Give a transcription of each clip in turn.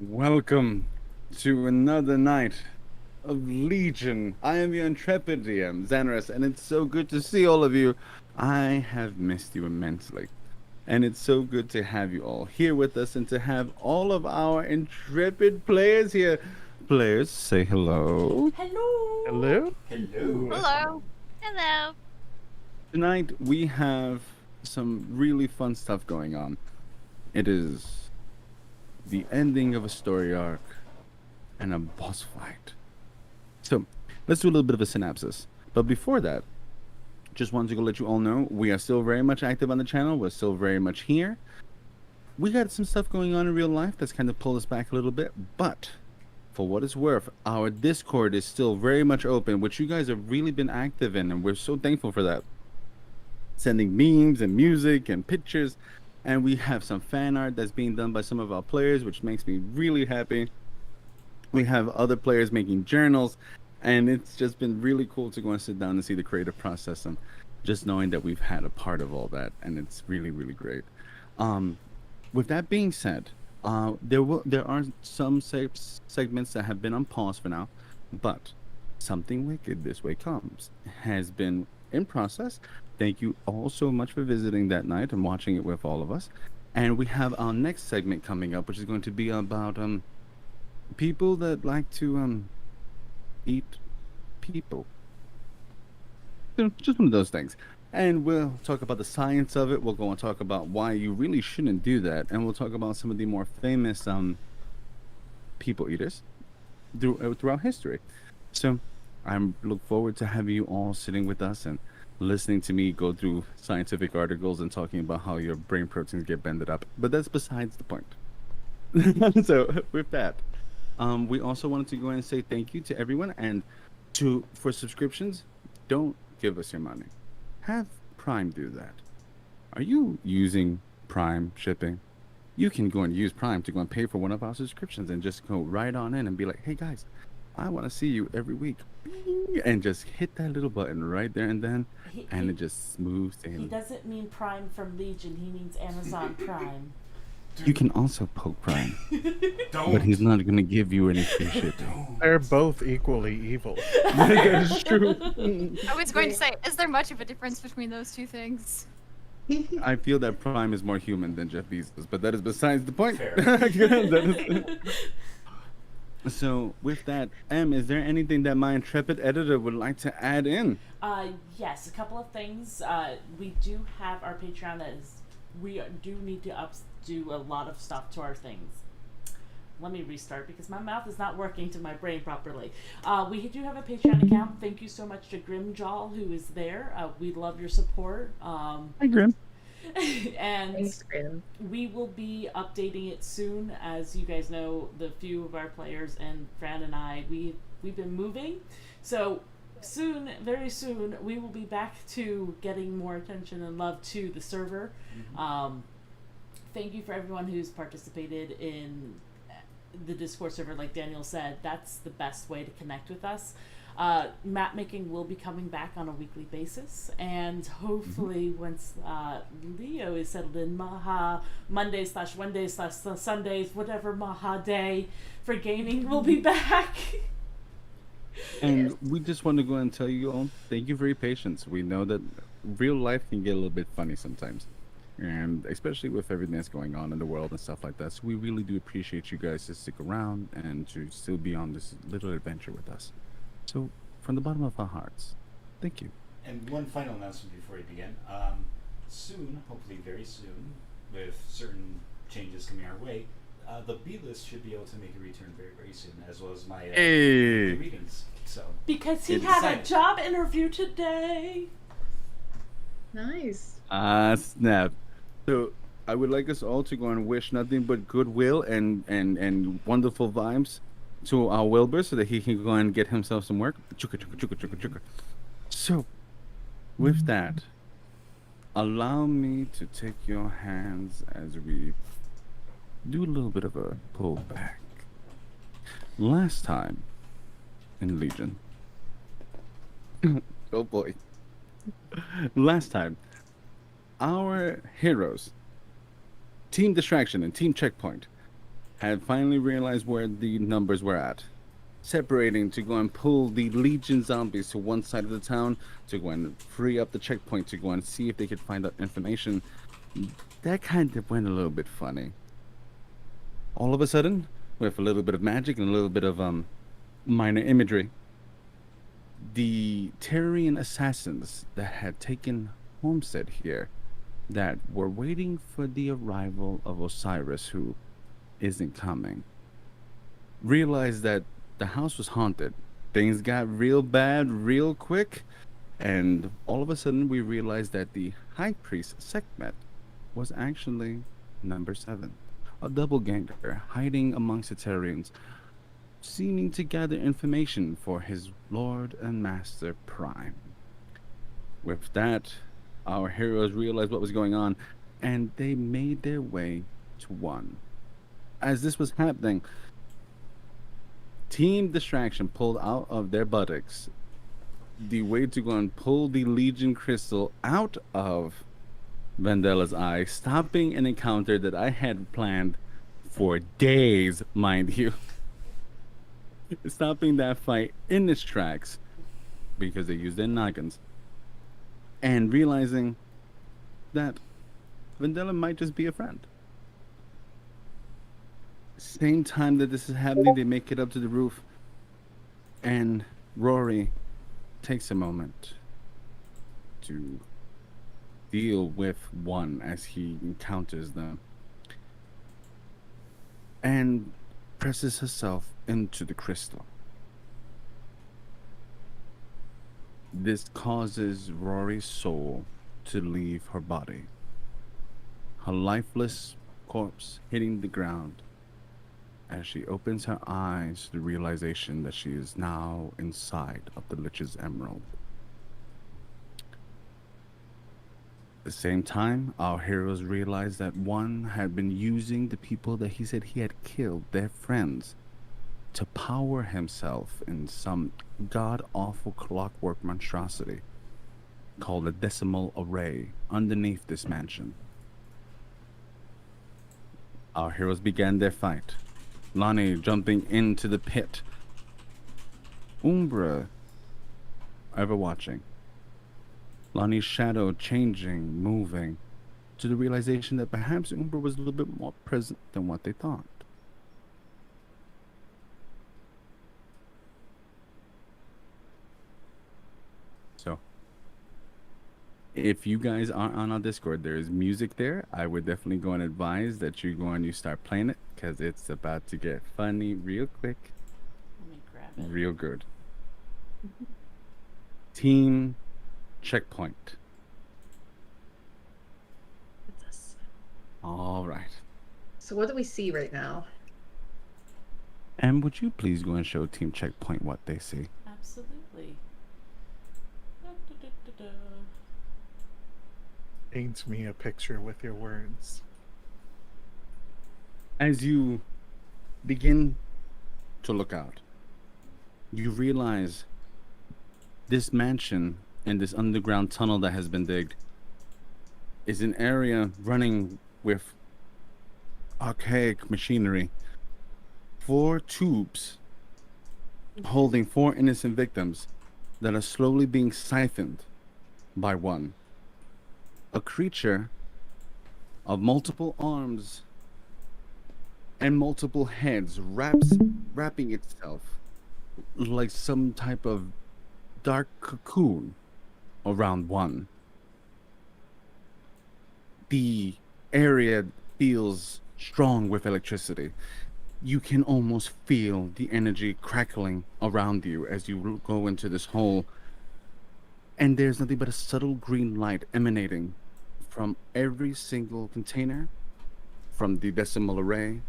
Welcome to another night of Legion. I am your intrepid DM, Zanaris, and it's so good to see all of you. I have missed you immensely. And it's so good to have you all here with us and to have all of our intrepid players here. Players, say hello. Hello. Hello? Hello. Hello. Hello. Tonight we have some really fun stuff going on. It is the ending of a story arc and a boss fight. So let's do a little bit of a synopsis. But before that, just wanted to go let you all know we are still very much active on the channel. We're still very much here. We got some stuff going on in real life that's kind of pulled us back a little bit, but for what it's worth, our Discord is still very much open, which you guys have really been active in, and we're so thankful for that. Sending memes and music and pictures, and we have some fan art that's being done by some of our players, which makes me really happy. We have other players making journals, and it's just been really cool to go and sit down and see the creative process, and just knowing that we've had a part of all that, and it's really, really great. With that being said, there are some segments that have been on pause for now, but Something Wicked This Way Comes has been in process. Thank you all so much for visiting that night and watching it with all of us. And we have our next segment coming up, which is going to be about people that like to eat people. Just one of those things. And we'll talk about the science of it. We'll go and talk about why you really shouldn't do that. And we'll talk about some of the more famous people eaters throughout history. So I look forward to having you all sitting with us and listening to me go through scientific articles and talking about how your brain proteins get bended up. But that's besides the point. So with that, we also wanted to go ahead and say thank you to everyone, and for subscriptions, don't give us your money. Have Prime do that. Are you using Prime shipping? You can go and use Prime to go and pay for one of our subscriptions and just go right on in and be like, hey guys, I want to see you every week. And just hit that little button right there and then, and it just smooths in. He doesn't mean Prime from Legion. He means Amazon Prime. You can also poke Prime, Don't. but he's not going to give you any free shipping. They're both equally evil. That is true. I was going to say, is there much of a difference between those two things? I feel that Prime is more human than Jeff Bezos, but that is besides the point. Fair. So, with that, is there anything that my intrepid editor would like to add in? Yes, a couple of things. We do have our Patreon that is. We do need to do a lot of stuff to our things. Let me restart because my mouth is not working to my brain properly. We do have a Patreon account. Thank you so much to Grimjaw, who is there. We love your support. Hi, Grim. And Thanks, Grim. we will be updating it soon. As you guys know, the few of our players and Fran and I, we've been moving. So soon, very soon, we will be back to getting more attention and love to the server. Thank you for everyone who's participated in the Discord server. Like Daniel said, that's the best way to connect with us. Map making will be coming back on a weekly basis, and hopefully once Leo is settled in, Maha Mondays/Wednesdays/Sundays, whatever Maha day for gaming will be back. And we just want to go and tell you all, thank you for your patience. We know that real life can get a little bit funny sometimes, and especially with everything that's going on in the world and stuff like that. So we really do appreciate you guys to stick around and to still be on this little adventure with us. So, from the bottom of our hearts, thank you. And one final announcement before we begin. Soon, hopefully very soon, with certain changes coming our way, the B-list should be able to make a return very, very soon, as well as my Hey. readings. So Because he It's had a exciting. job interview today. Nice. Snap. So, I would like us all to go and wish nothing but goodwill and wonderful vibes to our Wilbur so that he can go and get himself some work. Chuka, chuka, chuka, chuka, chuka. So, with that, allow me to take your hands as we do a little bit of a pullback. Last time in Legion. Oh boy. Last time, our heroes, Team Distraction and Team Checkpoint, had finally realized where the numbers were at, separating to go and pull the Legion zombies to one side of the town, to go and free up the checkpoint, to go and see if they could find out information. That kind of went a little bit funny. All of a sudden, with a little bit of magic and a little bit of minor imagery, the Terrian assassins that had taken homestead here, that were waiting for the arrival of Osiris, who isn't coming, realized that the house was haunted. Things got real bad real quick, and all of a sudden we realized that the high priest Sekhmet was actually number 7, a doppelganger hiding amongst the Terrians, seeming to gather information for his lord and master Prime. With that, our heroes realized what was going on, and they made their way to 1. As this was happening, Team Distraction pulled out of their buttocks the way to go and pull the Legion crystal out of Vandella's eye, stopping an encounter that I had planned for days, mind you. Stopping that fight in its tracks because they used their noggins, and realizing that Vandella might just be a friend. Same time that this is happening, they make it up to the roof, and Rory takes a moment to deal with one as he encounters them, and presses herself into the crystal. This causes Rory's soul to leave her body, her lifeless corpse hitting the ground as she opens her eyes to the realization that she is now inside of the Lich's Emerald. At the same time, our heroes realize that one had been using the people that he said he had killed, their friends, to power himself in some god-awful clockwork monstrosity called a decimal array underneath this mansion. Our heroes began their fight, Lonnie jumping into the pit, Umbra ever watching, Lonnie's shadow changing, moving, to the realization that perhaps Umbra was a little bit more present than what they thought. So, if you guys are on our Discord, there is music there. I would definitely go and advise that you go and you start playing it, because it's about to get funny real quick. Let me grab it. Real good. Team checkpoint. All right. So what do we see right now? And would you please go and show Team Checkpoint what they see? Absolutely. Paint me a picture with your words. As you begin to look out, you realize this mansion and this underground tunnel that has been digged is an area running with archaic machinery. 4 tubes holding 4 innocent victims that are slowly being siphoned by one. A creature of multiple arms and multiple heads wrapping itself like some type of dark cocoon around one. The area feels strong with electricity. You can almost feel the energy crackling around you as you go into this hole. And there's nothing but a subtle green light emanating from every single container, from the decimal array,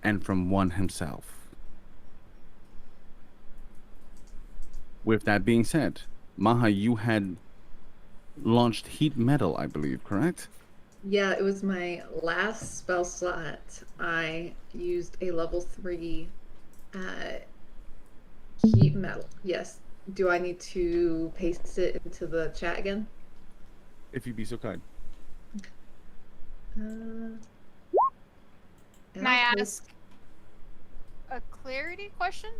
and from one himself. With that being said, Maha, you had launched heat metal, I believe, correct? Yeah, it was my last spell slot. I used a level 3 heat metal. Yes. Do I need to paste it into the chat again? If you'd be so kind. Can I ask a clarity question?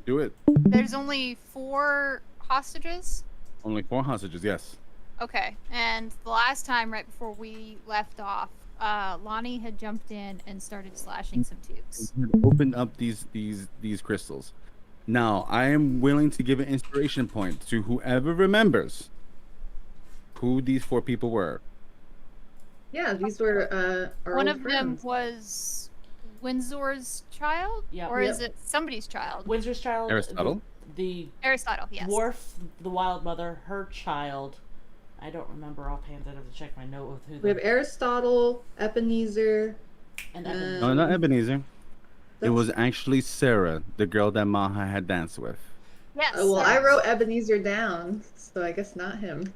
Do it. There's only 4 hostages? Only 4 hostages, yes. Okay, and the last time, right before we left off, Lonnie had jumped in and started slashing some tubes. Opened up these crystals. Now, I am willing to give an inspiration point to whoever remembers who these 4 people were. Yeah, these were our One old of them friends. was Windsor's child? Yep. Or is Yep. it somebody's child? Windsor's child. Aristotle? The Aristotle, yes. dwarf, the wild mother, her child. I don't remember offhand. I'd have to check my note with who. We have Aristotle, Ebenezer. And No, not Ebenezer. It That's- was actually Sarah, the girl that Maha had danced with. Yes. Oh, well, I wrote Ebenezer down, so I guess not him.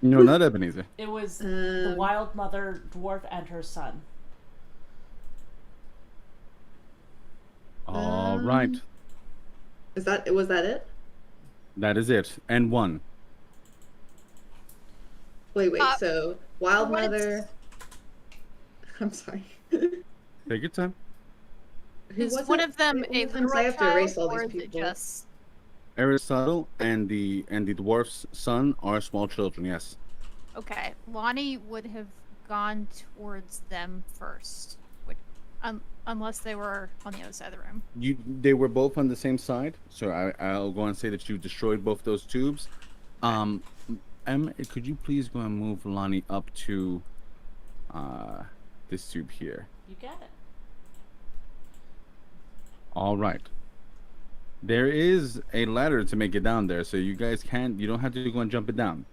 No, not Ebenezer. It was the Um, wild mother, dwarf, and her son. All right. Was that it? That is it. And 1. Wait, Uh, so Wild what Mother. I'm sorry. Take your time. Who Is was one it? of them Wait, a sometimes I literal have to erase child, all or these is it people. just... Aristotle and the dwarf's son are small children, yes. Okay, Lonnie would have gone towards them first, which, unless they were on the other side of the room. They were both on the same side, so I'll go and say that you destroyed both those tubes. Em, could you please go and move Lonnie up to this tube here? You get it. All right. There is a ladder to make it down there, so you guys you don't have to go and jump it down.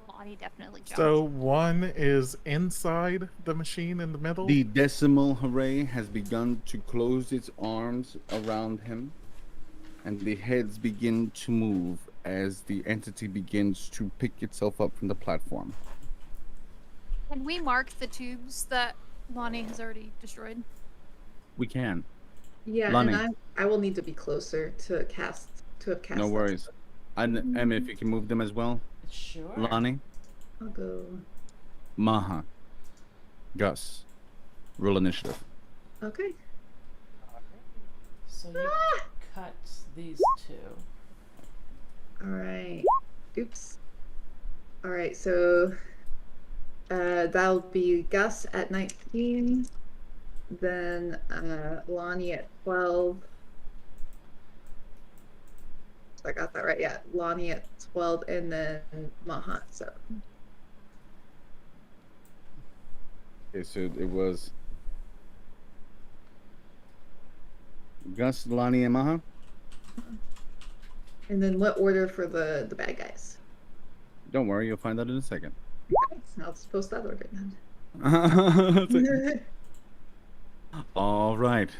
Lonnie definitely jumped. So 1 is inside the machine in the middle. The decimal hooray has begun to close its arms around him, and the heads begin to move as the entity begins to pick itself up from the platform. Can we mark the tubes that Lonnie has already destroyed? We can. Yeah, Lonnie. and I will need to be closer to have cast. No that. worries. And Em, if you can move them as well. Sure. Lonnie, I'll go. Maha, Gus, roll initiative. Okay. So you cut these 2. All right. Oops. All right. So that'll be Gus at 19, then Lonnie at 12. So I got that right. Yeah, Lonnie at 12, and then Maha at 7. Okay, so it was Gus, Lonnie, and Maha. And then what order for the bad guys? Don't worry, you'll find out in a second. Okay, I'll just post that order then. It's like- All right,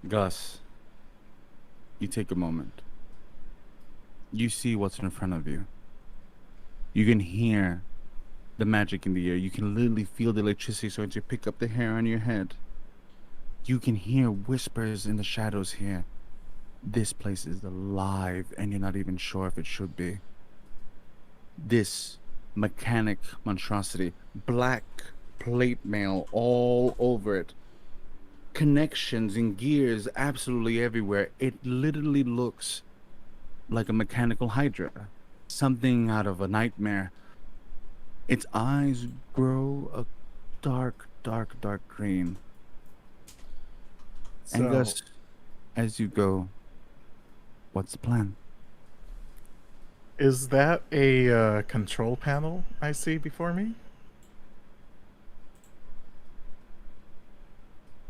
Gus, you take a moment. You see what's in front of you. You can hear the magic in the air. You can literally feel the electricity starting to pick up the hair on your head. You can hear whispers in the shadows here. This place is alive, and you're not even sure if it should be. This mechanic monstrosity, black plate mail all over it, connections and gears absolutely everywhere. It literally looks like a mechanical hydra, something out of a nightmare. Its eyes grow a dark green. And So- Gus, as you go, what's the plan? Is that a control panel I see before me?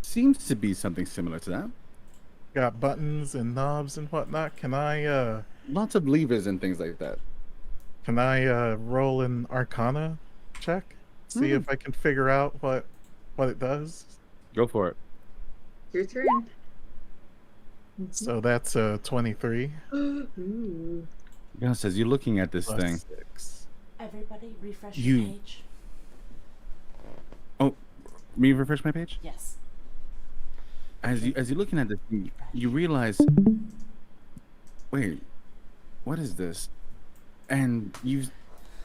Seems to be something similar to that. Got buttons and knobs and whatnot. Can I Lots of levers and things like that. roll an Arcana check? See if I can figure out what it does. Go for it. Your turn. So that's 23 Ooh. Gus, as you're looking at this plus thing, 6. Everybody, refresh You- your page. me refresh my page. Yes. As you're looking at this thing, you realize, wait, what is this? And you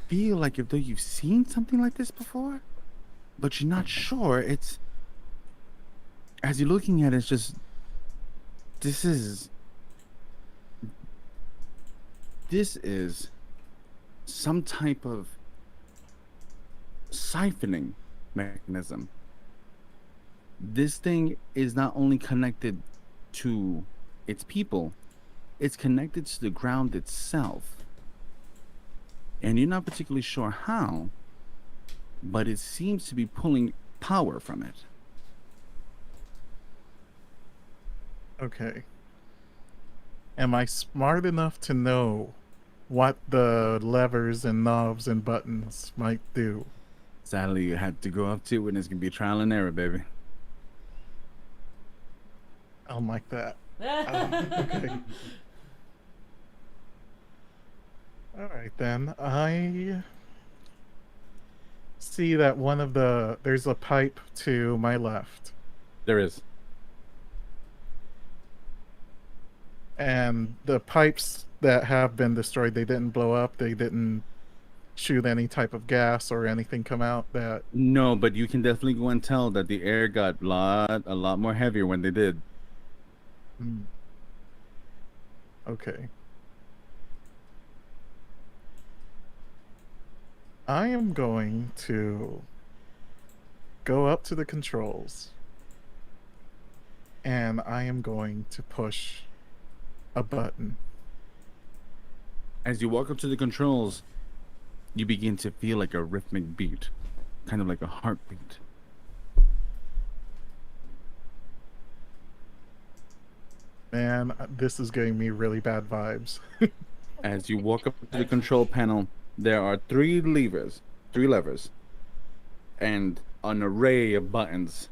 feel like if though you've seen something like this before, but you're not sure. It's as you're looking at it, it's just this is some type of siphoning mechanism. This thing is not only connected to its people, it's connected to the ground itself. And you're not particularly sure how, but it seems to be pulling power from it. Okay. Am I smart enough to know what the levers and knobs and buttons might do? Sadly, you had to go up to it, and it's gonna be trial and error, baby. I'll like that. Okay. All right, then. I see that there's a pipe to my left. There is. And the pipes that have been destroyed, they didn't blow up. They didn't shoot any type of gas or anything come out that... No, but you can definitely go and tell that the air got a lot more heavier when they did. Okay. I am going to go up to the controls, and I am going to push a button. As you walk up to the controls, you begin to feel like a rhythmic beat, kind of like a heartbeat. Man, this is giving me really bad vibes. As you walk up to the control panel, there are three levers, and an array of buttons.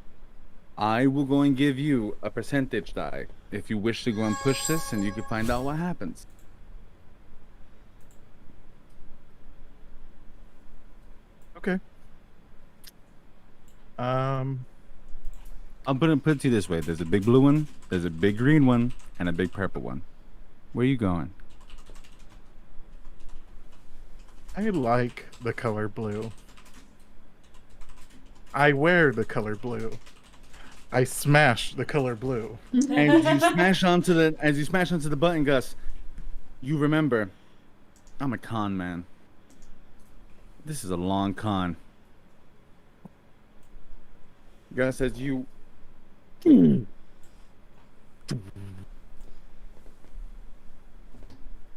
I will go and give you a percentage die if you wish to go and push this, and you can find out what happens. Okay. I'll put it to you this way. There's a big blue one, there's a big green one, and a big purple one. Where are you going? I like the color blue. I wear the color blue. I smash the color blue. And as you smash onto the button, Gus, you remember, I'm a con man. This is a long con. Gus, as you the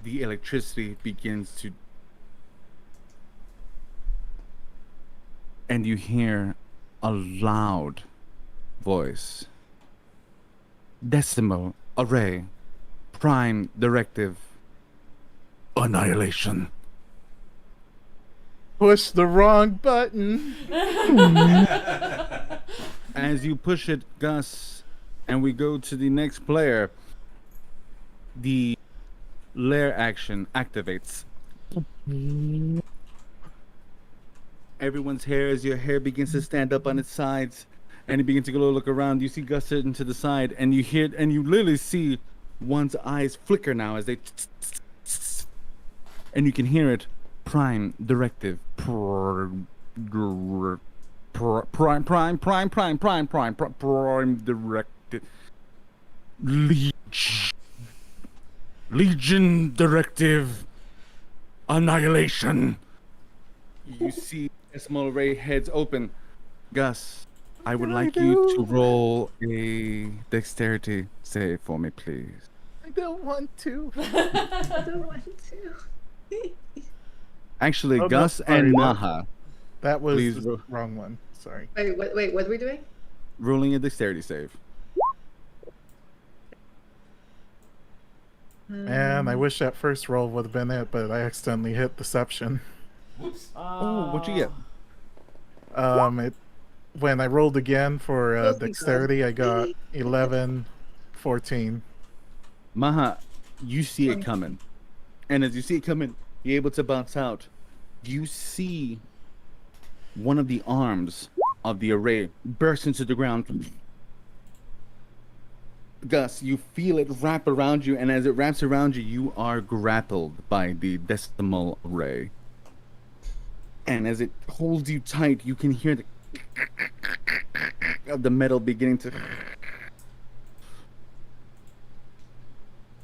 electricity begins to, and you hear a loud voice. Decimal array, prime directive, annihilation. Push the wrong button. As you push it, Gus, and we go to the next player, the lair action activates. Everyone's hair, as your hair begins to stand up on its sides, and you begin to go look around, you see Gus sitting to the side, and you hear, and you literally see one's eyes flicker now as they, and you can hear it. Prime directive. Prime directive. Legion directive. Annihilation. You see decimal array heads open. Gus, I would like you to roll a dexterity save for me, please. I don't want to. I don't want to. Actually, Oh, no, Gus sorry, and that- Maha That was Please the ro- wrong one. Sorry. Wait, what are we doing? rolling a dexterity save. Man, I wish that first roll would have been it, but I accidentally hit deception. Whoops. Oh, what'd you get? When I rolled again for Those things dexterity, I got 11, 14. Maha, you see it coming. And as you see it coming, you're able to bounce out. You see one of the arms of the array burst into the ground. Gus, you feel it wrap around you, and as it wraps around you, you are grappled by the decimal array. And as it holds you tight, you can hear the of the metal beginning to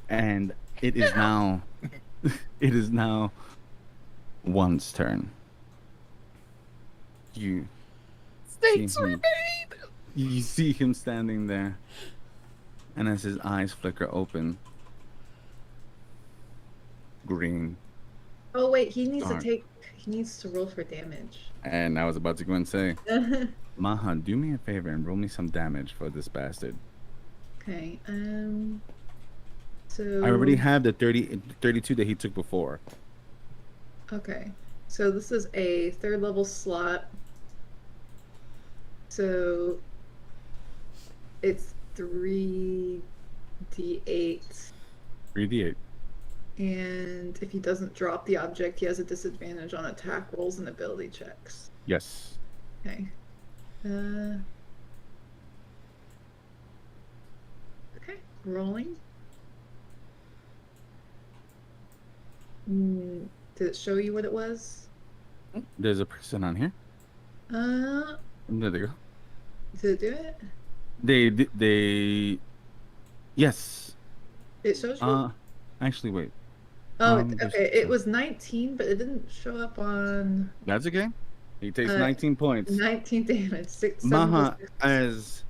And it is now it is now one's turn. You see him, you see him standing there, and as his eyes flicker open, green. Oh wait, he needs Darn. to take. He needs to roll for damage. And I was about to go and say, Maha, do me a favor and roll me some damage for this bastard. Okay. So. I already have the 32 that he took before. Okay. So this is a 3rd level slot. So it's 3d8. 3d8. And if he doesn't drop the object, he has a disadvantage on attack rolls and ability checks. Yes. Okay. Okay, rolling. Did it show you what it was? There's a person on here. There they go. Did it do it? They yes. It shows you? Actually wait. Oh, there's- okay. It was 19, but it didn't show up on That's okay. He takes 19 points. 19 damage. 6, 7 Maha, plus as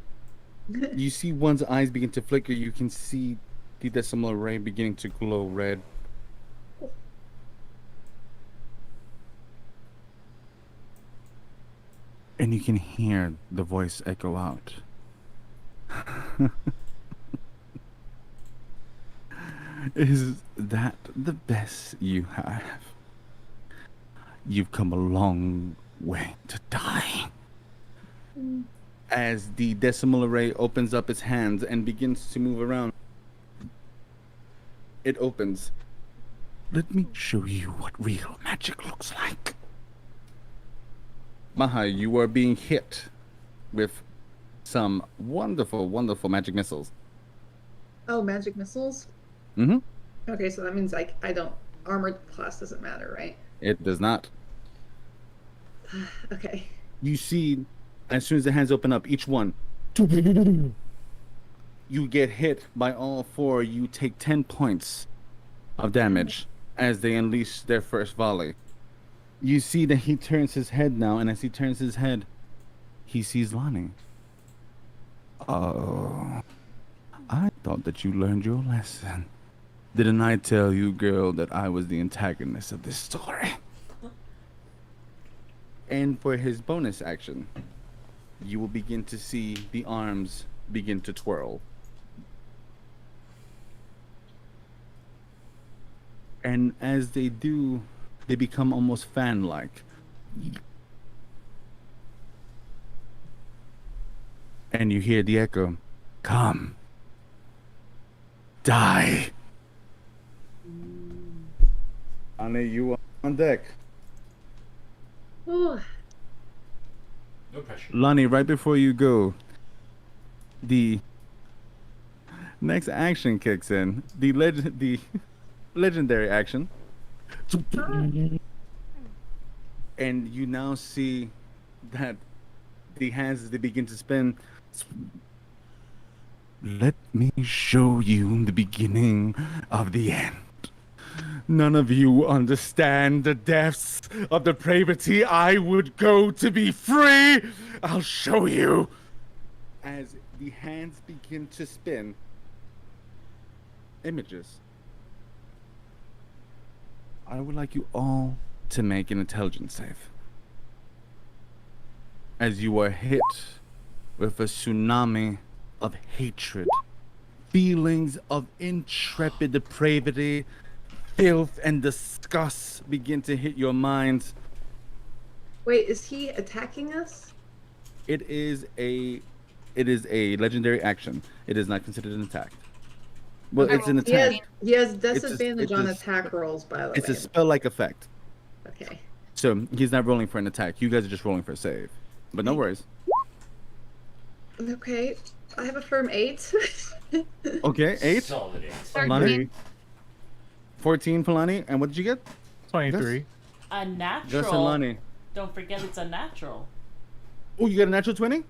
you see one's eyes begin to flicker, you can see the decimal ray beginning to glow red. And you can hear the voice echo out. Is that the best you have? You've come a long way to die. As the decimal array opens up its hands and begins to move around, it opens. Let me show you what real magic looks like. Maha, you are being hit with some wonderful, wonderful magic missiles. Oh, magic missiles? Mm-hmm. Okay, so that means like I don't armored class doesn't matter, right? It does not. Okay. You see, as soon as the hands open up, each one, you get hit by all 4. You take 10 points of damage as they unleash their first volley. You see that he turns his head now, and as he turns his head, he sees Lonnie. Oh, I thought that you learned your lesson. Didn't I tell you, girl, that I was the antagonist of this story? And for his bonus action, you will begin to see the arms begin to twirl. And as they do, they become almost fan-like. And you hear the echo, come, die. Anna, you on deck. Oh, No pressure. Lonnie, right before you go, the next action kicks in. The legendary action. And you now see that the hands, as they begin to spin. Let me show you the beginning of the end. None of you understand the depths of depravity I would go to be free. I'll show you. As the hands begin to spin, images. I would like you all to make an intelligence save. As you are hit with a tsunami of hatred, feelings of intrepid depravity, filth and disgust begin to hit your minds. wait, is he attacking us? It is a legendary action. It is not considered an attack. Well, Okay. it's an He has, attack. he has disadvantage on it's a- attack rolls, by the It's way. a spell-like effect. Okay. So he's not rolling for an attack. You guys are just rolling for a save. But no worries. Okay. I have a firm 8. Okay, 8. Solid 8. 13. 14 for Lonnie. And what did you get? 23. A Gus and natural. Lonnie. Don't forget it's a natural. Oh, you got a natural 20?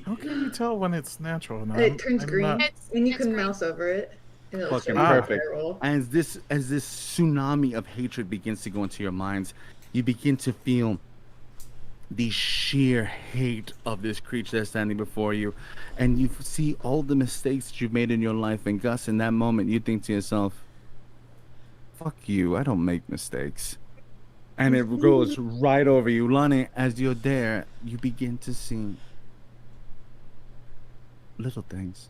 How can you tell when it's natural? No, It turns I'm green, not- It's- and you it's can green. mouse over it. It'll Fucking show you perfect. viral. As this tsunami of hatred begins to go into your minds, you begin to feel the sheer hate of this creature that's standing before you, and you see all the mistakes that you've made in your life. And Gus, in that moment, you think to yourself, "Fuck you! I don't make mistakes." And it goes right over you, Lonnie. As you're there, you begin to see little things.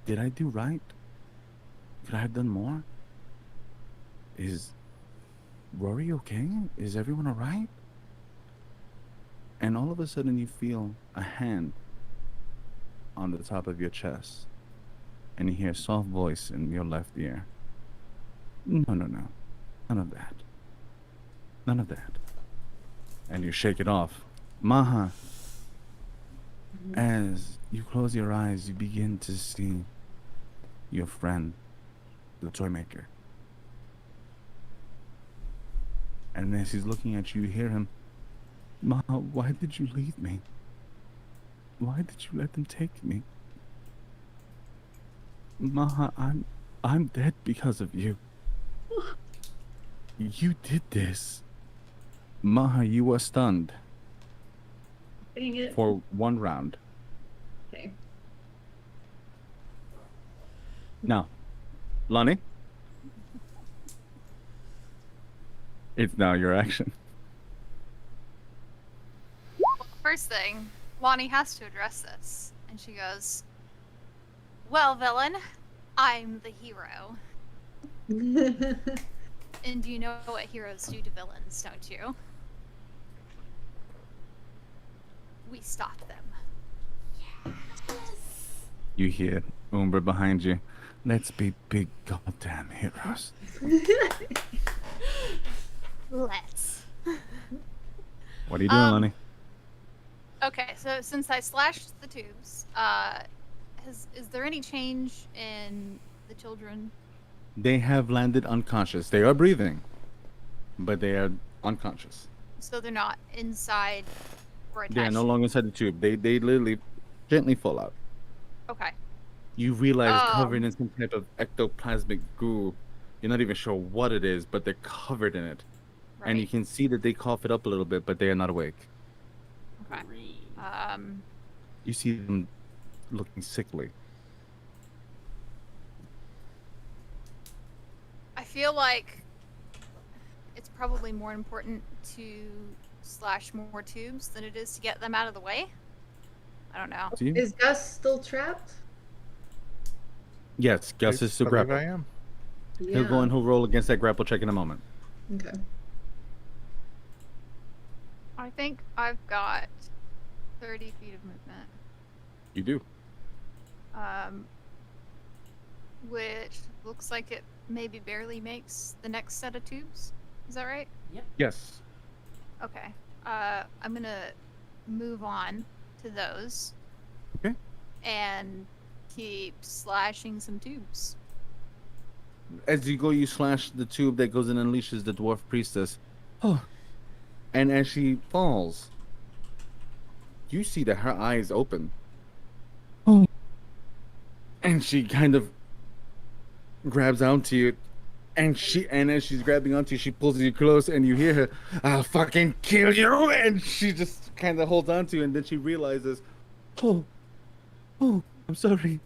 Did I do right? Could I have done more? Is Rory okay? Is everyone all right? And all of a sudden you feel a hand on the top of your chest. And you hear a soft voice in your left ear. No. None of that. None of that. And you shake it off. Maha, as you close your eyes, you begin to see your friend, the toy maker. And as he's looking at you, you hear him, "Maha, why did you leave me? Why did you let them take me? Maha, I'm dead because of you. You did this. Maha, you were stunned Dang it. for 1 round. Okay. Now, Lonnie, it's now your action. First thing, Lonnie has to address this, and she goes, "Well, villain, I'm the hero. And you know what heroes do to villains, don't you? We stop them." You hear Umbra behind you. Let's be big goddamn heroes. Let's. What are you doing, Lonnie? Okay, so since I slashed the tubes, is there any change in the children? They have landed unconscious. They are breathing, but they are unconscious. So they're not inside or attached? They are no longer inside the tube. They literally gently fall out. Okay. You realize covered in some type of ectoplasmic goo. You're not even sure what it is, but they're covered in it. Right. And you can see that they cough it up a little bit, but they are not awake. Okay. You see them looking sickly. I feel like it's probably more important to slash more tubes than it is to get them out of the way. I don't know. See? Is Gus still trapped? Yes, Gus is to believe grapple. I am. Yeah. He'll go and he'll roll against that grapple check in a moment. Okay. I think I've got 30 feet of movement. You do. Which looks like it maybe barely makes the next set of tubes. Is that right? Yes. Okay. I'm gonna move on to those. Okay. And keep slashing some tubes. As you go, you slash the tube that goes and unleashes the dwarf priestess. Oh. And as she falls, you see that her eyes open. Oh. And she kind of grabs onto you, and as she's grabbing onto you, she pulls you close, and you hear her, "I'll fucking kill you!" And she just kind of holds onto you, and then she realizes, oh, I'm sorry.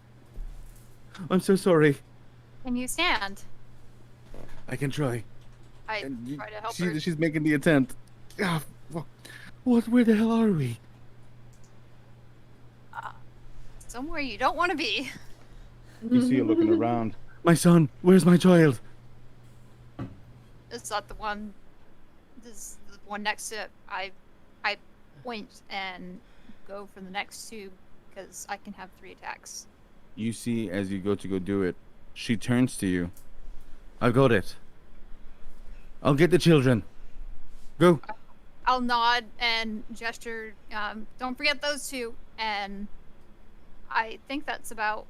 I'm so sorry. Can you stand? I can try. I And try to help her. she's making the attempt. Ah, what? Where the hell are we? Somewhere you don't want to be. You see her looking around. My son, where's my child? Is that the one? This is the one next to it. I point and go for the next tube because I can have 3 attacks. You see, as you go to go do it, she turns to you. I got it. I'll get the children. Go. I'll nod and gesture. Don't forget those 2. And I think that's about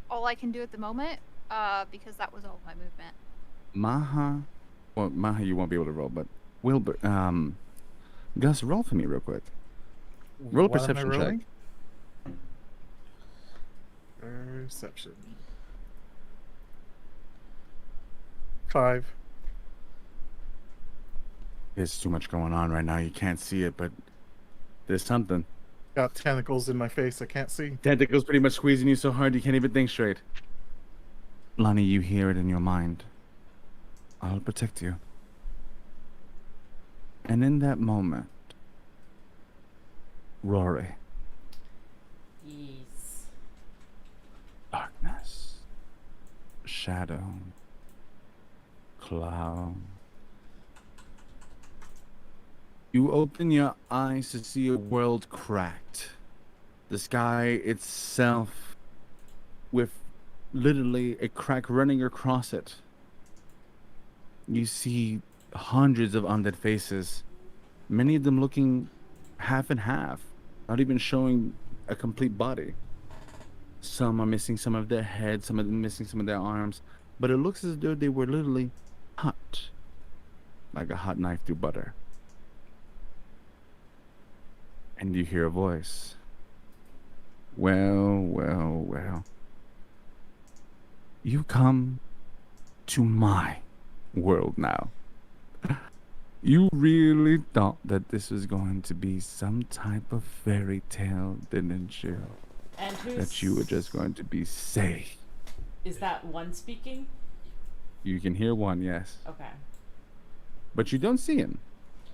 all I can do at the moment. Because that was all my movement. Maha. Well, Maha, you won't be able to roll, but Wilbur. Gus, roll for me real quick. Roll a What am I perception check. rolling? Perception. 5. There's too much going on right now. You can't see it, but there's something. Got tentacles in my face I can't see. Tentacles pretty much squeezing you so hard you can't even think straight. Lonnie, you hear it in your mind. I'll protect you. And in that moment, Rory, Yes. darkness, shadow, cloud. You open your eyes to see a world cracked. The sky itself with literally a crack running across it. You see hundreds of undead faces, many of them looking half and half, not even showing a complete body. Some are missing some of their heads, some of them missing some of their arms, but it looks as though they were literally hot, like a hot knife through butter. And you hear a voice. Well, well, well. You come to my world now. You really thought that this was going to be some type of fairy tale, didn't you? And who's... That you were just going to be safe. Is that one speaking? You can hear one, yes. Okay. But you don't see him.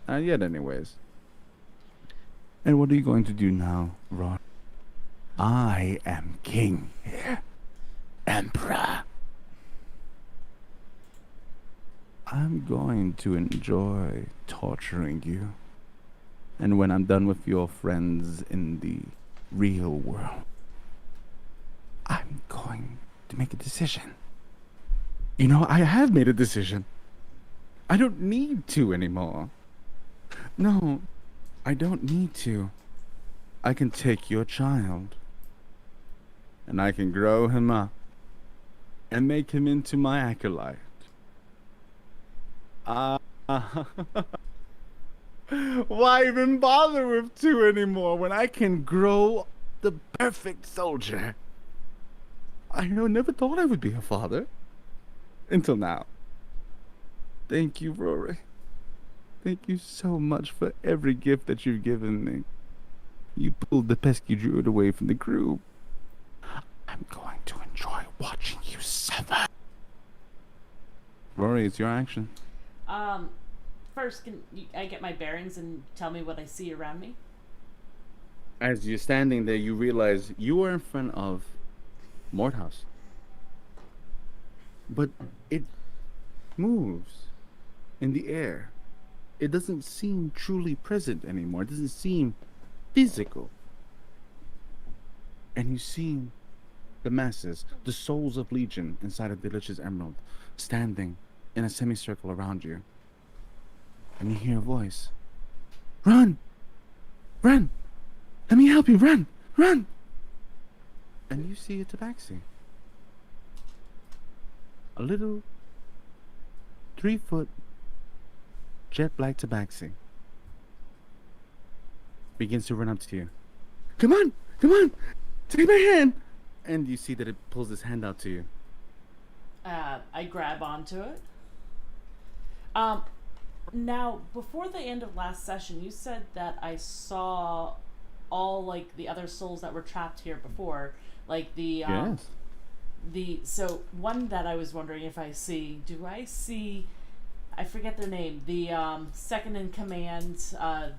Not yet, anyways. And what are you going to do now, Ron? I am king here. Emperor. I'm going to enjoy torturing you. And when I'm done with your friends in the real world, I'm going to make a decision. You know, I have made a decision. I don't need to anymore. No, I don't need to. I can take your child and I can grow him up and make him into my acolyte. Why even bother with 2 anymore when I can grow the perfect soldier? I never thought I would be a father. Until now. Thank you, Rory. Thank you so much for every gift that you've given me. You pulled the pesky druid away from the crew. I'm going to enjoy watching you suffer. Rory, it's your action. First, can I get my bearings and tell me what I see around me? As you're standing there, you realize you are in front of Mordhouse. But it moves in the air. It doesn't seem truly present anymore. It doesn't seem physical. And you see the masses, the souls of Legion inside of the Lich's Emerald, standing in a semicircle around you. And you hear a voice. Run! Run! Let me help you! Run! Run! And you see a tabaxi. A little 3-foot jet black tabaxi begins to run up to you. Come on! Come on! Take my hand! And you see that it pulls his hand out to you. I grab onto it. Now, before the end of last session, you said that I saw all, like, the other souls that were trapped here before. Like, Yes. So, one that I was wondering if I see, do I see, I forget their name, the second in command,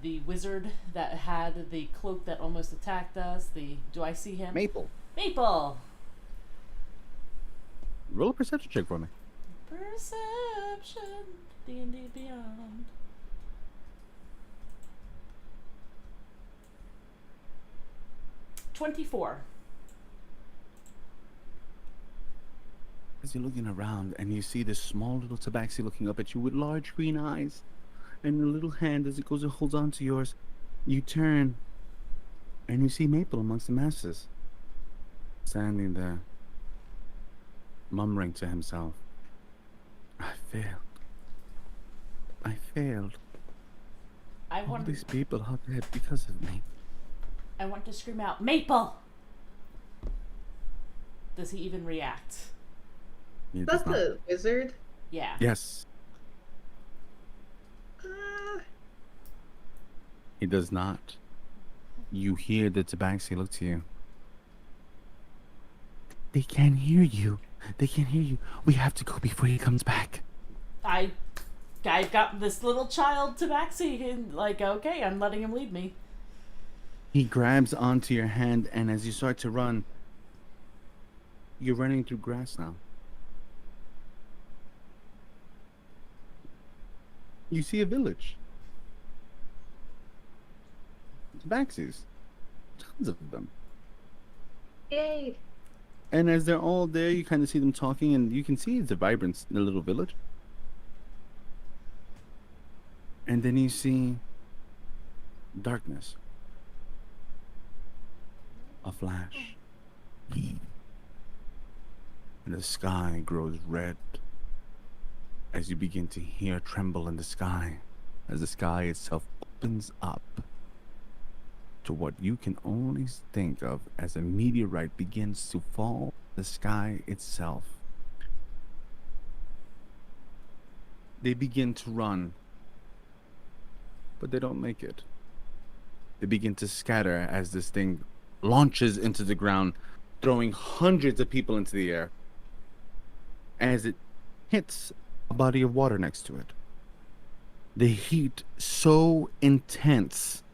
the wizard that had the cloak that almost attacked us, do I see him? Maple. Maple! Roll a perception check for me. Perception, D&D Beyond. 24. As you're looking around and you see this small little tabaxi looking up at you with large green eyes and a little hand as it goes and holds on to yours, you turn and you see Maple amongst the masses, standing there, murmuring to himself, I failed. I failed. All these people are dead because of me. I want to scream out, Maple! Does he even react? He does That's not. a wizard. Yeah. Yes, Uh, he does not. You hear the Tabaxi look to you. They can't hear you. They can't hear you. We have to go before he comes back. I've got this little child Tabaxi, and like, okay, I'm letting him lead me. He grabs onto your hand, and as you start to run, you're running through grass now. You see a village. Tabaxis. Tons of them. yay. And as they're all there, you kind of see them talking, and you can see it's a vibrant little village. And then you see darkness. A flash. And the sky grows red as you begin to hear a tremble in the sky, as the sky itself opens up to what you can only think of as a meteorite begins to fall the sky itself. They begin to run, but they don't make it. They begin to scatter as this thing launches into the ground, throwing hundreds of people into the air as it hits a body of water next to it. The heat so intense,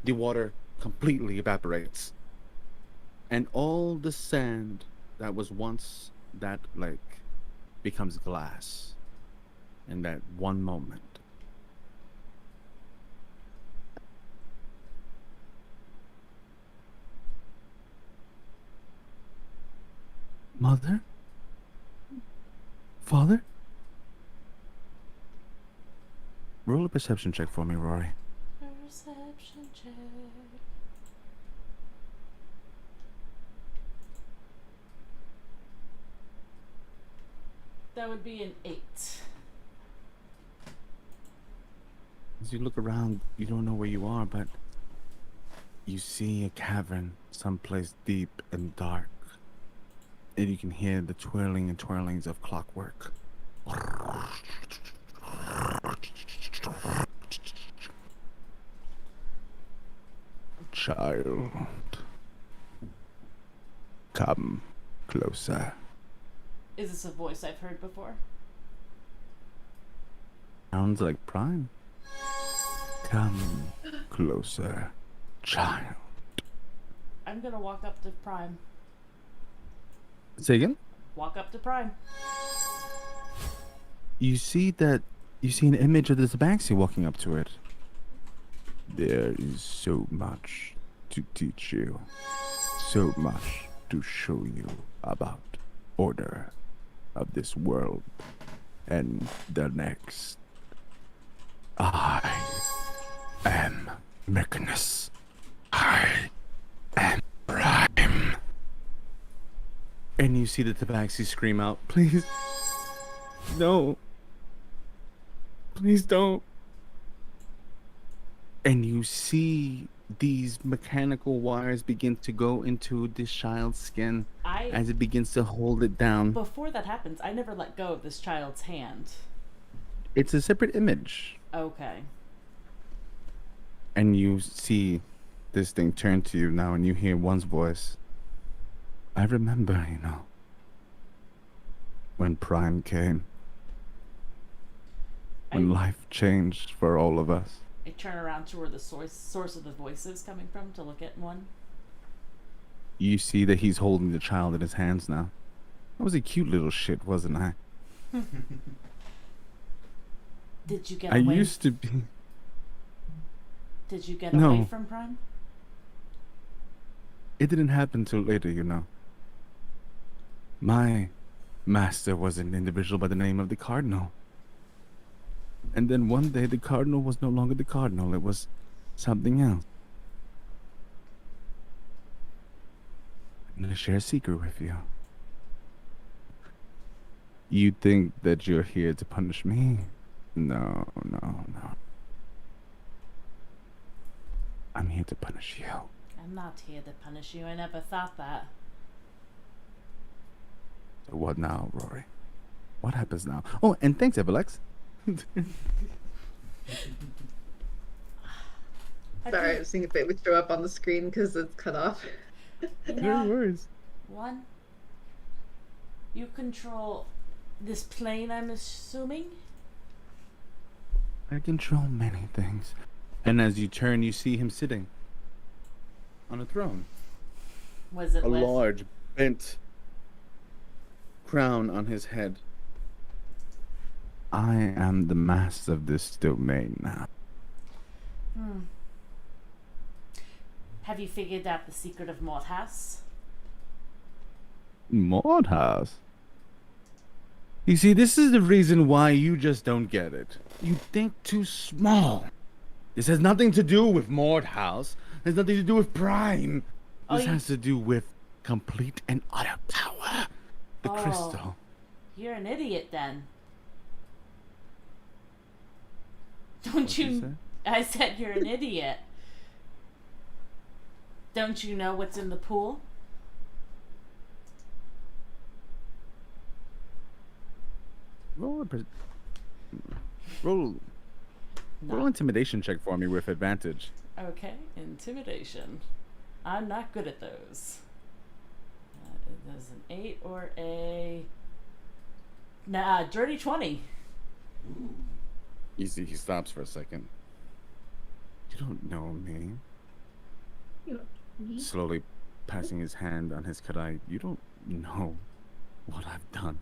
the water completely evaporates, and all the sand that was once that lake becomes glass in that one moment. Mother? Father? Roll a perception check for me, Rory. Perception check. That would be an 8. As you look around, you don't know where you are, but you see a cavern someplace deep and dark. And you can hear the twirling and twirlings of clockwork. Child, come closer. Is this a voice I've heard before? Sounds like Prime. Come closer, child. I'm gonna walk up to Prime. Say again? Walk up to Prime. You see an image of the Tabaxi walking up to it. There is so much to teach you, so much to show you about order of this world and the next. I am Mechanus. I am Prime. And you see the Tabaxi scream out, please, no, please don't. And you see these mechanical wires begin to go into this child's skin as it begins to hold it down. Before that happens, I never let go of this child's hand. It's a separate image. Okay. And you see this thing turn to you now, and you hear one's voice. I remember, when Prime came. When life changed for all of us. I turn around to where the source of the voice is coming from to look at one. You see that he's holding the child in his hands now. I was a cute little shit, wasn't I? Did you get I away? used to be. Did you get No. away from Prime? It didn't happen till later, My master was an individual by the name of the Cardinal. And then one day the Cardinal was no longer the Cardinal, it was something else. I'm gonna share a secret with you. You think that you're here to punish me? No. I'm here to punish you. I'm not here to punish you. I never thought that. So what now, Rory? What happens now? Oh, and thanks, Everlex. Sorry, I was seeing if it would show up on the screen because it's cut off. You No know, worries. one. You control this plane, I'm assuming? I control many things. And as you turn, you see him sitting on a throne. Was it A with? large, bent crown on his head. I am the master of this domain now. Have you figured out the secret of Mordhaus? Mordhaus? You see, this is the reason why you just don't get it. You think too small. This has nothing to do with Mordhaus. It has nothing to do with Prime. Oh, This you- has to do with complete and utter power. The Oh. crystal. You're an idiot then. Don't What'd you you? say? I said you're an idiot. Don't you know what's in the pool? Roll roll No. intimidation check for me with advantage. Okay, intimidation. I'm not good at those. There's an 8 or a... Nah, dirty 20. Ooh. You see, he stops for a second. You don't know me. Slowly passing his hand on his kadai. You don't know what I've done.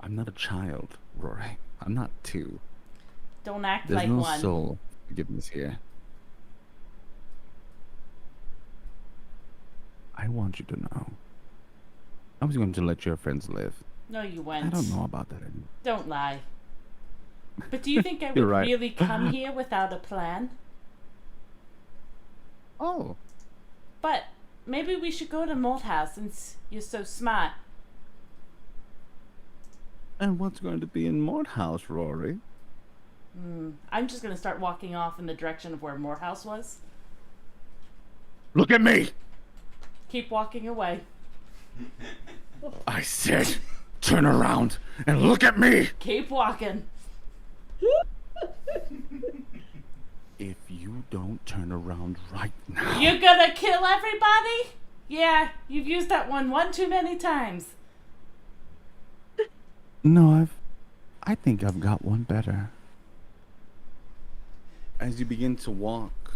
I'm not a child, Rory. I'm not 2. Don't act There's like no one. soul forgiveness here. I want you to know. I was going to let your friends live. No, you went. I don't know about that anymore. Don't lie. But do you think I would You're right. really come here without a plan? Oh, But maybe we should go to Mordhaus since you're so smart. and what's going to be in Mordhaus, Rory? I'm just gonna start walking off in the direction of where Mordhaus was. Look at me! Keep walking away. I said, turn around and look at me! Keep walking. If you don't turn around right now... You're gonna kill everybody? Yeah, you've used that one too many times. No, I think I've got one better. As you begin to walk,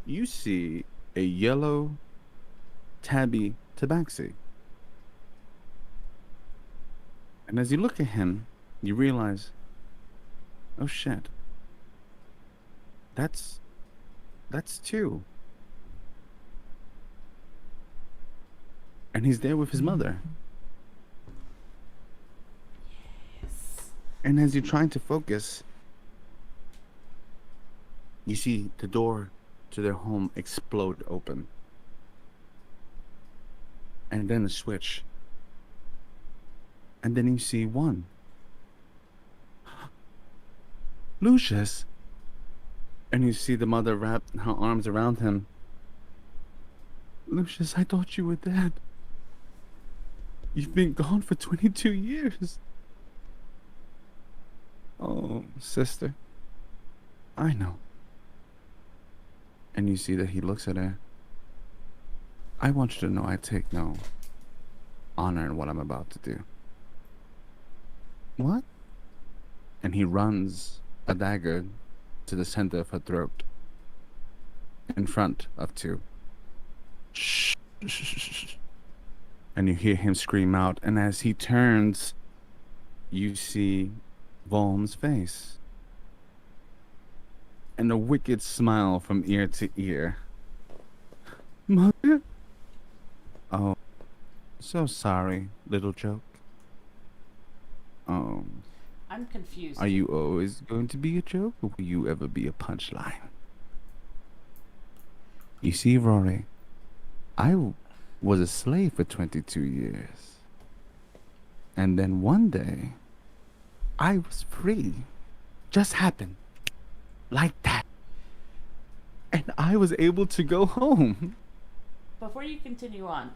you see a yellow tabby tabaxi. And as you look at him, you realize, oh shit, that's 2. And he's there with his mother. And as you're trying to focus, you see the door to their home explode open. And then a switch. And then you see 1. Lucius! And you see the mother wrap her arms around him. Lucius, I thought you were dead. You've been gone for 22 years. Oh, sister. I know. And you see that he looks at her. I want you to know I take no honor in what I'm about to do. What? And he runs a dagger to the center of her throat. In front of 2. Shh. And you hear him scream out, and as he turns, you see Volm's face. And a wicked smile from ear to ear. Mother? Oh, so sorry, little joke. Oh, I'm confused. are you always going to be a joke, or will you ever be a punchline? You see, Rory, I was a slave for 22 years. And then one day, I was free. Just happened. Like that. and I was able to go home. Before you continue on,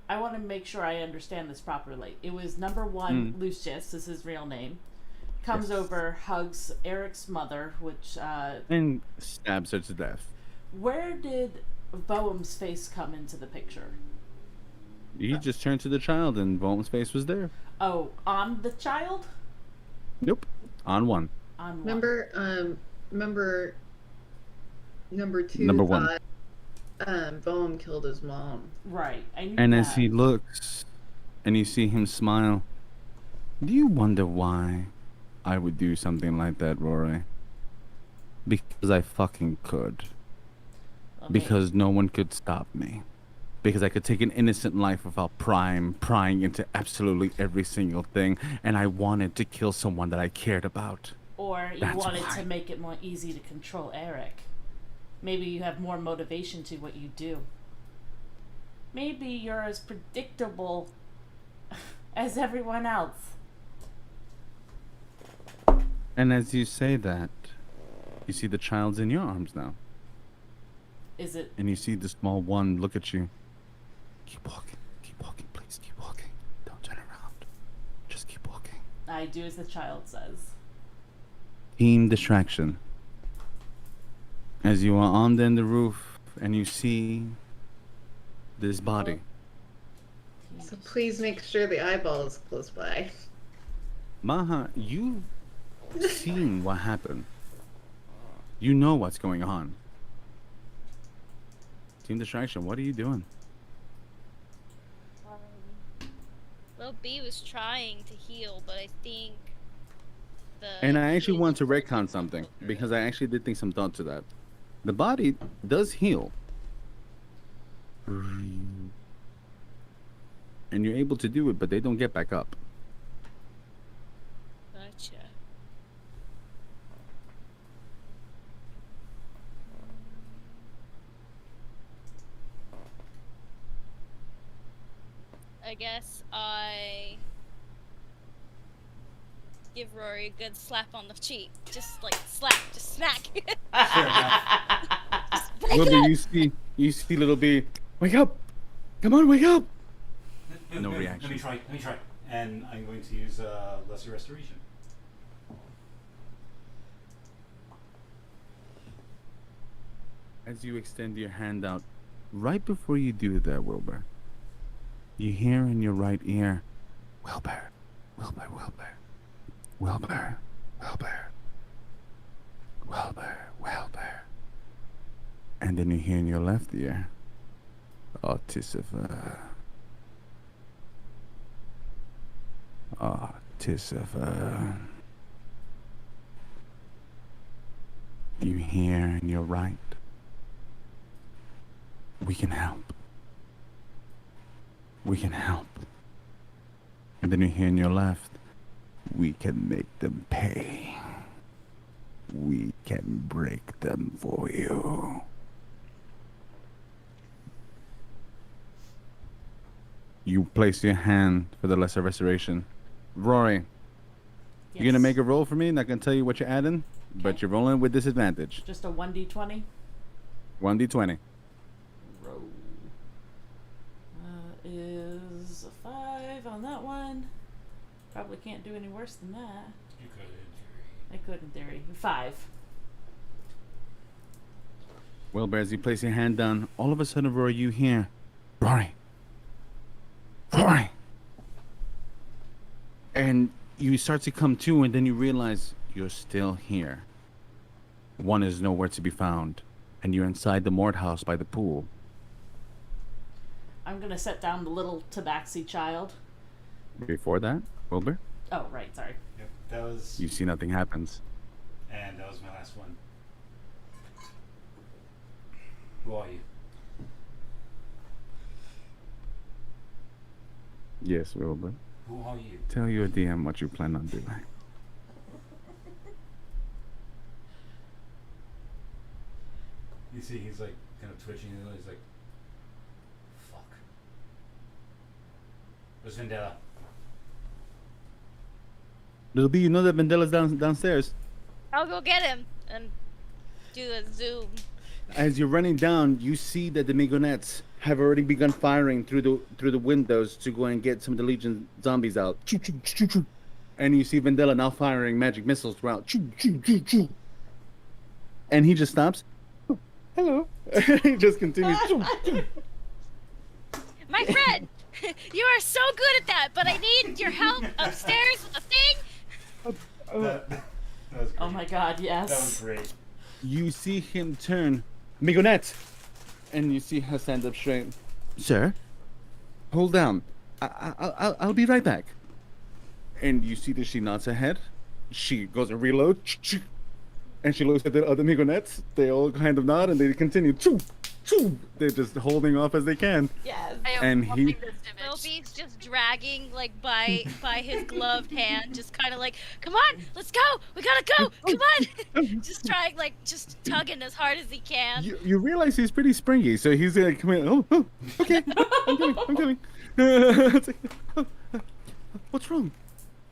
I want to make sure I understand this properly. It was number one, Lucius, is his real name, comes Yes. over, hugs Eric's mother, which, And stabs her to death. where did Boehm's face come into the picture? You just turned to the child, and Boehm's face was there. Oh, on the child? Nope. On one. On one. Remember number 2 Number one. thought Boehm killed his mom. Right. I knew And that. as he looks, and you see him smile, do you wonder why I would do something like that, Rory? Because I fucking could. Okay. Because no one could stop me. Because I could take an innocent life without prying into absolutely every single thing, and I wanted to kill someone that I cared about. Or you That's wanted why. to make it more easy to control Eric. Maybe you have more motivation to what you do. Maybe you're as predictable as everyone else. And as you say that, you see the child's in your arms now. Is it? And you see the small one look at you. Keep walking, please, keep walking. Don't turn around. Just keep walking. I do as the child says. Team distraction. As you are on the roof and you see this body. So please make sure the eyeball is close by. Maha, you've seen what happened. You know what's going on. Team distraction, what are you doing? Lil B was trying to heal, but I think the. And I actually want to retcon something, because I actually did think some thought to that. The body does heal. And you're able to do it, but they don't get back up. Gotcha. I guess I give Rory a good slap on the cheek. Just like slap, just smack. Fair enough. Just break Little it up. B, you see little B, wake up! Come on, wake up! No reaction. Let me try. And I'm going to use Lesser Restoration. As you extend your hand out, right before you do that, Wilbur, you hear in your right ear, Wilbur, Wilbur, Wilbur, Wilbur, Wilbur, Wilbur, Wilbur. And then you hear in your left ear, Artificer, Artificer. You hear in your right, we can help. We can help. And then you hear in your left, we can make them pay. We can break them for you. You place your hand for the lesser restoration. Rory, you're gonna make a roll for me, not gonna tell you what you're adding, but Okay. you're rolling with disadvantage. Just a 1d20? 1d20. Roll. Is a 5 on that one. Probably can't do any worse than that. You could, in theory. I could in theory. 5. Wilbur, as you place your hand down, all of a sudden, Rory, you hear, Rory. Rory. And you start to come to, and then you realize you're still here. One is nowhere to be found, and you're inside the Mort house by the pool. I'm gonna set down the little tabaxi child. Before that, Wilbur, Oh, right, sorry. Yep, that was. you see nothing happens. And that was my last one. Who are you? Yes, Wilbur. Who are you? Tell your DM what you plan on doing. You see, he's like kind of twitching, and he's like, "Fuck." Where's Vendetta? Little B, you know that Mandela's downstairs. I'll go get him and do a zoom. As you're running down, you see that the Migonettes have already begun firing through the windows to go and get some of the Legion zombies out. Choo, choo, choo, choo. And you see Vendela now firing magic missiles throughout. Choo, choo, choo, choo. And he just stops. Oh, hello. He just continues. Choo, choo. My friend, you are so good at that, but I need your help upstairs with the thing. That was great. Oh my god, yes. That was great. You see him turn. Migonette! And you see her stand up straight. Sir, hold down. I'll be right back. And you see that she nods her head. She goes and reload. And she looks at the other Migonettes. They all kind of nod and they continue. They're just holding off as they can. Yes. I am And loving he- this image. Wilby's just dragging like by his gloved hand, just kind of like, come on, let's go, we gotta go, come on, just trying like just tugging as hard as he can. You realize he's pretty springy, so he's gonna come in. Oh, okay. I'm coming. It's like, what's wrong?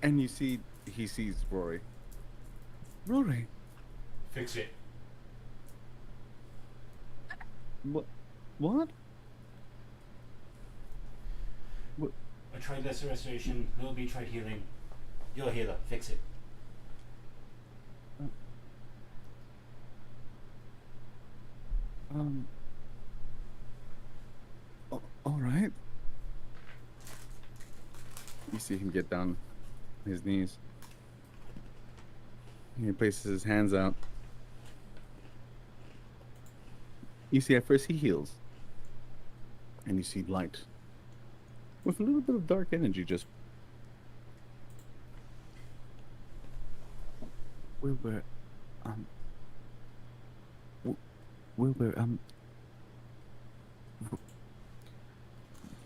And you see, he sees Rory. Rory. Fix it. What? I tried lesser restoration. Wilby tried healing. You're a healer. Fix it. All right. You see him get down on his knees. He places his hands out. You see, at first he heals. And you see light. With a little bit of dark energy just... Wilbur,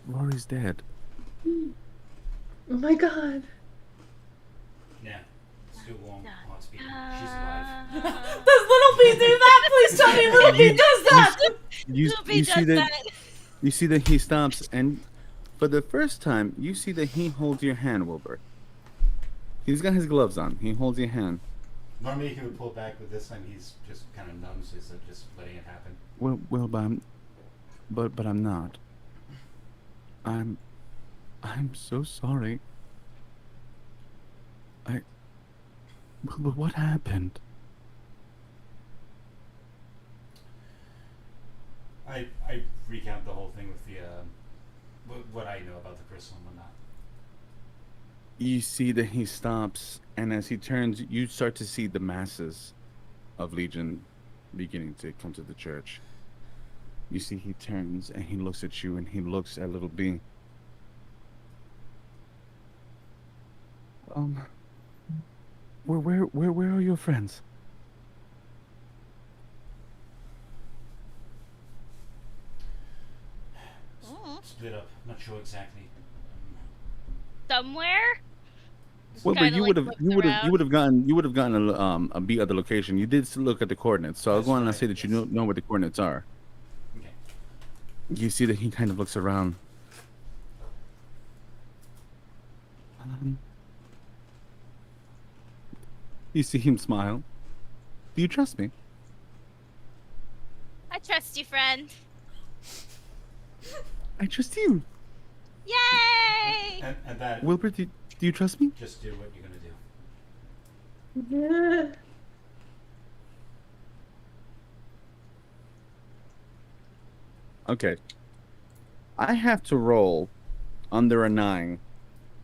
Rory's dead. Oh my god. Yeah. Still warm. Heart's beating. She's alive. Does Little B do that? Please tell me Little B does that! You Wilby see does that? You see that he stops, and for the first time, you see that he holds your hand, Wilbur. He's got his gloves on. He holds your hand. Normally he would pull back, but this time he's just kind of numb, so he's just letting it happen. But I'm not. I'm so sorry. But what happened? I recount the whole thing with the what I know about the crystal and whatnot. You see that he stops, and as he turns, you start to see the masses of Legion beginning to come to the church. You see he turns, and he looks at you, and he looks at Little B. Where are your friends? Split up. Not sure exactly. Somewhere? Well, but Kinda, you like, would have looks you would have around. you would have gotten a beat at the location. You did look at the coordinates, so I'll That's go on and right, say that you yes. know where the coordinates are. Okay. You see that he kind of looks around. You see him smile. Do you trust me? I trust you, friend. I trust you. Yay! And that Wilbur, do you trust me? just do what you're gonna do. Yeah. Okay. I have to roll under a 9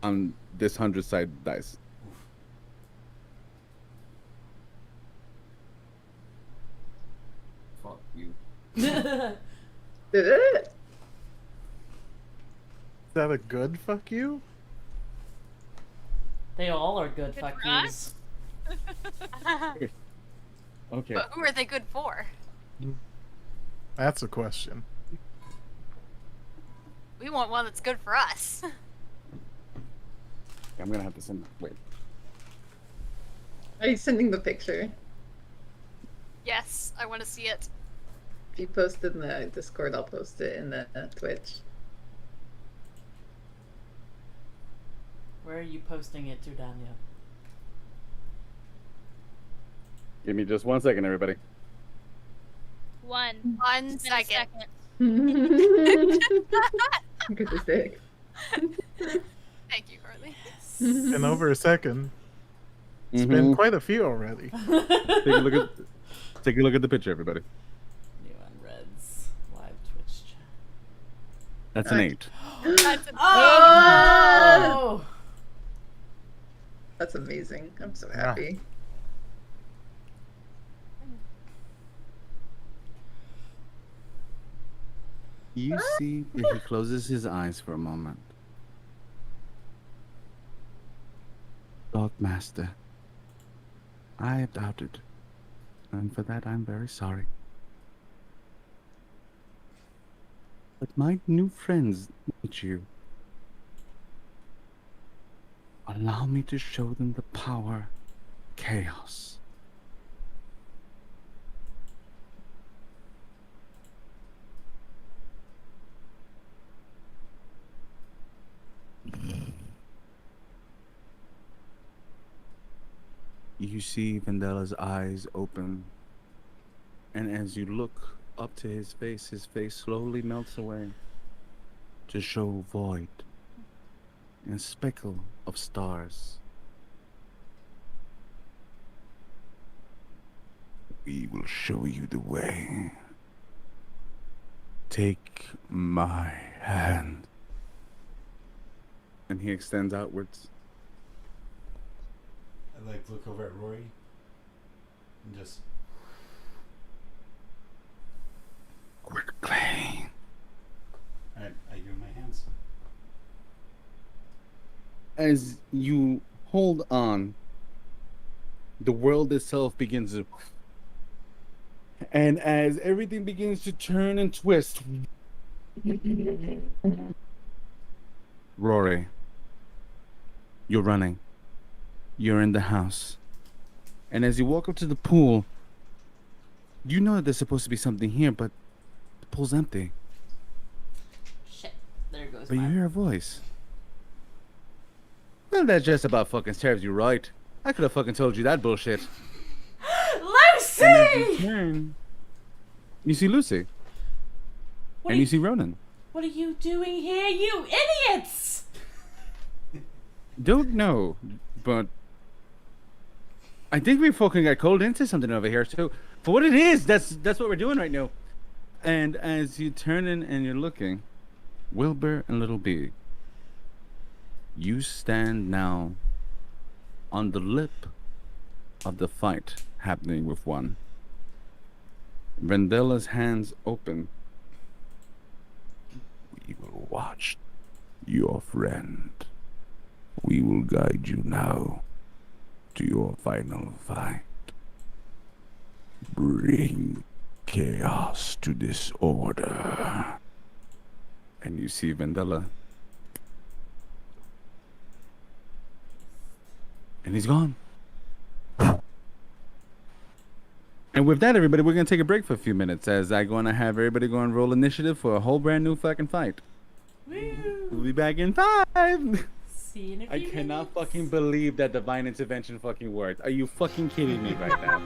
on this 100-sided dice. Fuck you. Did it? Is that a good fuck you? They all are good Good fuck for yous. us. Okay. But who are they good for? That's a question. We want one that's good for us. I'm gonna have to send. Wait. Are you sending the picture? Yes, I want to see it. If you post it in the Discord, I'll post it in the Twitch. Where are you posting it to, Danya? Give me just 1 second, everybody. 1 on. 1 It's been a second. Good to say. Thank you, Harley. In over a second. It's been quite a few already. Take a look at the picture, everybody. New on Reds live Twitch chat. That's an 8. That's an Oh! That's amazing. I'm so Yeah. happy. You see if he closes his eyes for a moment. Dog Master, I have doubted, and for that I'm very sorry. But my new friends need you. Allow me to show them the power, chaos. You see Vendela's eyes open, and as you look up to his face slowly melts away to show void and speckle of stars. We will show you the way. Take my hand. And he extends outwards. I like look over at Rory and just Quickly. I give him my hands. As you hold on, the world itself begins to... And as everything begins to turn and twist... Rory, you're running. You're in the house. And as you walk up to the pool, you know that there's supposed to be something here, but the pool's empty. Shit. There goes But you my... hear a voice. Well, that just about fucking serves you right. I could have fucking told you that bullshit. Lucy! And as you turn, you see Lucy. What And are you see Ronan. What are you doing here, you idiots? Don't know, but I think we fucking got called into something over here. So for what it is, that's what we're doing right now. And as you turn in and you're looking, Wilbur and Little B, you stand now on the lip of the fight happening with one. Vendela's hands open. We will watch your friend. We will guide you now to your final fight. Bring chaos to this order. And you see Vendela. And he's gone. And with that, everybody, we're going to take a break for a few minutes as I'm going to have everybody go and roll initiative for a whole brand new fucking fight. Woo! We'll be back in 5. See you in a I few cannot minutes. fucking believe that divine intervention fucking worked. Are you fucking kidding me right now?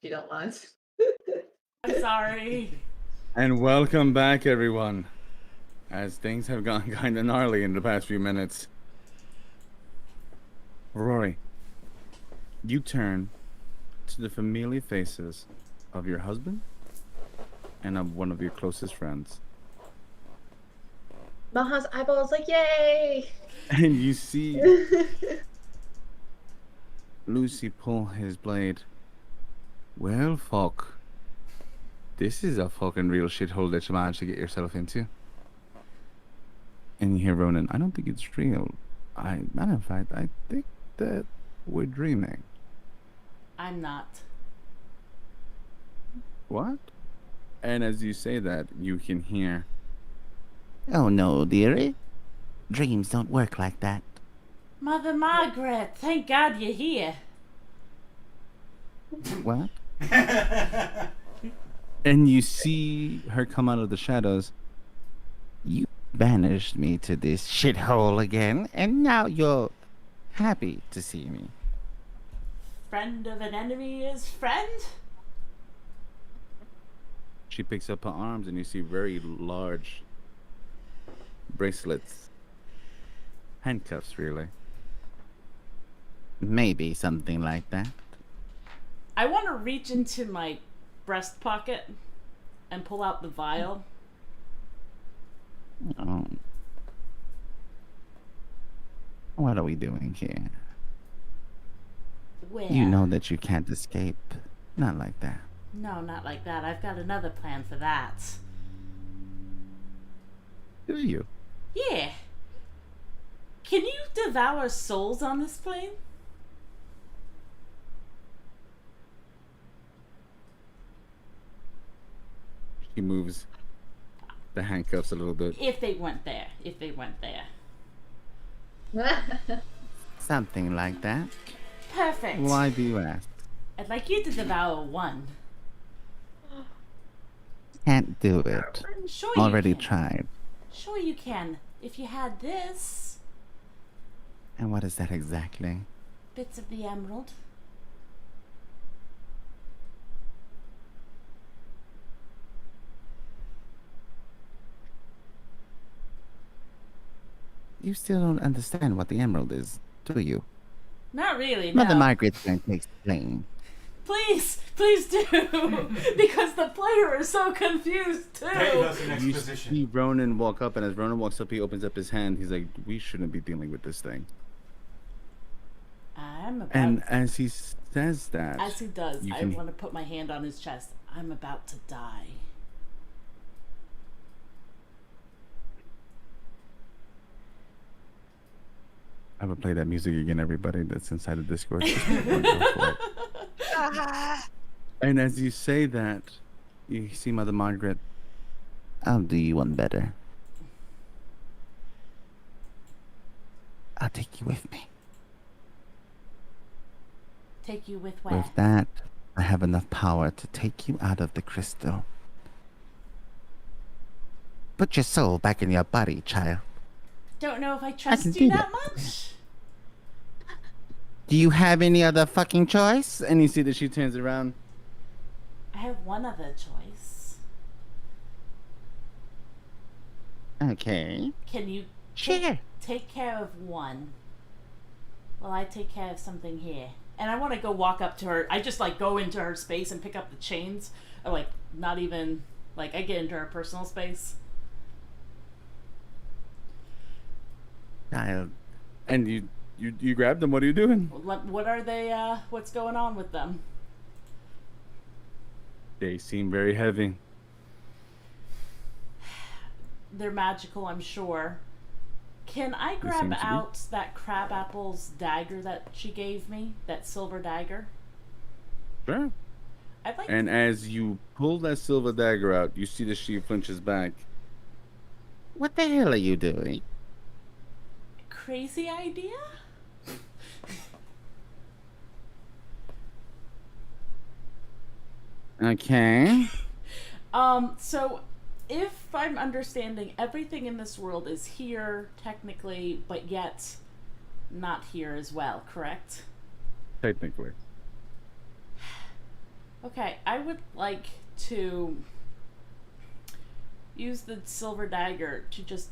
you don't mind. I'm sorry. And welcome back, everyone. As things have gone kind of gnarly in the past few minutes. Rory, you turn to the familiar faces of your husband and of one of your closest friends. Maha's eyeballs like, yay! And you see Lucy pull his blade. Well, fuck. This is a fucking real shithole that you managed to get yourself into. And you hear Ronan, I don't think it's real. Matter of fact, I think that we're dreaming. I'm not. What? And as you say that, you can hear, oh no, dearie. Dreams don't work like that. Mother Margaret, thank God you're here. What? And you see her come out of the shadows. You banished me to this shithole again, and now you're happy to see me. Friend of an enemy is friend? She picks up her arms, and you see very large bracelets. Handcuffs, really. Maybe something like that. I want to reach into my breast pocket and pull out the vial. Oh. What are we doing here? Where? You know that you can't escape. Not like that. No, not like that. I've got another plan for that. Do you? Yeah. Can you devour souls on this plane? She moves the handcuffs a little bit. If they went there. If they went there. Something like that. Perfect. Why do you ask? I'd like you to devour one. Can't do it. Sure you Already can. tried. Sure you can. If you had this. And what is that exactly? Bits of the emerald. You still don't understand what the emerald is, do you? Not really, Mother no. Margaret's going to explain. Please, please do. Because the player is so confused too. Hey, that's an You exposition. see Ronan walk up, and as Ronan walks up, he opens up his hand. He's like, we shouldn't be dealing with this thing. I'm about And as he says that, as he does, you I can- want to put my hand on his chest. I'm about to die. I would play that music again, everybody that's inside the Discord. And as you say that, you see Mother Margaret. I'll do you one better. I'll take you with me. Take you with where? With that, I have enough power to take you out of the crystal. Put your soul back in your body, child. Don't know if I trust can you do that that. much. Do you have any other fucking choice? And you see that she turns around. I have one other choice. Okay. Can you Sure. take care of one while I take care of something here? And I want to go walk up to her. I just like go into her space and pick up the chains. Or like not even like I get into her personal space. Child. And you grabbed them. What are you doing? What are they? What's going on with them? They seem very heavy. They're magical, I'm sure. Can I seems grab to be. out that Crabapple's dagger that she gave me? That silver dagger? Sure. I'd like And as you pull that silver dagger out, you see that she flinches back. What the hell are you doing? crazy idea? Okay. So if I'm understanding, everything in this world is here technically, but yet not here as well, correct? Technically. Okay, I would like to use the silver dagger to just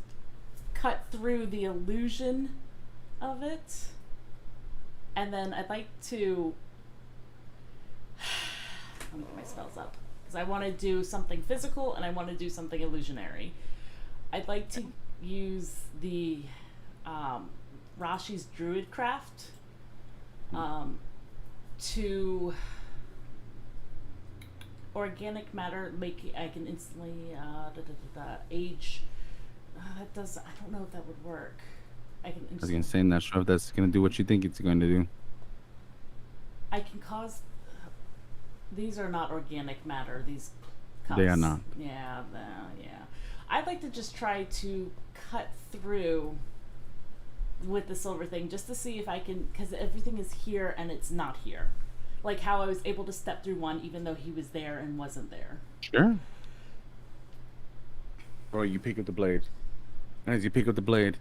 cut through the illusion of it. And then I'd like to... Let me get my spells up. Because I want to do something physical and I want to do something illusionary. I'd like to use the Rashi's Druidcraft to organic matter, I can instantly age. That does. I don't know if that would work. I can. I was gonna say, I'm not sure if that's gonna do what you think it's going to do. I can cause. These are not organic matter. These cups. They are not. Yeah, yeah. I'd like to just try to cut through with the silver thing, just to see if I can, because everything is here and it's not here. Like how I was able to step through one even though he was there and wasn't there. Sure. Or you pick up the blade. As you pick up the blade,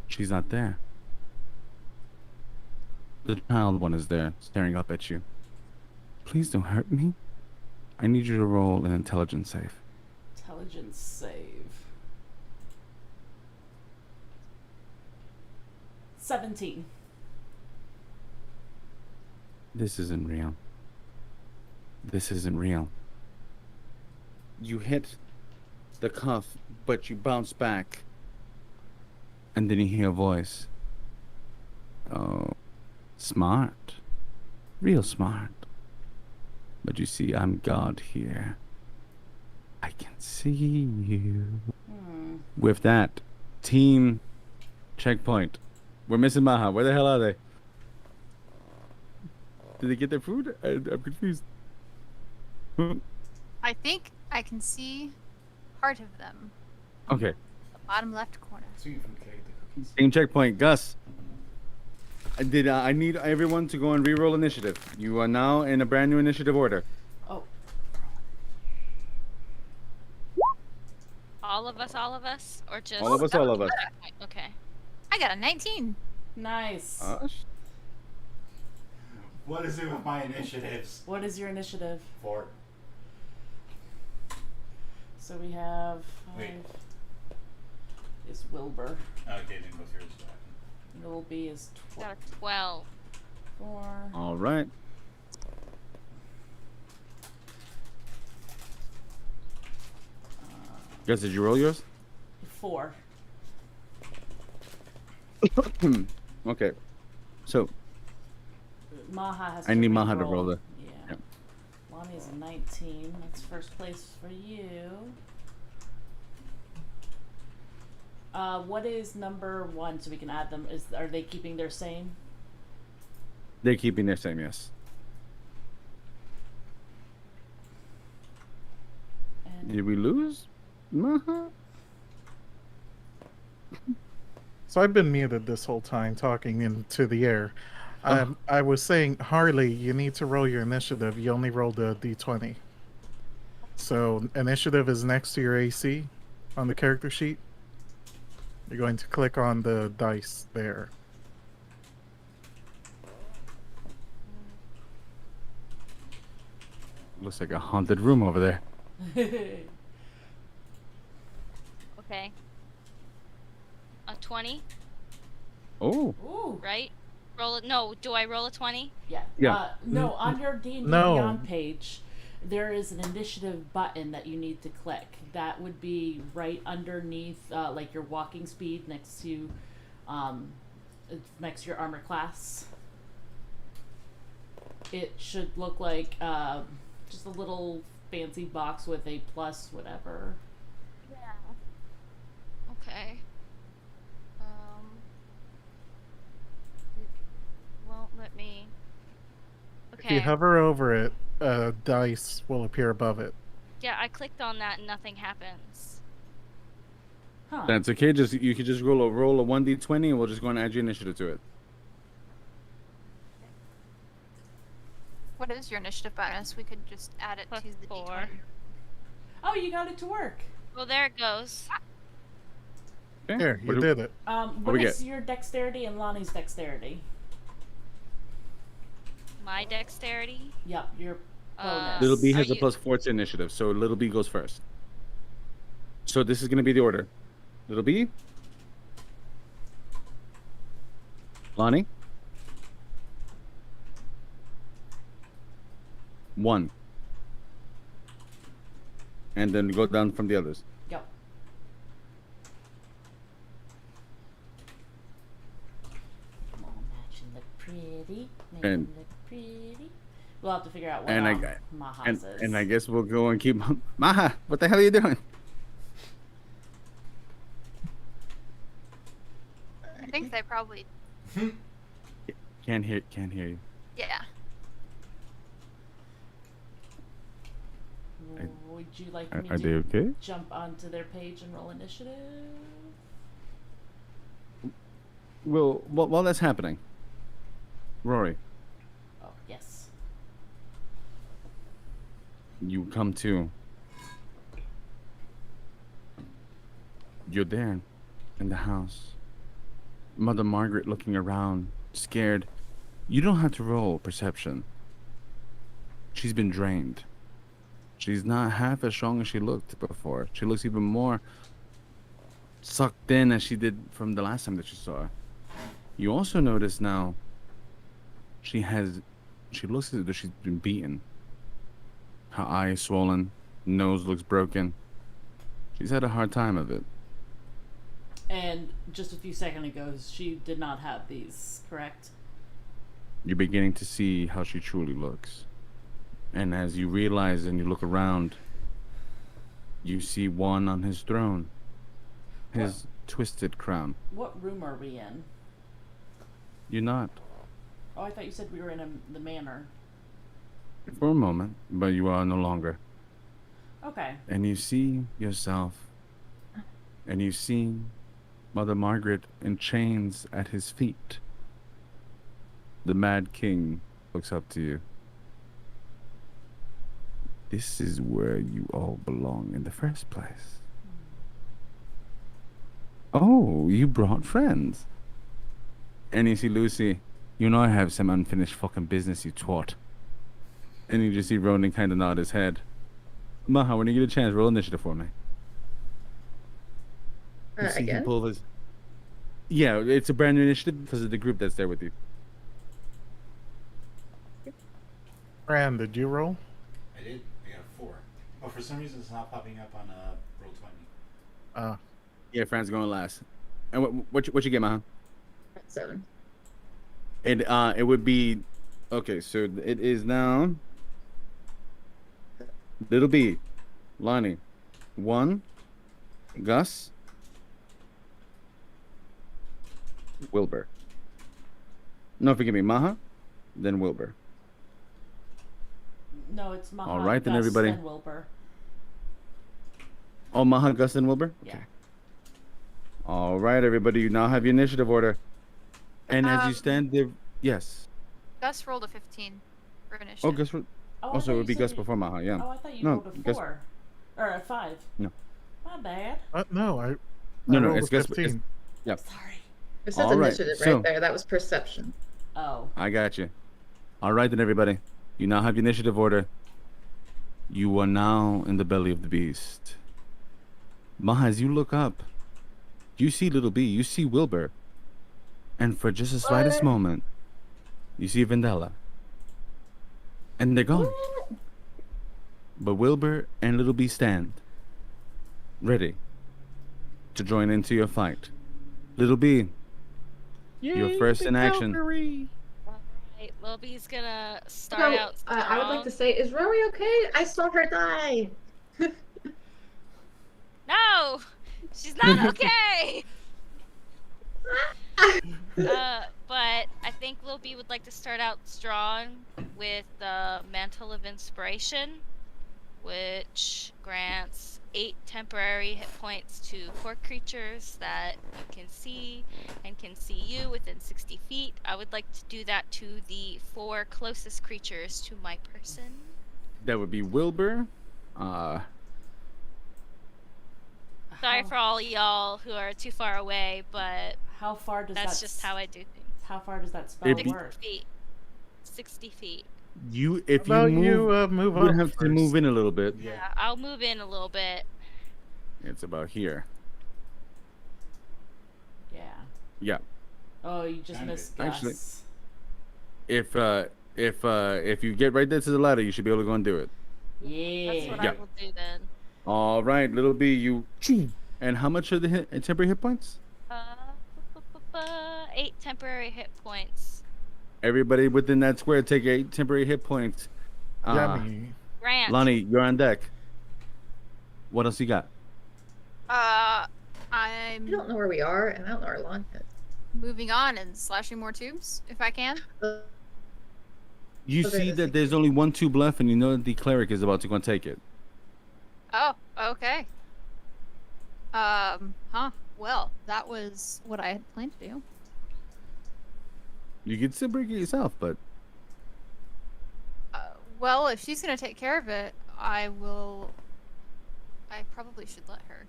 she's not there. The child one is there, staring up at you. Please don't hurt me. I need you to roll an intelligence save. Intelligence save. 17. This isn't real. This isn't real. You hit the cuff, but you bounce back. And then you hear a voice. Oh, smart. Real smart. But you see, I'm God here. I can see you. With that, team checkpoint. We're missing Maha. Where the hell are they? Did they get their food? I'm confused. I think I can see part of them. Okay. The bottom left corner. So you can carry the cookies. Team checkpoint. Gus. I need everyone to go and reroll initiative. You are now in a brand new initiative order. Oh. All of us? Or just... All of us, all of us. Okay. I got a 19. Nice. What is it with my initiatives? What is your initiative? 4. So we have 5. Wait. Is Wilbur. Okay, didn't go through his weapon. Wilby is Got a 12. 4. All right. Gus, did you roll yours? 4. Okay. So, Maha has I to need Maha to re-roll. roll the... Yeah. Yep. Lonnie is a 19. That's first place for you. What is number 1 so we can add them? Are they keeping their same? They're keeping their same, yes. And Did we lose? Maha? So I've been muted this whole time, talking into the air. I was saying, Harley, you need to roll your initiative. You only rolled a d20. So initiative is next to your AC on the character sheet. You're going to click on the dice there. Looks like a haunted room over there. Okay. A 20, Oh. Ooh. right? Roll it. No, do I roll a 20? Yeah. Yeah. No, on your D&D No. Beyond page, there is an initiative button that you need to click. That would be right underneath, like your walking speed next to your armor class. It should look like just a little fancy box with a plus whatever. Yeah. Okay. It won't let me. If Okay. you hover over it, a dice will appear above it. Yeah, I clicked on that and nothing happens. Huh. That's okay. You could just roll a 1d20 and we'll just go and add your initiative to it. What is your initiative bonus? We could just add it Plus to the 4. d20. Oh, you got it to work. Well, there it goes. Okay. Here, What you do- did it. What we is get? your dexterity and Lonnie's dexterity? my dexterity. Yep, your bonus. Little B Are has a you- +4 to initiative, so little B goes first. So this is going to be the order. Little B. Lonnie. 1. And then go down from the others. Yep. Come on, matching look pretty. Make And- them look pretty. We'll have to figure out what And I- Maha's is. And I guess we'll go and keep... Maha, what the hell are you doing? I think they probably. Can't hear you. Yeah. Would you like me Are to they okay? jump onto their page and roll initiative? Well, while that's happening, Rory, Oh, yes. you come to. You're there in the house. Mother Margaret looking around, scared. You don't have to roll perception. She's been drained. She's not half as strong as she looked before. She looks even more sucked in as she did from the last time that you saw her. You also notice now she looks as though she's been beaten. Her eye is swollen, nose looks broken. She's had a hard time of it. And just a few seconds ago, she did not have these, correct? You're beginning to see how she truly looks. And as you realize and you look around, you see one on his throne. His twisted crown. What room are we in? You're not. Oh, I thought you said we were in the manor. For a moment, but you are no longer. Okay. And you see yourself, and you see Mother Margaret in chains at his feet. The Mad King looks up to you. This is where you all belong in the first place. Oh, you brought friends. And you see Lucy, you know I have some unfinished fucking business, you twat. And you just see Ronan kind of nod his head. Maha, when you get a chance, roll initiative for me. You see him Again? pull his... Yeah, it's a brand new initiative because of the group that's there with you. Fran, did you roll? I did. I got a 4. But for some reason, it's not popping up on roll 20. Yeah, Fran's going last. And what you get, Maha? 7. It would be... Okay, so it is now... Little B, Lonnie, 1, Gus, Wilbur. No, forgive me, Maha, then Wilbur. No, it's Maha. All right, then, Gus, everybody. And Wilbur. Oh, Maha, Gus, and Wilbur? Yeah. All right, everybody, you now have your initiative order. And as you Um, stand there... Yes. Gus rolled a 15 for Oh, initiative. Gus... Oh, I Also, thought it you would be said Gus you- before Maha, yeah. Oh, I thought you No, rolled a Gus- 4. Or a 5. No. My bad. No, I No, rolled it's a Gus... 15. Yep, Sorry. It says All right, initiative so- right there. That was perception. Oh. I got you. All right, then, everybody. You now have your initiative order. You are now in the belly of the beast. Maha, as you look up, you see Little B, you see Wilbur. And for just the slightest What? moment, you see Vendella. And they're gone. But Wilbur and Little B stand, ready to join into your fight. Little B, you're first in action. Alright, Lil B's gonna start So, out I would like to strong. say, is Rory okay? I saw her die. No! She's not okay! But I think Lil B would like to start out strong with the Mantle of Inspiration, which grants 8 temporary hit points to 4 creatures that you can see and can see you within 60 feet. I would like to do that to the 4 closest creatures to my person. That would be Wilbur. Sorry How- for all y'all who are too far away, but How far does that's that... just how I do things. How far does that spell It'd be- work? 60 feet. 60 feet. If How you about move, move you would up have to first? move in a little bit. Yeah, I'll move in a little bit. It's about here. Yeah. Yeah. Oh, you just Kind of. missed Gus. Actually- If you get right there to the ladder, you should be able to go and do it. Yeah. That's what Yeah. I will do then. All right, little B, you. And how much are the temporary hit points? 8 temporary hit points. Everybody within that square take 8 temporary hit points. Yummy. Grant. Lonnie, you're on deck. What else you got? I I'm don't know where we are, and I don't know where Lon is. moving on and slashing more tubes if I can. You Okay, see let's that see. there's only one tube left, and you know that the cleric is about to go and take it. Oh, okay. Well, that was what I had planned to do. You could still break it yourself, but Well, if she's gonna take care of it, I probably should let her.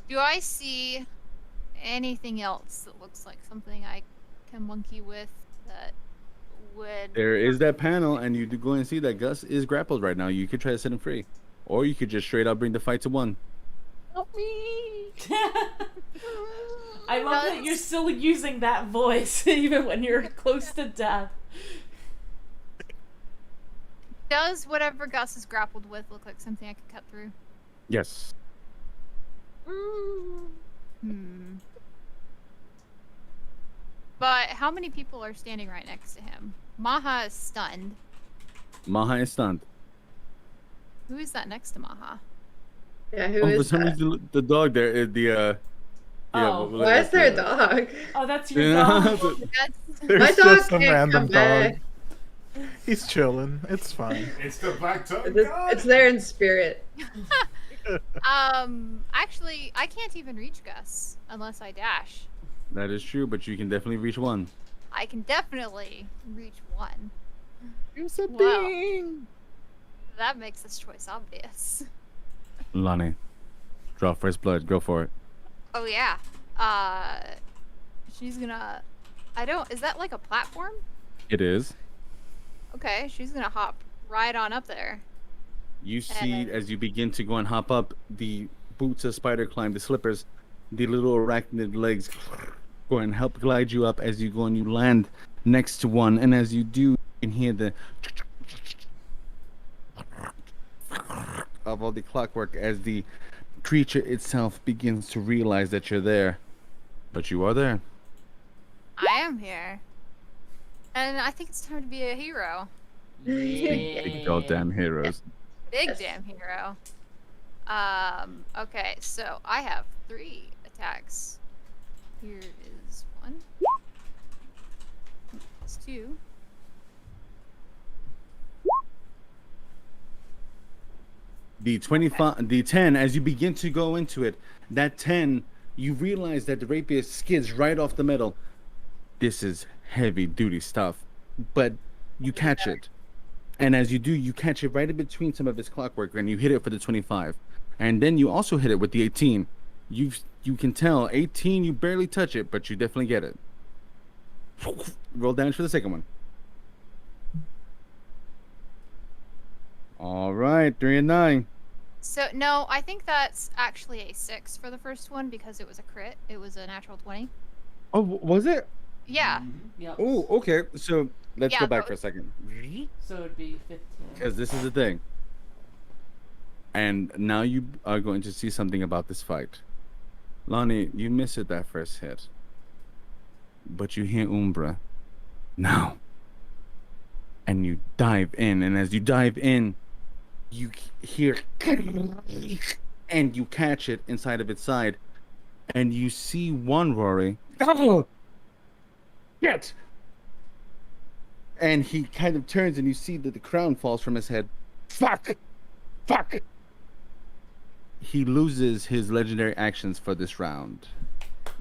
Do I see anything else that looks like something I can monkey with that would... there is that panel, and you do go and see that Gus is grappled right now. You could try to set him free, or you could just straight up bring the fight to one. Help me! I love that you're still using that voice even when you're close to death. Does whatever Gus is grappled with look like something I could cut through? Yes. But how many people are standing right next to him? Maha is stunned. Maha is stunned. Who is that next to Maha? Yeah, who For is some that? reason, the dog there is the. Oh. Why is there a dog? Oh, that's your Yeah. dog. That's There's My dog just some can't random come back. dog. He's chilling. It's fine. It's the black tongue It's, god. it's there in spirit. actually, I can't even reach Gus unless I dash. That is true, but you can definitely reach one. I can definitely reach one. Here's a Wow. ding. That makes this choice obvious. Lonnie, draw first blood. Go for it. Oh yeah. She's gonna. Is that like a platform? It is. Okay, she's gonna hop right on up there. You see, as you begin to go and hop up, the boots of spider climb, the slippers, the little arachnid legs go and help glide you up as you go and you land next to one. And as you do, you can hear the of all the clockwork as the creature itself begins to realize that you're there. But you are there. I am here. And I think it's time to be a hero. Big goddamn heroes. Big Yes. damn hero. Okay, so I have 3 attacks. Here is 1. It's 2. The 25, the 10, as you begin to go into it, that 10, you realize that the rapier skids right off the metal. This is heavy duty stuff, but you catch it. And as you do, you catch it right in between some of its clockwork and you hit it for the 25. And then you also hit it with the 18. You can tell 18, you barely touch it, but you definitely get it. Roll damage for the second one. All right, 3 and 9. So, no, I think that's actually a 6 for the first one because it was a crit. It was a natural 20. Oh, was it? Yeah. Yep. Oh, okay. So let's Yeah, go back but- for a second. So it'd be 15. Because this is the thing. And now you are going to see something about this fight. Lonnie, you missed it that first hit. But you hear Umbra. Now. And you dive in. And as you dive in, you hear... And you catch it inside of its side. And you see one Rory. Get! And he kind of turns and you see that the crown falls from his head. Fuck! Fuck! He loses his legendary actions for this round.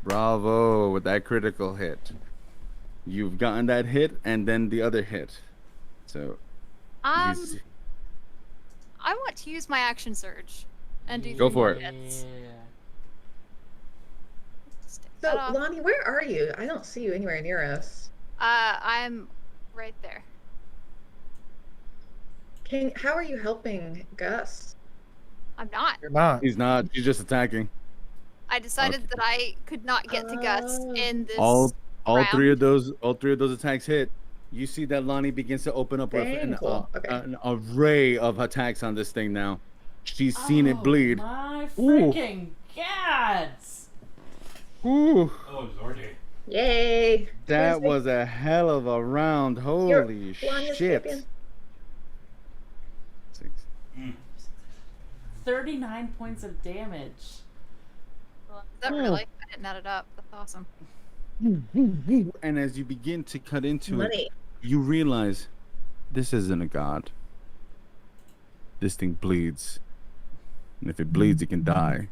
Bravo with that critical hit. You've gotten that hit and then the other hit. So he's- I want to use my action surge and do Go 3 for more it. hits. Stick So, that off. Lonnie, where are you? I don't see you anywhere near us. I'm right there. How are you helping Gus? I'm not. You're not. He's not. He's just attacking. I decided Okay. that I could not get to Gus Oh. in this All round. three of those attacks hit. You see that Lonnie begins to open up with Dang, cool. Okay. an array of attacks on this thing now. She's seen it Oh, bleed. My freaking gods! Ooh, Oh lordy. Yay! that Tuesday. was a hell of a round. Holy Lonnie's shit. champion. 6. 39 points of damage. Is that really? I didn't add it up. That's awesome. And as you begin to cut into it, Money. you realize this isn't a god. This thing bleeds. And if it bleeds, it can die.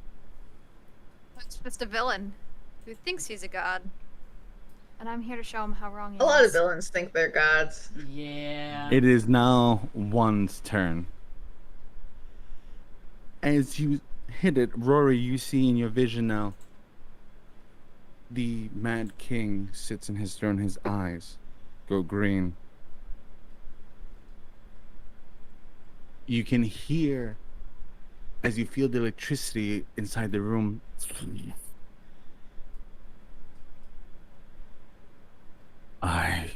It's just a villain who thinks he's a god. And I'm here to show him how wrong he A lot of is. villains think they're gods. Yeah. It is now one's turn. As you hit it, Rory, you see in your vision now, the Mad King sits in his throne, his eyes go green. You can hear, as you feel the electricity inside the room, I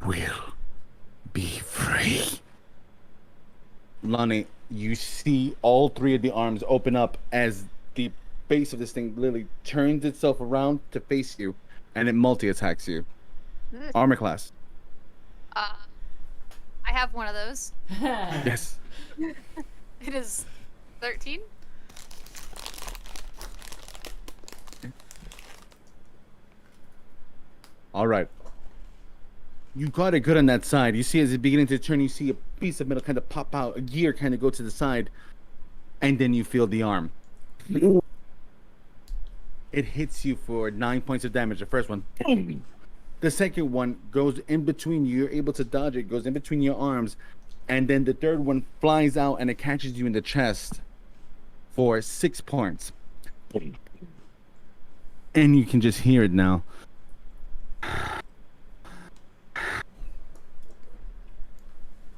will be free. Lonnie, you see all three of the arms open up as the base of this thing literally turns itself around to face you, and it multi-attacks you. Ugh. Armor class. I have one of those. Yes. It is 13. All right. You got it good on that side. You see as it's beginning to turn, you see a piece of metal kind of pop out, a gear kind of go to the side, and then you feel the arm. It hits you for 9 points of damage, the first one. The second one goes in between you. You're able to dodge it, goes in between your arms, and then the third one flies out and it catches you in the chest for 6 points. And you can just hear it now.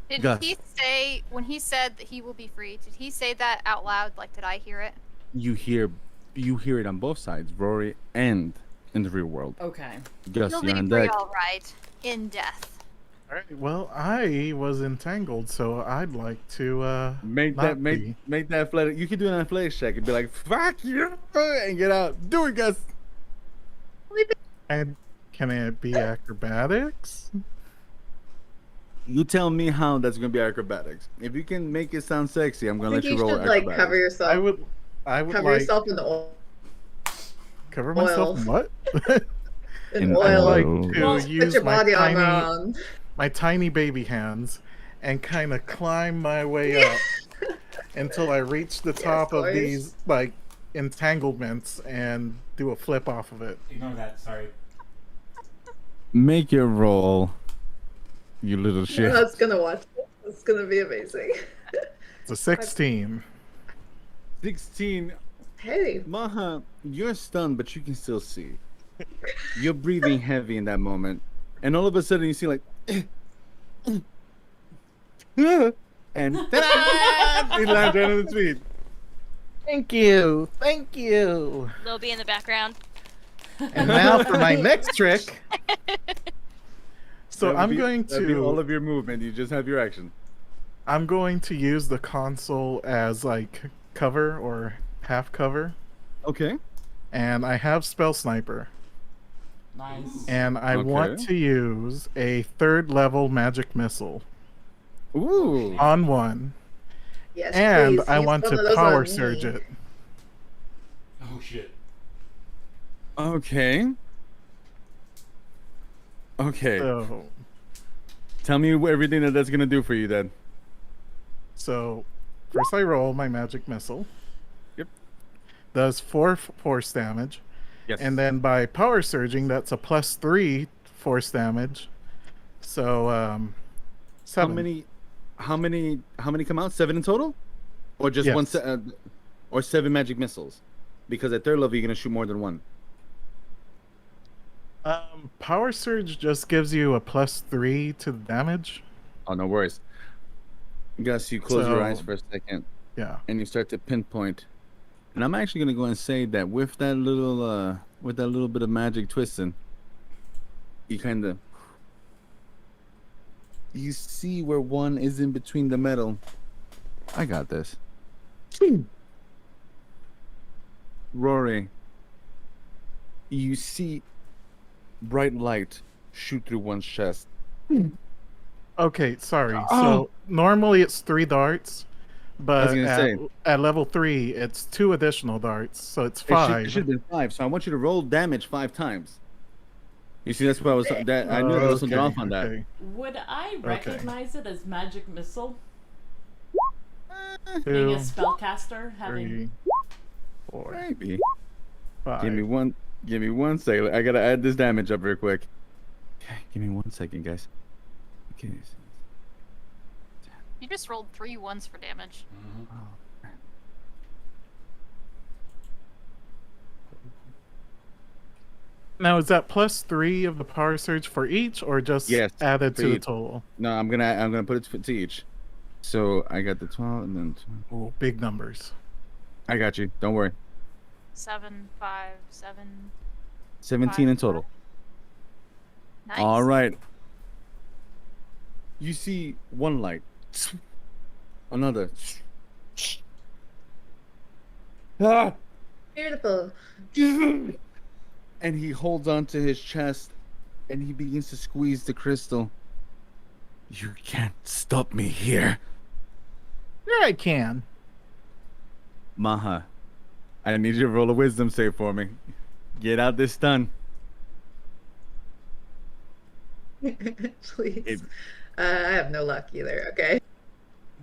Did Gus. he say, when he said that he will be free, did he say that out loud? Like, did I hear it? You hear it on both sides, Rory and in the real world. Okay. Gus, He'll you're be on free, deck. all right. In death. All right. Well, I was entangled, so I'd like to Make not that be. make that athletic. You can do an athletics check and be like, "Fuck you," and get out. Do it, Gus. And can it be acrobatics? You tell me how that's gonna be acrobatics. If you can make it sound sexy, I'm I gonna think let you you roll should like acrobatics. cover yourself. I would Cover like yourself in the oil. cover myself in what? In In I'd oil. like oil. to Well, Put use your body my armor tiny on. baby hands and kind of climb my way up until I reach the top of boys. these like entanglements and do a flip off of it. Ignore that. Sorry. Make your roll, you little shit. I was gonna watch it. It's gonna be amazing. It's a 16. 16. Hey, Maha, you're stunned, but you can still see. You're breathing heavy in that moment, and all of a sudden you see like, and ta-da! He lands right on his feet. Thank you. Thank you. Lobi in the background. And now for my next trick. So That would I'm be- going that'd be all to of your movement. You just have your action. I'm going to use the console as like cover or half cover, Okay. and I have Spell Sniper, Nice. and I want Okay. to use a 3rd level magic missile Ooh. on one, yes, and please, I use want one of to those power on surge me. it. Oh shit. Okay. Okay. So, Tell me everything that's gonna do for you then. so first I roll my magic missile. Yep. Does 4 force damage, Yes. and then by power surging, that's a +3 force damage. So how 7. many come out? 7 in total, or just one? Yes. Or 7 magic missiles? Because at 3rd level you're gonna shoot more than one. Power Surge just gives you a +3 to the damage. Oh, no worries. Gus, you close your eyes So- for a second, Yeah. and you start to pinpoint. And I'm actually gonna go and say that with that little bit of magic twisting, you see where one is in between the metal. I got this. Rory, you see bright light shoot through one's chest. Okay, sorry. Oh. So normally it's 3 darts, but gonna say. at level 3 it's 2 additional darts, so it's It 5. should have been 5. So I want you to roll damage 5 times. You see, that's what I was. I knew there was something off on that. Okay. Would I recognize it as magic missile? Being 2, a spellcaster, having 3, 4, Maybe. 5. Give me one second. I gotta add this damage up real quick. Okay, give me 1 second, guys. Okay. You just rolled 3 ones for damage. Oh. Now is that +3 of the power surge for each, or just Yes, added for to the each. total? No, I'm gonna put it to each. So I got the 12 and then 12. Oh, big numbers. I got you. Don't worry. 7, 5, 7. 17 in total. Nice. All right. You see one light, another. Ah! Beautiful. And he holds onto his chest, and he begins to squeeze the crystal. You can't stop me here, Yeah, I can. Maha. I need you to roll a wisdom save for me. Get out this stun. Please. It- I have no luck either. Okay.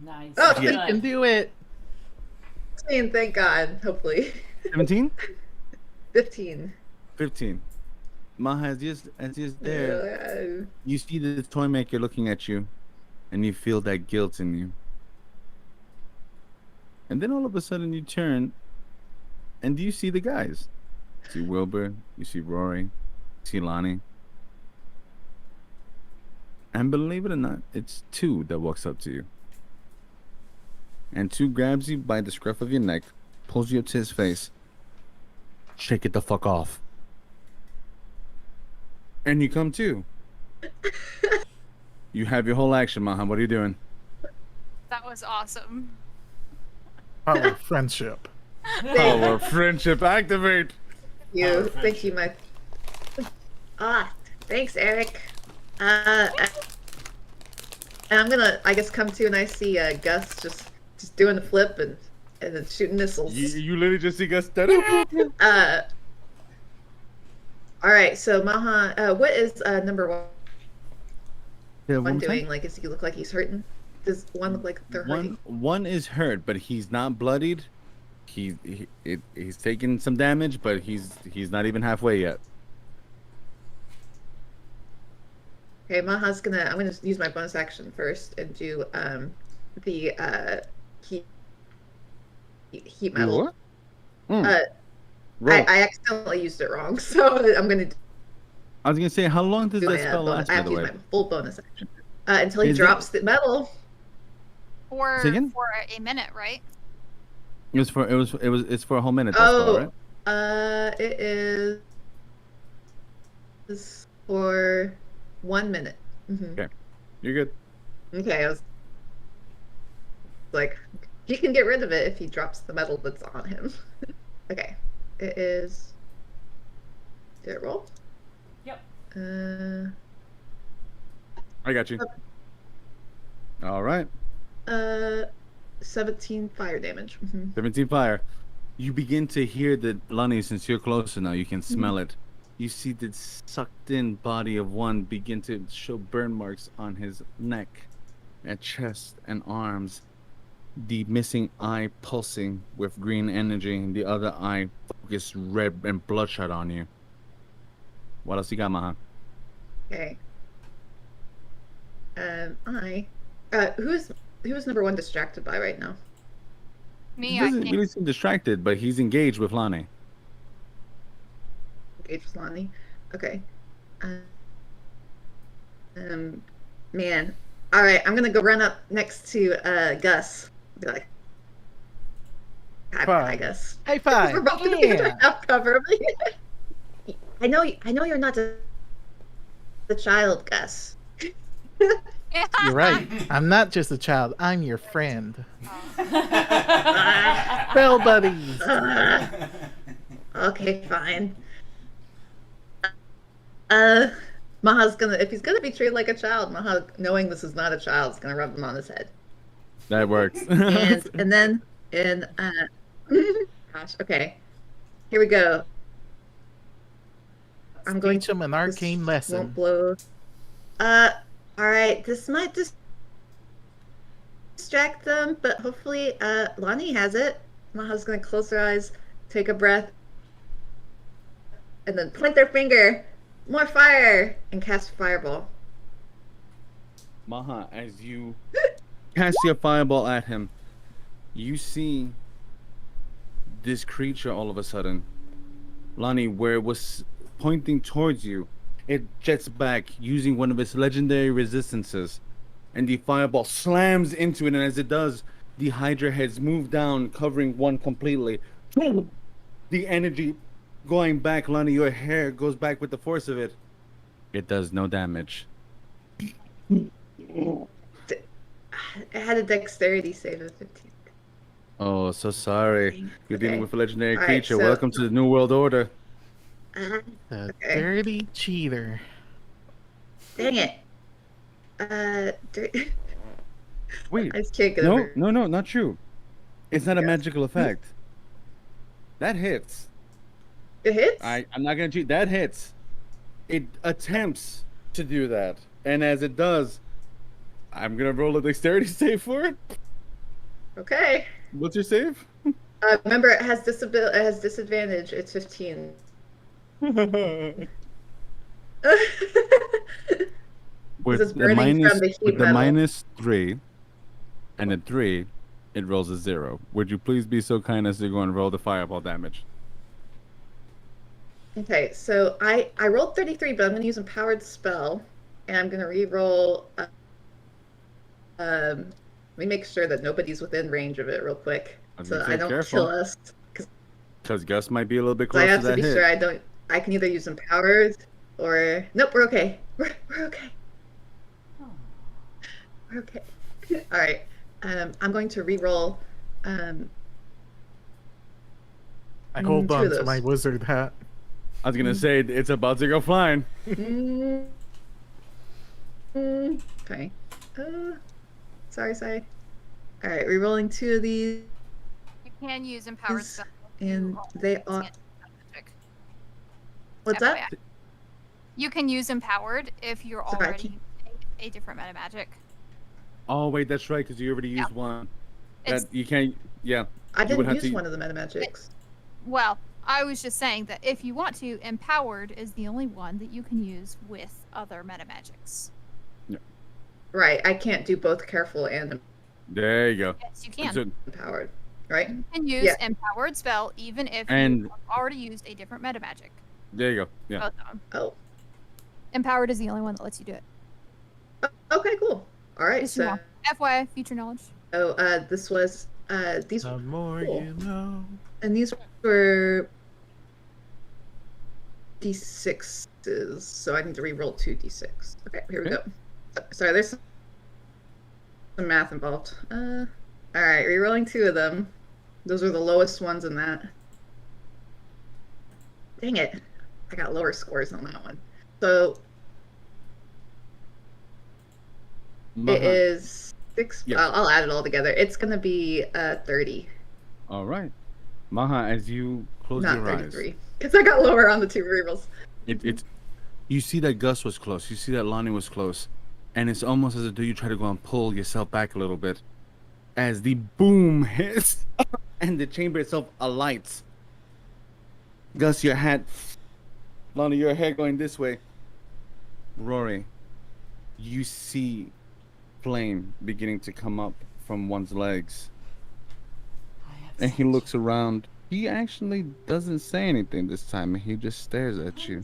nice. Oh, Good. you can do it. 15, thank God. Hopefully. 17? 15. 15. Maha, as you're there, Yeah. you see the toy maker looking at you, and you feel that guilt in you. And then all of a sudden you turn, and do you see the guys? You see Wilbur, you see Rory, you see Lonnie. And believe it or not, it's 2 that walks up to you. And 2 grabs you by the scruff of your neck, pulls you up to his face. Shake it the fuck off. And you come to. You have your whole action, Maha. What are you doing? That was awesome. Power of friendship. Power of friendship activate. You. Thank you, my. Thanks, Eric. And I'm gonna, I guess, come to and I see Gus just doing a flip and then shooting missiles. You literally just see Gus. All right, so Maha, what is number one One doing? Like, does he look like he's hurting? Does one look like they're hurting? One is hurt, but he's not bloodied. He's taking some damage, but he's not even halfway yet. Okay, I'm gonna use my bonus action first and do the heat metal. What? Mm. I accidentally used it wrong, so I'm gonna I was gonna say, how long does do that my spell last, I by have the to way? use my full bonus action until he Is it- drops the metal. For Say again? a minute, right? It's for a whole minute. That spell, right? It is for 1 minute. Mhm. Okay. You're good. Okay, I was like, he can get rid of it if he drops the metal that's on him. Okay, it is. Did it roll? Yep. I got you. All right. 17 fire damage. Mhm. 17 fire. You begin to hear the Lonnie, since you're closer now, you can smell it. You see the sucked in body of one begin to show burn marks on his neck and chest and arms. The missing eye pulsing with green energy, and the other eye focused red and bloodshot on you. What else you got, Maha? Okay. Who's number one distracted by right now? Me, He I doesn't can't. really seem distracted, but he's engaged with Lonnie. Engage with Lonnie. Okay. Man. All right, I'm gonna go run up next to Gus. Be like, hi, Fine. Gus. High five. We're both gonna Yeah. have cover. I know you're not the child, Gus. You're right. I'm not just a child. I'm your friend. Ah, Bell buddies. okay, fine. Maha's gonna, if he's gonna be treated like a child, Maha, knowing this is not a child, is gonna rub him on his head. That works. And then, gosh, okay. Here we go. I'm going Teach him an arcane Won't lesson. blow. Alright, this might distract them, but hopefully, Lonnie has it. Maha's gonna close her eyes, take a breath, and then point their finger. More fire! And cast Fireball. Maha, as you cast your fireball at him, you see this creature all of a sudden. Lonnie, where it was pointing towards you, it jets back using one of its legendary resistances, and the fireball slams into it, and as it does, the Hydra heads move down, covering one completely. The energy going back, Lonnie, your hair goes back with the force of it. It does no damage. It had a dexterity save of 15. Oh, so sorry. You're dealing Okay. with a legendary All right, creature. so- Welcome to the New World Order. The Okay. dirty cheater. Dang it. Wait, I just can't get no, over no, no, not true. It's not a Yes. magical effect. That hits. it. Hits? I'm not gonna cheat. That hits. It attempts to do that, and as it does, I'm gonna roll a dexterity save for it. Okay. What's your save? Remember, it has disadvantage. It's 15. With is the burning minus, from the heat with the metal. -3 and a 3, it rolls a 0. Would you please be so kind as to go and roll the fireball damage? Okay, so I rolled 33, but I'm going to use Empowered Spell, and I'm going to re-roll. Let me make sure that nobody's within range of it real quick, I was so gonna say, I don't careful. kill us. Because Gus might be a little bit I close have to to that be hit. sure I don't. I can either use Empowered or nope. We're okay. We're okay. We're okay. All right. I'm going to re-roll. I hold two on of to my those. wizard hat. I was gonna say it's about to go flying. Okay. Sorry. All right, re-rolling 2 of these, You can use empowered Is- spell. and they are. Magic. What's that? FYI. You can use empowered if you're Sorry, I already a different meta magic. Oh wait, that's right, because you already used one. It's, That you can't. Yeah. I You would didn't have use to- one of the metamagics. well, I was just saying that if you want to, empowered is the only one that you can use with other meta magics. Right, I can't do both careful and There you go. Yes, you can. So, empowered. Right? You can use Yeah. empowered spell even if And- you have already used a different meta magic. there you go. Yeah. Both of them. Oh. Empowered is the only one that lets you do it. Okay, cool. All right. Just so you So, know. FYI, future knowledge. this was these The more Cool. you know. and these were d6s, so I need to re-roll 2 d6. Okay, here we Okay. go. Sorry, there's some math involved. All right, re-rolling 2 of them. Those are the lowest ones in that. Dang it, I got lower scores on that one. So it Maha. is 6. Yes. I'll add it all together. It's gonna be 30, All right. Maha, as you close not your eyes, 33, because I got lower on the 2 rerolls. you see that Gus was close. You see that Lonnie was close, and it's almost as though you try to go and pull yourself back a little bit, as the boom hits, and the chamber itself alights. Gus, your hat. Lonnie, your head going this way. Rory, you see flame beginning to come up from one's legs. I have And he such- looks around. He actually doesn't say anything this time. He just stares at you.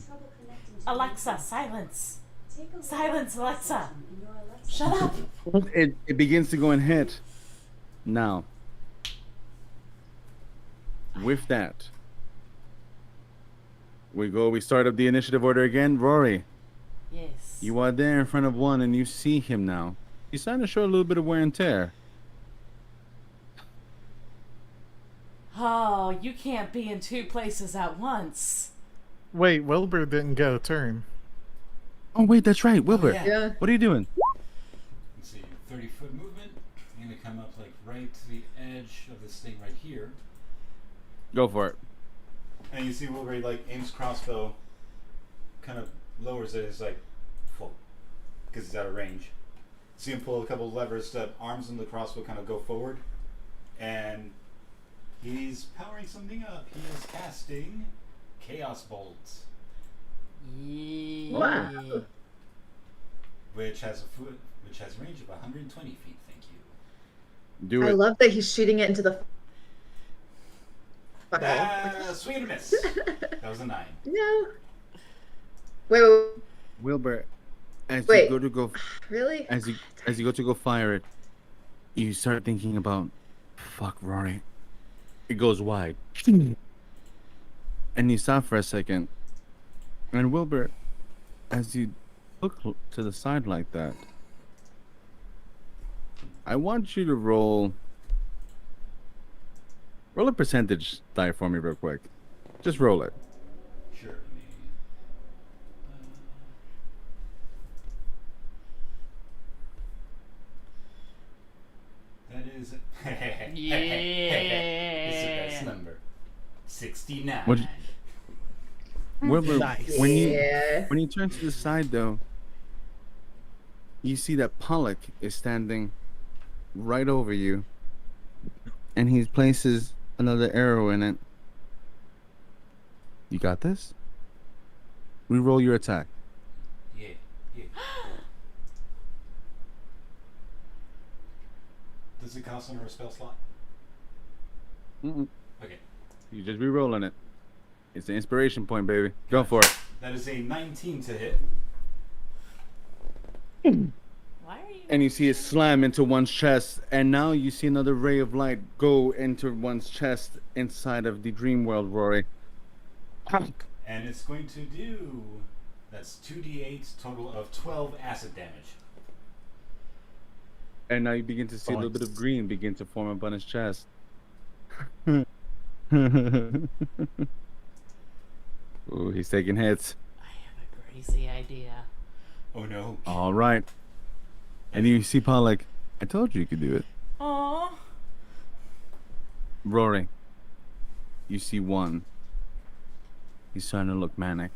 Alexa, silence. Silence, Alexa. Shut up. It begins to go and hit. Now, with that, we start up the initiative order again. Rory, Yes. you are there in front of one and you see him now. He's starting to show a little bit of wear and tear. Oh, you can't be in two places at once. Wait, Wilbur didn't go turn. Oh, wait, that's right. Wilbur, yeah. Yeah. what are you doing? Let's see, 30-foot movement. I'm gonna come up like right to the edge of this thing right here. Go for it. And you see Wilbur like aims crossbow, kind of lowers it as like full, because he's out of range. See him pull a couple levers, the arms on the crossbow kind of go forward, and he's powering something up. He is casting Chaos Bolt, Yeah. Wow. which has a range of 120 feet. Thank you. Do I it. love that he's shooting it into the funnel. Swing and a miss. That was a 9. No. Wait, Wilbur, as Wait. you go to go, really? as you go to go fire it, you start thinking about, fuck, Rory. It goes wide, and you stop for a second. And Wilbur, as you look to the side like that, I want you to roll a percentage die for me real quick. Just roll it. Sure. That is. It's the best number. 69. What'd Wilbur, Nice. Yeah. when you turn to the side though, you see that Pollock is standing right over you, and he places another arrow in it. You got this? Reroll your attack. Yeah, yeah. Does it cost under a spell slot? Mm-mm. Okay. You just re-rolling it. It's the inspiration point, baby. Go for it. That is a 19 to hit. Why are you? And you see it slam into one's chest, and now you see another ray of light go into one's chest inside of the dream world, Rory. And it's going to do. That's 2d8, total of 12 acid damage. And now you begin to see a little bit of Nice. green begin to form up on his chest. Ooh, he's taking hits. I have a crazy idea. Oh no. All right. And you see Pollock. I told you could do it. Aww. Rory. You see one. He's starting to look manic.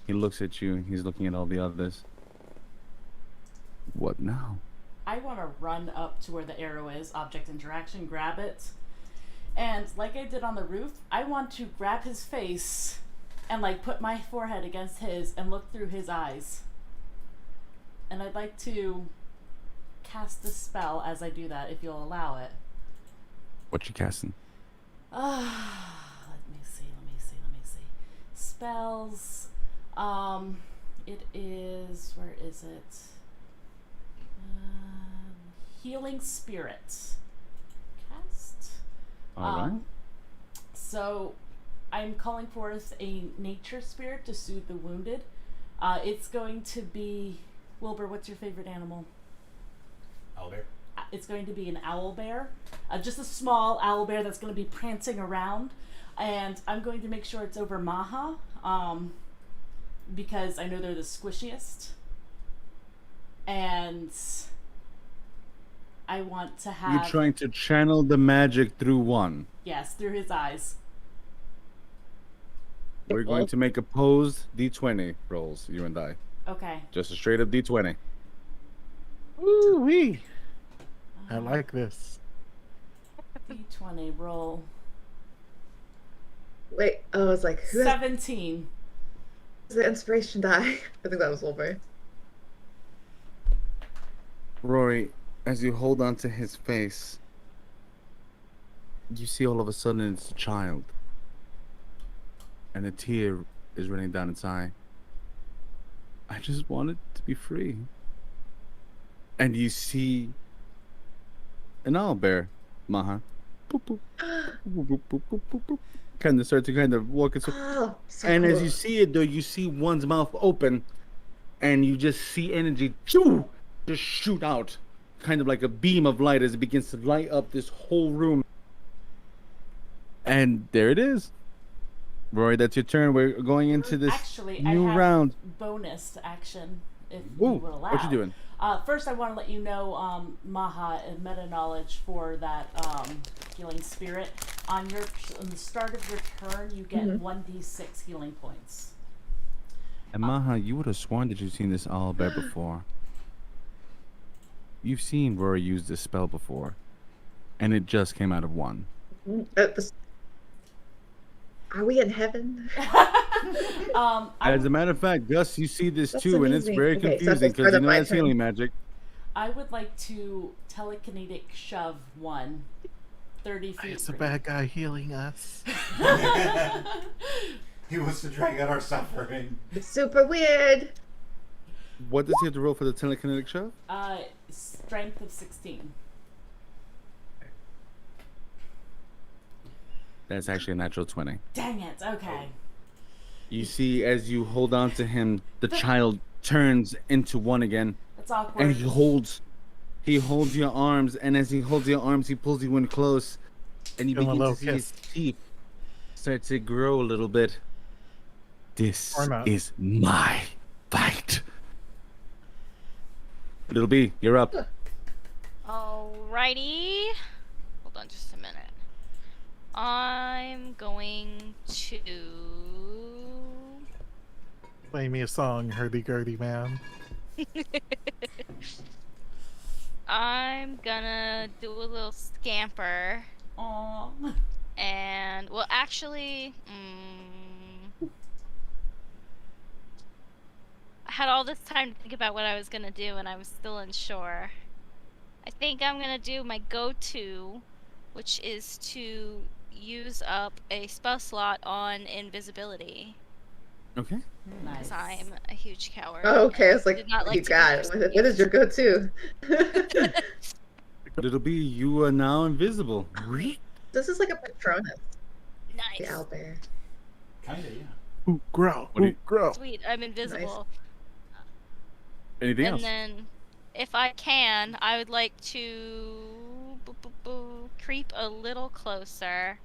He looks at you. He's looking at all the others. What now? I want to run up to where the arrow is, object interaction, grab it. And like I did on the roof, I want to grab his face and like put my forehead against his and look through his eyes. And I'd like to cast a spell as I do that, if you'll allow it. What you casting? Let me see. Spells. It is, where is it? Healing Spirit. Cast. All right. So, I'm calling forth a nature spirit to soothe the wounded. It's going to be, Wilbur, what's your favorite animal? Owlbear. It's going to be an owl bear, just a small owl bear that's going to be prancing around, and I'm going to make sure it's over Maha, because I know they're the squishiest, and I want to have, You're trying to channel the magic through one. yes, through his eyes. We're going to make opposed D20 rolls, you and I. Okay. Just a straight up D20. Woo-wee. I like this. D20 roll. Wait, I was like, who has 17. the inspiration die? I think that was Wilbur. Rory, as you hold on to his face, you see all of a sudden it's a child. And a tear is running down its eye. I just wanted to be free. And you see an owlbear, Maha. Boop, boop, boop, boop, boop, boop, boop, boop. Kind of start to kind of walk its Oh, so and as cool. you see it though, you see one's mouth open, and you just see energy just shoot out, kind of like a beam of light as it begins to light up this whole room. And there it is. Rory, that's your turn. We're going into this Actually, new I have round. bonus action if Ooh, you will allow. what you doing? First, I want to let you know, Maha, and meta knowledge for that healing spirit. On the start of your turn, you get 1d6 healing points. And Maha, you would have sworn that you've seen this owlbear before. You've seen Rory use this spell before, and it just came out of one. Are we in heaven? As a matter of fact, Gus, you see this That's too, and it's amazing. very Okay, so confusing that's because part you of know my that's turn. healing magic. I would like to telekinetic shove 30 feet. It's a for bad guy healing us. He wants to drag out our suffering. It's super weird. What does he have to roll for the telekinetic shove? you. Strength of 16. That's actually a natural 20. Dang it. Okay. You see, as you hold on to him, the child turns into one again, That's awkward. and he holds your arms, and as he holds your arms, he pulls you in close, and you Give him a begin little to see kiss. his teeth start to grow a little bit. This Or not. is my fight. Little B, you're up. Alrighty. Hold on just a minute. I'm going to. Play me a song, hurdy-gurdy man. I'm gonna do a little scamper. Aw. And, well, actually, I had all this time to think about what I was gonna do, and I was still unsure. I think I'm gonna do my go-to, which is to use up a spell slot on invisibility, Okay. Nice. because I'm a huge coward. Oh, okay. I was and like, did not like you to got use it. What is your go-to? Little B, you are now invisible. This is like a Patronus, the Nice. owlbear. Kinda, yeah. Ooh, grow. What do Ooh, you- grow. Sweet, I'm invisible. Anything And else? then, if I can, I would like to creep a little closer,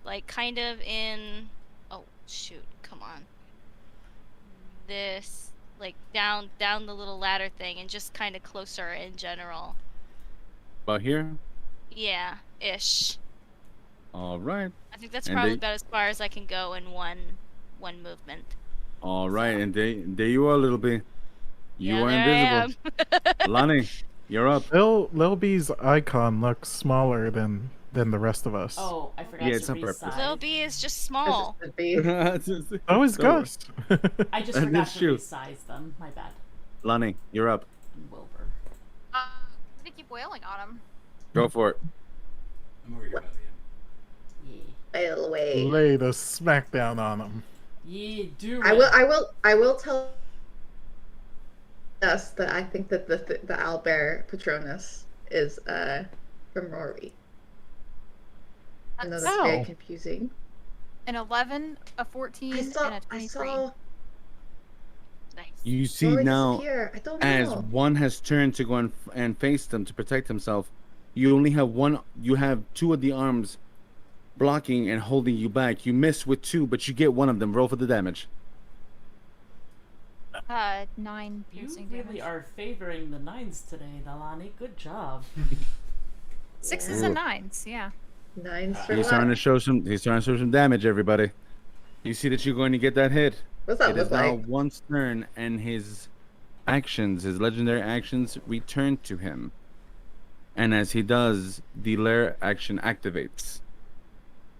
like kind of in. Oh shoot! Come on. This, like down the little ladder thing, and just kind of closer in general. About here? Yeah, ish. All right. I think that's And probably they- about as far as I can go in one movement. All right. And there you are, Little B. You Yeah, are there invisible. I am. Lonnie, you're up. Lil B's icon looks smaller than the rest of us. Oh, I forgot Yeah, to it's on purpose. resize. Lil B is just This small. would be. Oh, is Don't worry. Gus. I just That forgot is to true. resize them. My bad. Lonnie, you're up. Wilbur. I'm gonna keep wailing on him. Go for it. I'm over here by the end. Yeah. Bail away. Lay the smackdown on him. Yeah, do I it. will tell us that I think that the owlbear Patronus is from Rory. I know That's that's very Oh. confusing. an 11, a 14, I and saw a 23. Nice. You see Rory now, disappear. I don't as know. one has turned to go and face them to protect himself, you only have one. You have two of the arms blocking and holding you back. You miss with two, but you get one of them. Roll for the damage. 9 You piercing really damage. are favoring the 9s today, Nalani. Good job. 6s and 9s, yeah. 9s for He's starting to what? show some. He's starting to show some damage. Everybody, you see that you're going to get that hit. What's that It is look now like? one's turn, and his actions, his legendary actions, return to him. And as he does, the lair action activates.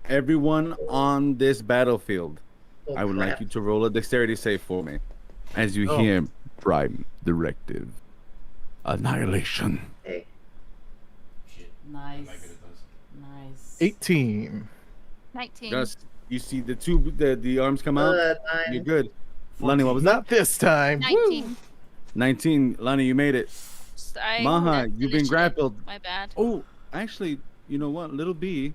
Everyone on this battlefield, Oh, I would like crap. you to roll a dexterity save for me. As you Oh. hear Prime Directive. Annihilation. Okay. Shit. Nice. I'm not good at those. Nice. 18. 19. Gus, You see the arms come out. You're 9. good. Lonnie, what was that? Not this time. 19. 19. Lonnie, you made it. I Maha, that's you've been initiative. grappled. My bad. Oh, actually, you know what? Little B,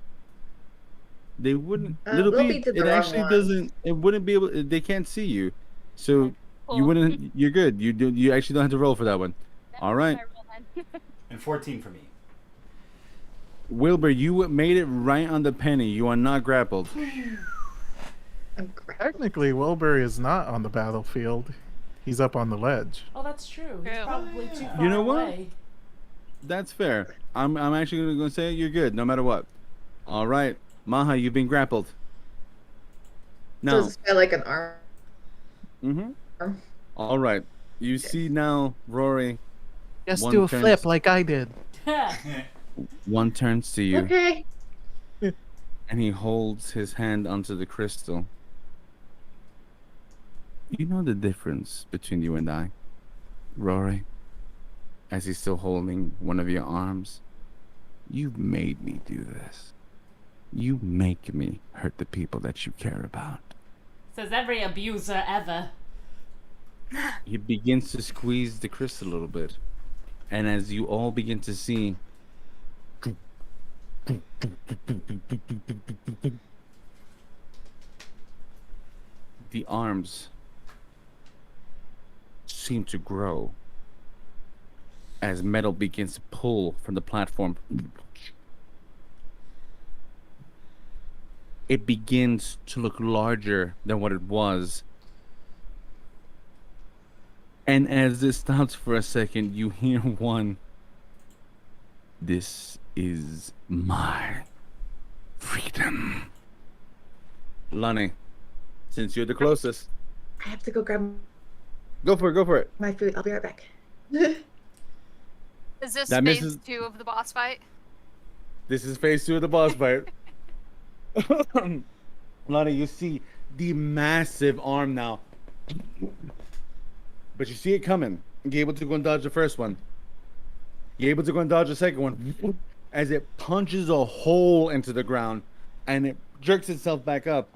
they wouldn't. Little Little B B, did the it wrong actually one. doesn't. It wouldn't be able. They can't see you, so you Cool. wouldn't. You're good. You do. You actually don't have to roll for that one. All right, I roll then. And 14 for me. Wilbur, you made it right on the penny. You are not grappled. I'm grappled. Technically, Wilbur is not on the battlefield. He's up on the ledge. Oh, that's true. He's True. probably too far You know what? away. That's fair. I'm actually gonna say you're good no matter what. All right, Maha, you've been grappled. So Now. is this guy like an arm? Mm-hmm. All right. You see now, Rory. Just One do a turns- flip like I did. One turns to you, Okay. and he holds his hand onto the crystal. You know the difference between you and I, Rory? As he's still holding one of your arms. You made me do this. You make me hurt the people that you care about. Says every abuser ever. He begins to squeeze the crystal a little bit. And as you all begin to see, the arms seem to grow as metal begins to pull from the platform. It begins to look larger than what it was. And as this stops for a second, you hear one. This is my freedom. Lonnie, since you're the closest, I have to go grab go for it. my food. I'll be right back. Is this That phase misses- 2 of the boss fight? This is phase 2 of the boss fight. Lonnie, you see the massive arm now. But you see it coming. You're able to go and dodge the first one. You're able to go and dodge the second one. As it punches a hole into the ground and it jerks itself back up.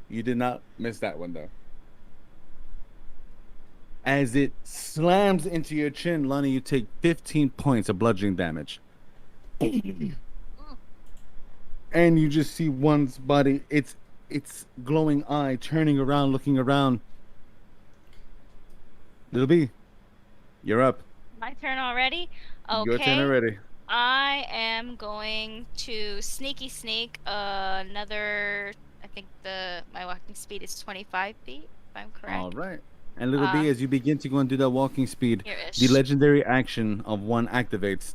You did not miss that one, though. As it slams into your chin, Lonnie, you take 15 points of bludgeoning damage. And you just see one's body, its glowing eye turning around, looking around. Little B, you're up. My turn already? Okay. Your turn already. I am going to sneaky sneak another. I think my walking speed is 25 feet, if I'm correct. All right. And Little B, as you begin to go and do that walking speed, Here-ish. the legendary action of one activates.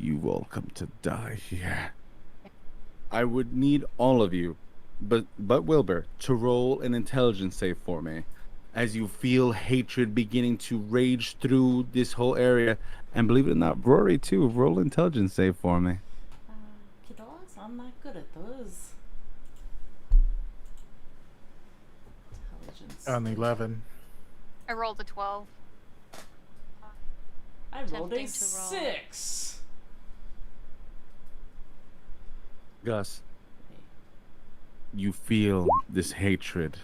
You all come to die here. I would need all of you, but Wilbur, to roll an intelligence save for me, as you feel hatred beginning to rage through this whole area. And believe it or not, Rory too, roll intelligence save for me. Kiddos, I'm not good at those. Intelligence. On 11. I rolled a 12. I rolled a Tempting to roll. 6. Gus, you feel this hatred,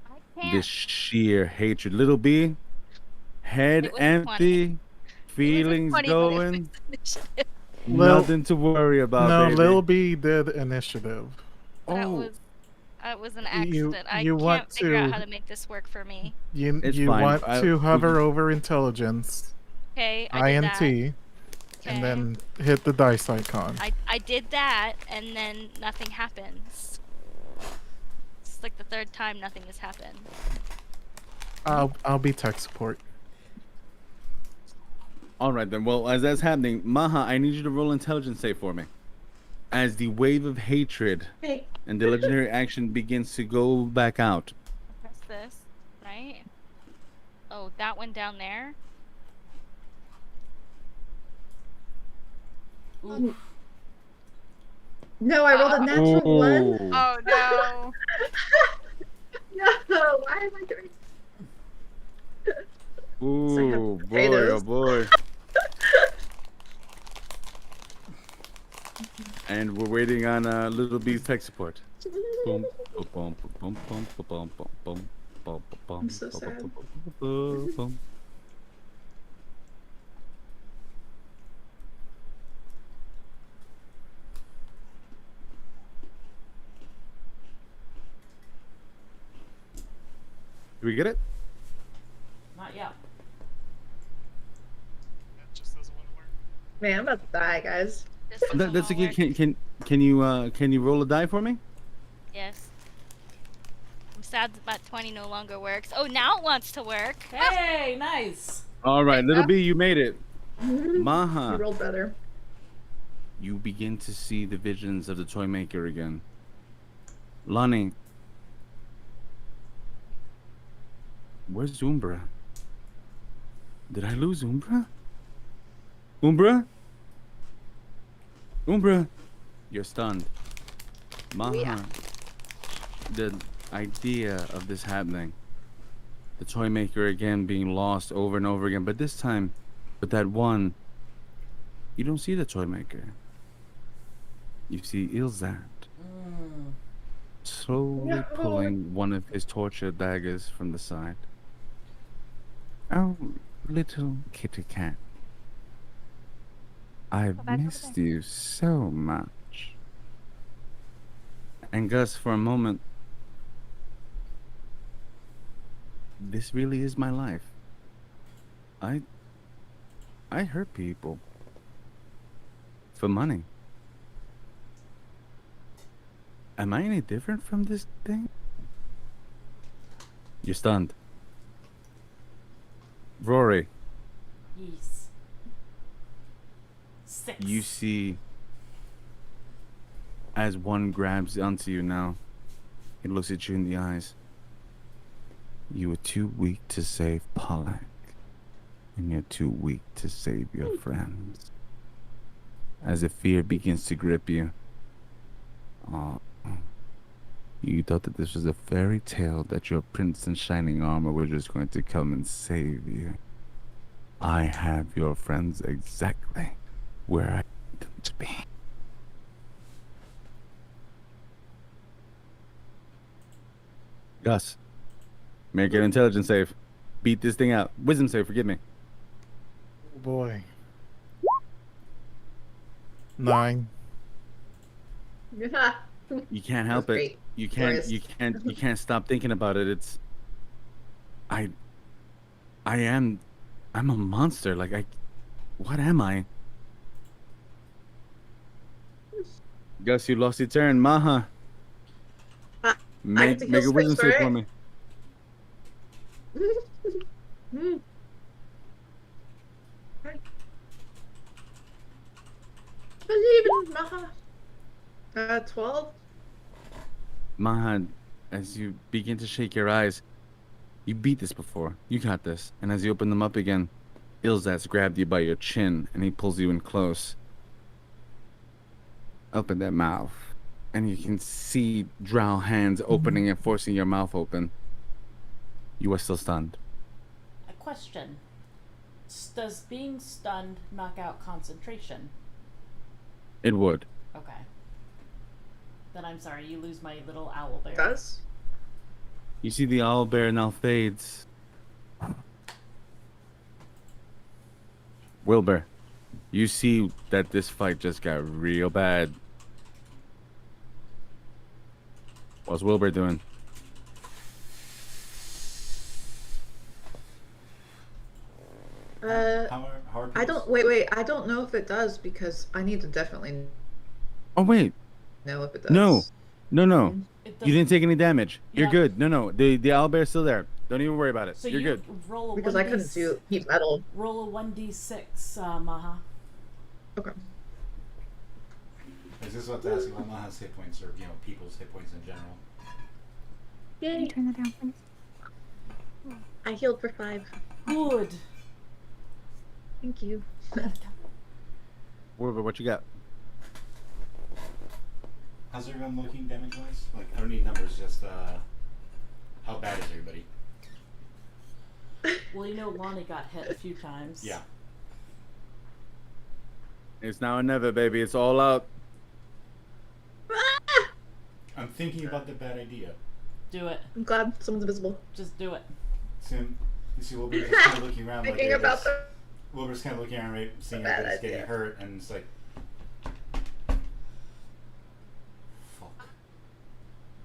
I can't. this sheer hatred. Little B, head It was empty, 20. feelings It was 20, but it going, was initiative. Lil- nothing to worry about. No, baby. Lil B did initiative. That Oh, was an You- accident. I you can't want figure out to- how to make this work for me. You It's you fine. want I- to hover over intelligence, Okay, I did that. INT, Okay. and then hit the dice icon. I did that, and then nothing happens. It's like the third time nothing has happened. I'll be tech support. all right then. Well, as that's happening, Maha, I need you to roll intelligence save for me. As the wave of hatred Hey. and the legendary action begins to go back out. Press this, right? Oh, that one down there. Ooh. No, I rolled a natural 1. Oh no. No, why am I doing Ooh, boy, oh potatoes. boy. And we're waiting on Little B's tech support. Boom, boom, boom, boom, boom, boom, boom, boom, boom, boom. I'm so sad. Boom. Do we get it? Not yet. That just doesn't want to work. Man, I'm about to die, guys. This doesn't That's wanna okay. work. Can you roll a die for me? Yes. I'm sad that 20 no longer works. Oh, now it wants to work. Hey, nice. All right, Thank Little you. B, you made it. You Maha, rolled better. you begin to see the visions of the toy maker again. Lonnie, where's Umbra? Did I lose Umbra? Umbra? Umbra, you're stunned. Maha, Yeah. the idea of this happening, the toy maker again being lost over and over again, but this time, with that one, you don't see the toy maker. You see Ilzat slowly No. pulling one of his torture daggers from the side. Oh, little kitty cat. I've back over missed you so much. And Gus, for a moment, this really is my life. I hurt people for money. Am I any different from this thing? You're stunned. Rory, Yes. 6. you see as one grabs onto you now, it looks at you in the eyes. You were too weak to save Pollack, and you're too weak to save your friends. As the fear begins to grip you, oh, you thought that this was a fairy tale, that your prince in shining armor was just going to come and save you. I have your friends exactly where I need them to be. Gus, make an intelligence save. Beat this thing out. Wisdom save, forgive me. Oh boy. 9. Yeah. You can't help it. great. You Glorious. can't stop thinking about it. It's I'm a monster. Like what am I? Gus, you lost your turn. Maha. I Make get to a heal wisdom Spritz, save for right? me. Believe in Maha. 12. Maha, as you begin to shake your eyes, you beat this before. You got this. And as you open them up again, Ilzat's grabbed you by your chin and he pulls you in close. Open that mouth. And you can see drow hands opening and forcing your mouth open. You are still stunned. A question. Does being stunned knock out concentration? It would. Okay. Then I'm sorry, you lose my little owl bear. Does? You see the owlbear now fades. Wilbur, you see that this fight just got real bad. What's Wilbur doing? How hard? I don't. Wait. I don't know if it does because I need to definitely Oh wait, know if it does. no. It You didn't take any damage. You're Yeah. good. No. The owlbear's still there. Don't even worry about it. So You're you good. roll a Because I couldn't do heat metal. Roll a 1d6, Maha. Okay. Is this what to ask about Maha's hit points or people's hit points in general? Can you Yay! turn that down, please? I healed for 5. Good. Thank you. Wilbur, what you got? How's everyone looking damage wise? Like, I don't need numbers, just how bad is everybody? Well, Lonnie got hit a few times. Yeah. It's now or never, baby. It's all out. I'm thinking about the bad idea. Do it. I'm glad someone's invisible. Just do it. You see Wilbur's just kind of looking around like Thinking about the Wilbur's kind of looking around, right, seeing bad everybody's getting idea. hurt, and it's like, fuck.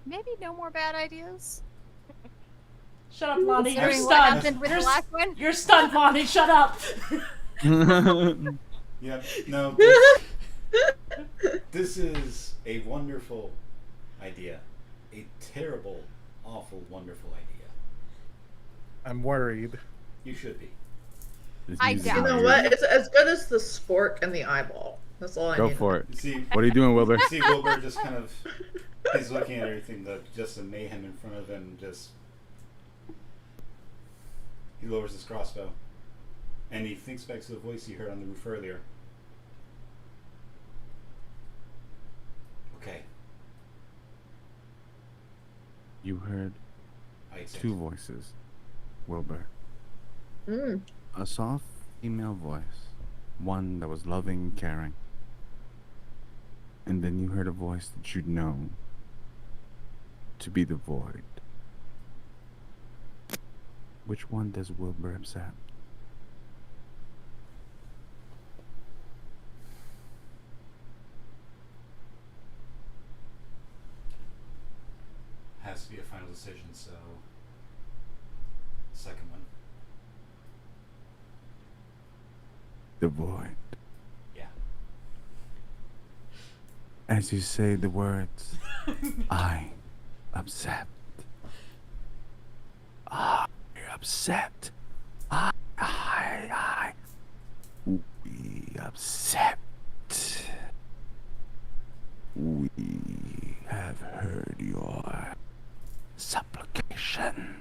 Maybe no more bad ideas. Shut up, Lonnie. You're Considering what stunned. happened with You're, the last one. you're stunned, Lonnie. Shut up. Yep. No. This is a wonderful idea. A terrible, awful, wonderful idea. I'm worried. You should be. I This doubt You is know weird. what? It's as good as the spork and the eyeball. That's all I Go need. for it. You see, What are you doing, Wilbur? see Wilbur just kind of, he's looking at everything, just the mayhem in front of him, just, he lowers his crossbow, and he thinks back to the voice he heard on the roof earlier. Okay, You heard I accept. two voices, Wilbur. Mm. A soft female voice, one that was loving, caring. And then you heard a voice that you'd know to be the void. Which one does Wilbur accept? Has to be a final decision, so second one. The void. Yeah. As you say the words, I accept. I accept. I. We accept. We have heard your supplication.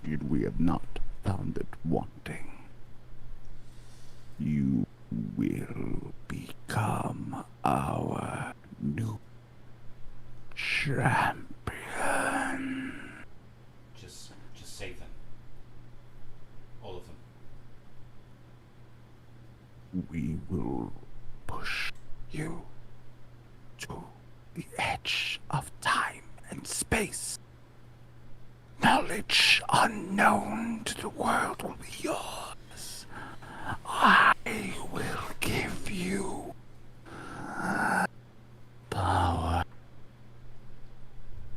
Yet we have not found it wanting. You will become our new champion. Just save them. All of them. We will push you to the edge of time and space. Knowledge unknown to the world will be yours. I will give you power.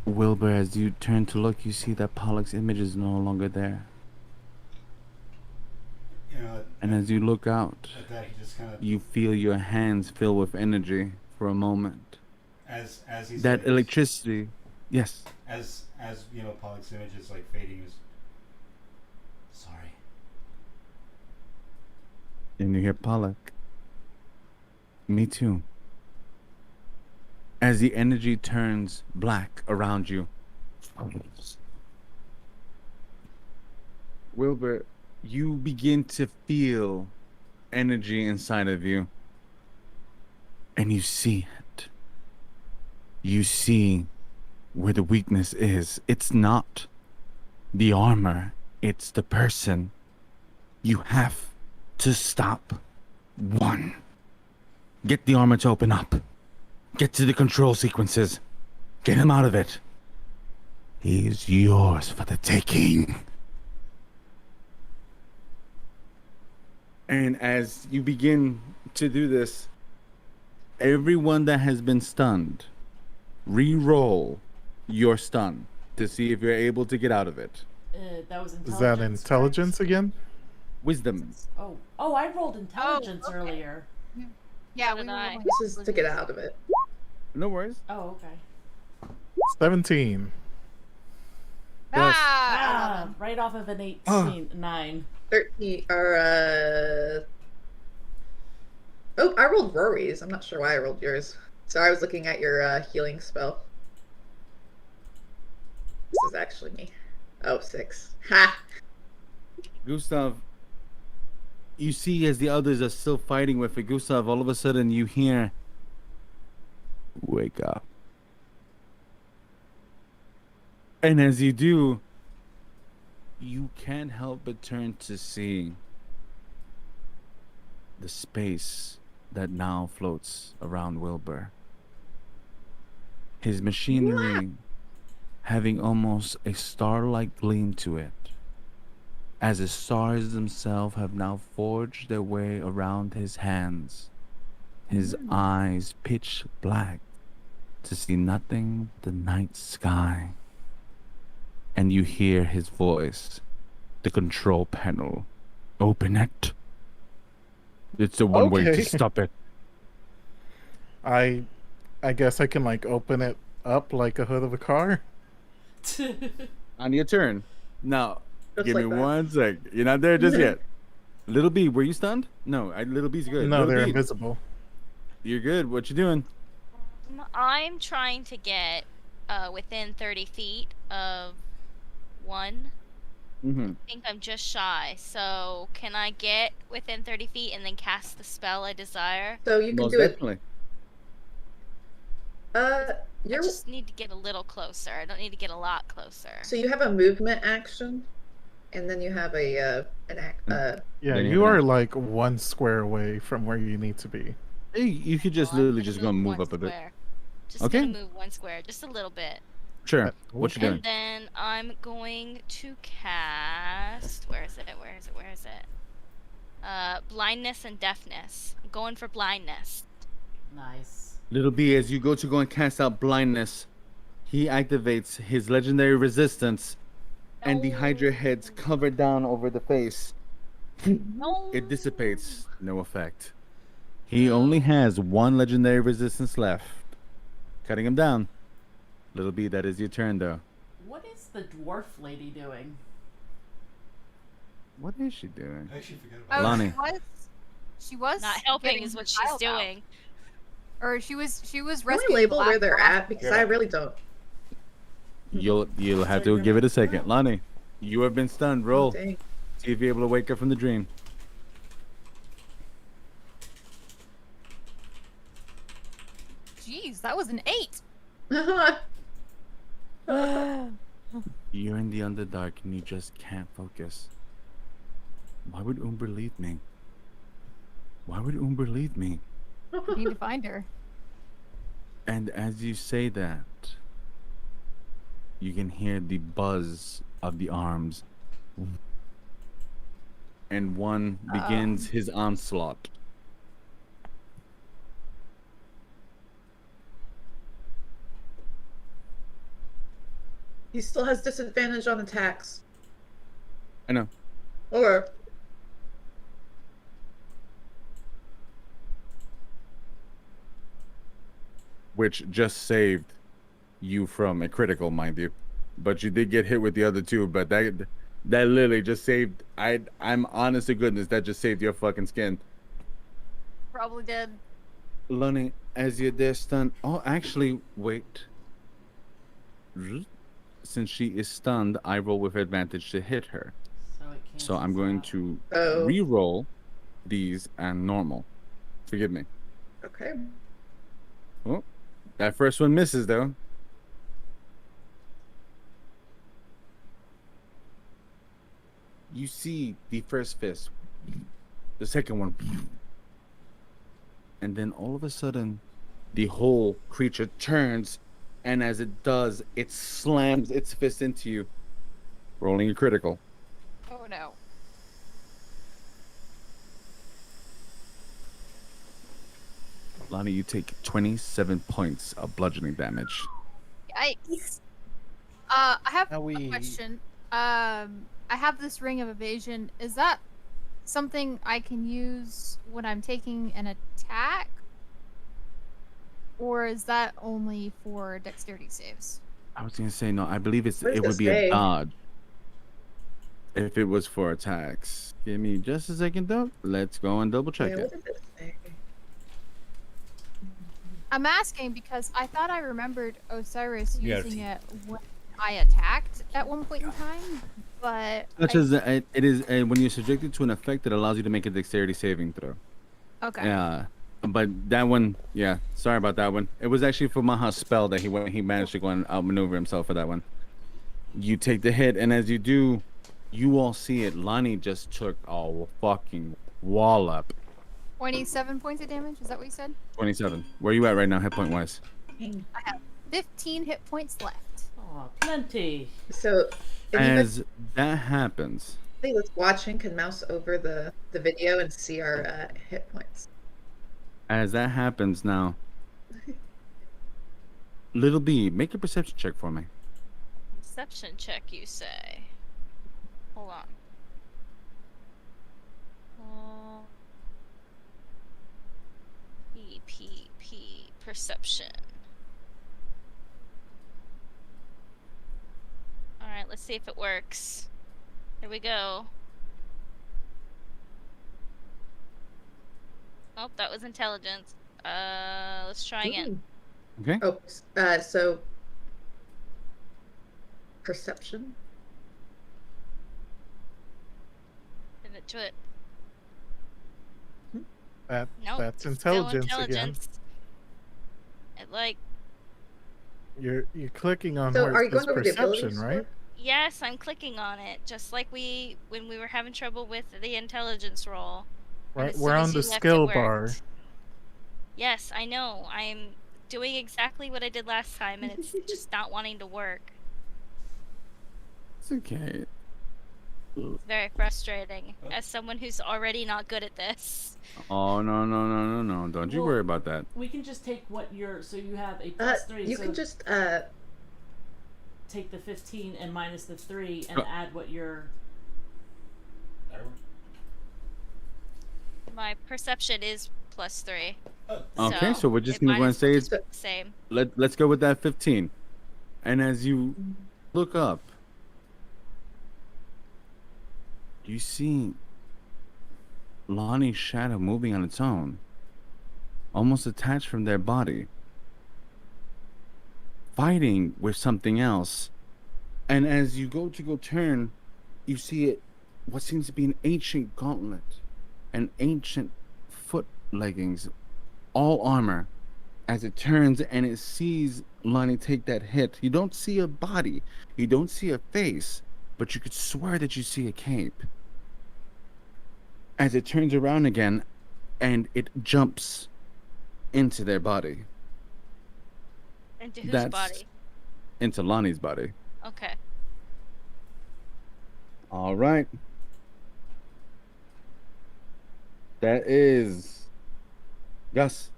Wilbur, as you turn to look, you see that Pollock's image is no longer there. You know, And as you look out, at that he just kind of, you feel your hands fill with energy for a moment. as he's That saying this, electricity, yes. as you know, Pollock's image is like fading. Is sorry. And you hear Pollock. Me too. As the energy turns black around you. Wilbur, you begin to feel energy inside of you. And you see it. You see where the weakness is. It's not the armor, it's the person. You have to stop. One. Get the armor to open up. Get to the control sequences. Get him out of it. He is yours for the taking. And as you begin to do this, everyone that has been stunned, re-roll your stun to see if you're able to get out of it. That was intelligence. Is that correct? intelligence again? Wisdom. Oh, I rolled intelligence okay. earlier. Yeah, So we did were I. rolling This is to get out of it. No worries. Oh, okay. 17. Ah, 11. right off of an 18, Ah. 9. 13 or Oh, I rolled Rory's. I'm not sure why I rolled yours. So I was looking at your healing spell. This is actually me. Oh, 6. Ha! Gustav, you see as the others are still fighting with it, Gustav, all of a sudden you hear, wake up. And as you do, you can't help but turn to see the space that now floats around Wilbur. his machinery having almost a star-like gleam to it, as the stars themselves have now forged their way around his hands, his eyes pitch black to see nothing but the night sky. And you hear his voice, the control panel. Open it. It's the one way to Okay. stop it. I guess I can like open it up like a hood of a car. On your turn. Now, Just give me like that. 1 sec. You're not there just yet. Little B, were you stunned? No, Little B's good. No, Little they're B, invisible. you're good. What you doing? I'm trying to get within 30 feet of one. Mm-hmm. I think I'm just shy. So can I get within 30 feet and then cast the spell I desire? So you can Most do it. definitely. I You're just need to get a little closer. I don't need to get a lot closer. so you have a movement action, and then you have a Yeah, Then you you have are an- like 1 square away from where you need to be. Hey, you could just Oh, I'm literally gonna just go and move one up a bit. square. Just Okay. gonna move 1 square, just a little bit. Sure. What you doing? And then I'm going to cast. Where is it? Where is it? Where is it? Blindness and deafness. I'm going for blindness. Nice. Little B, as you go and cast out blindness, he activates his legendary resistance, and the Hydra heads cover down over the face. No. It dissipates. No effect. He only has 1 legendary resistance left. Cutting him down. Little B, that is your turn, though. What is the dwarf lady doing? What is she doing? I actually forgot about Lonnie. She was Not helping getting is what the she's child out. doing. Or she was Can rescuing we label the where last they're one. at? Because I really don't. You'll have to give it a second. Lonnie, you have been stunned. Oh, Roll. dang. See if you're able to wake up from the dream. Jeez, that was an 8. You're in the Underdark and you just can't focus. Why would Umber leave me? Why would Umber leave me? We need to find her. And as you say that, you can hear the buzz of the arms. And one begins his onslaught. He still has disadvantage on attacks. I know. Or Which just saved you from a critical, mind you. But you did get hit with the other 2, but that literally just saved. I'm honest to goodness, that just saved your fucking skin. Probably did. Lonnie, as you're there stunned. Oh, actually, wait. Since she is stunned, I roll with advantage to hit her. So it So I'm cancels going out. to Oh. re-roll these and normal. Forgive me. okay. Oh, that first one misses though. You see the first fist, the second one, and then all of a sudden, the whole creature turns, and as it does, it slams its fist into you, rolling a critical. Oh no. Lonnie, you take 27 points of bludgeoning damage. Yikes. I have Now a we- question. I have this ring of evasion. Is that something I can use when I'm taking an attack? Or is that only for dexterity saves? I was gonna say no. I believe What does it would this be say? a dodge. If it was for attacks, give me just a second though. Let's go and double check Wait, it. what did it say? I'm asking because I thought I remembered Osiris Yeah, using it when I attacked at one point in time, but Such as it is when you're subjected to an effect that allows you to make a dexterity saving throw. okay. Yeah, but that one, yeah. Sorry about that one. It was actually for Maha's spell that he managed to go and outmaneuver himself for that one. You take the hit, and as you do, you all see it. Lonnie just took a fucking wallop. 27 points of damage. Is that what you said? 27. Where you at right now, hit point wise? I have 15 hit points left. Aw, plenty. So, if As that happens, anybody that's watching can mouse over the video and see our hit points. now, Little B, make a perception check for me. Perception check, you say? Hold on. P perception. All right, let's see if it works. Here we go. Oh, that was intelligence. Let's try again. Okay. Oh, so perception. Pivot to it. That's It's still intelligence again. intelligence. It like You're clicking on So, where are it you going says over the perception, abilities? right? yes, I'm clicking on it, just like when we were having trouble with the intelligence roll. And Right, as we're soon on as the you left, it skill bar. worked. Yes, I know. I'm doing exactly what I did last time, and it's just not wanting to work. It's okay. It's very frustrating as someone who's already not good at this. Oh, no. Don't you Well, worry about that. We can just take what you're. So you have a +3. You so can just take the 15 and minus the 3 and Oh. add what you're. My perception is +3. Okay, so we're just it gonna go might and as well say just be the same. let's go with that 15. And as you look up, you see Lonnie's shadow moving on its own, almost detached from their body, fighting with something else. And as you go to turn, you see it, what seems to be an ancient gauntlet, an ancient foot leggings, all armor. As it turns and it sees Lonnie take that hit, you don't see a body, you don't see a face, but you could swear that you see a cape. As it turns around again, and it jumps into their body. Into whose That's body? into Lonnie's body. Okay. All right. That is Gus.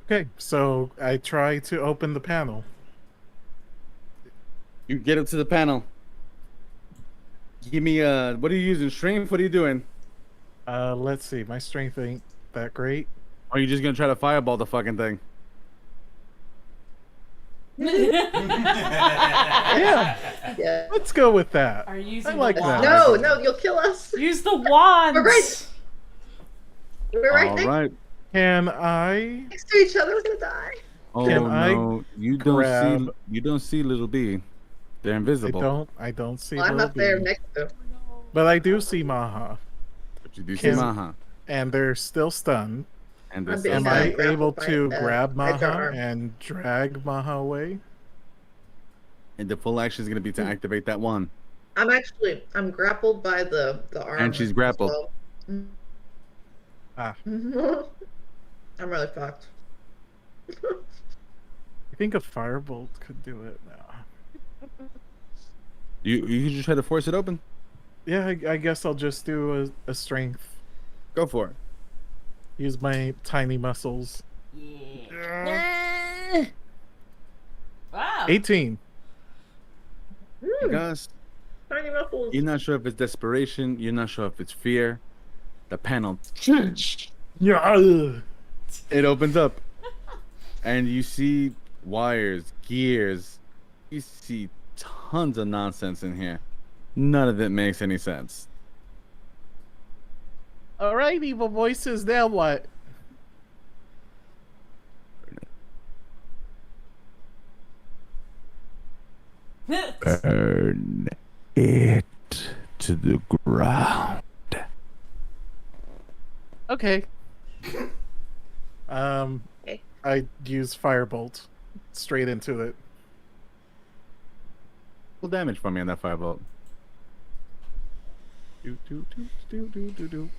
Okay, so I try to open the panel. You get up to the panel. Give me what are you using? Strength? What are you doing? Let's see. My strength ain't that great. Or are you just gonna try to fireball the fucking thing? Yeah, yeah. let's go with that. Are you using I like the that. wand? No, you'll kill us. Use the wand. We're right. We're right All next, right. Can I? next to each other. We're gonna die. Oh Can I no, you grab- don't see little B. They're invisible. I don't see. Well, I'm Lil up there B, next to him. but I do see Maha, But you do see Can- Maha. and they're still stunned. And I'm this being Am Yeah, I grappled able by, to grab Edgar Maha arm. and drag Maha away? and the full action is gonna be to activate that one. I'm grappled by the arm. And she's as grappled. well. Ah. I'm really fucked. I think a firebolt could do it now. You just try to force it open. Yeah, I guess I'll just do a strength. Go for it. Use my tiny muscles. Yeah. Wow. 18. Gus, Tiny muffles. you're not sure if it's desperation. You're not sure if it's fear. The panel, Yeah. it opens up, and you see wires, gears. You see tons of nonsense in here. None of it makes any sense. All right, evil voices. Now what? Burn it to the ground. Okay. Okay. I use firebolt straight into it. Full damage for me on that firebolt. Do do do do do do do.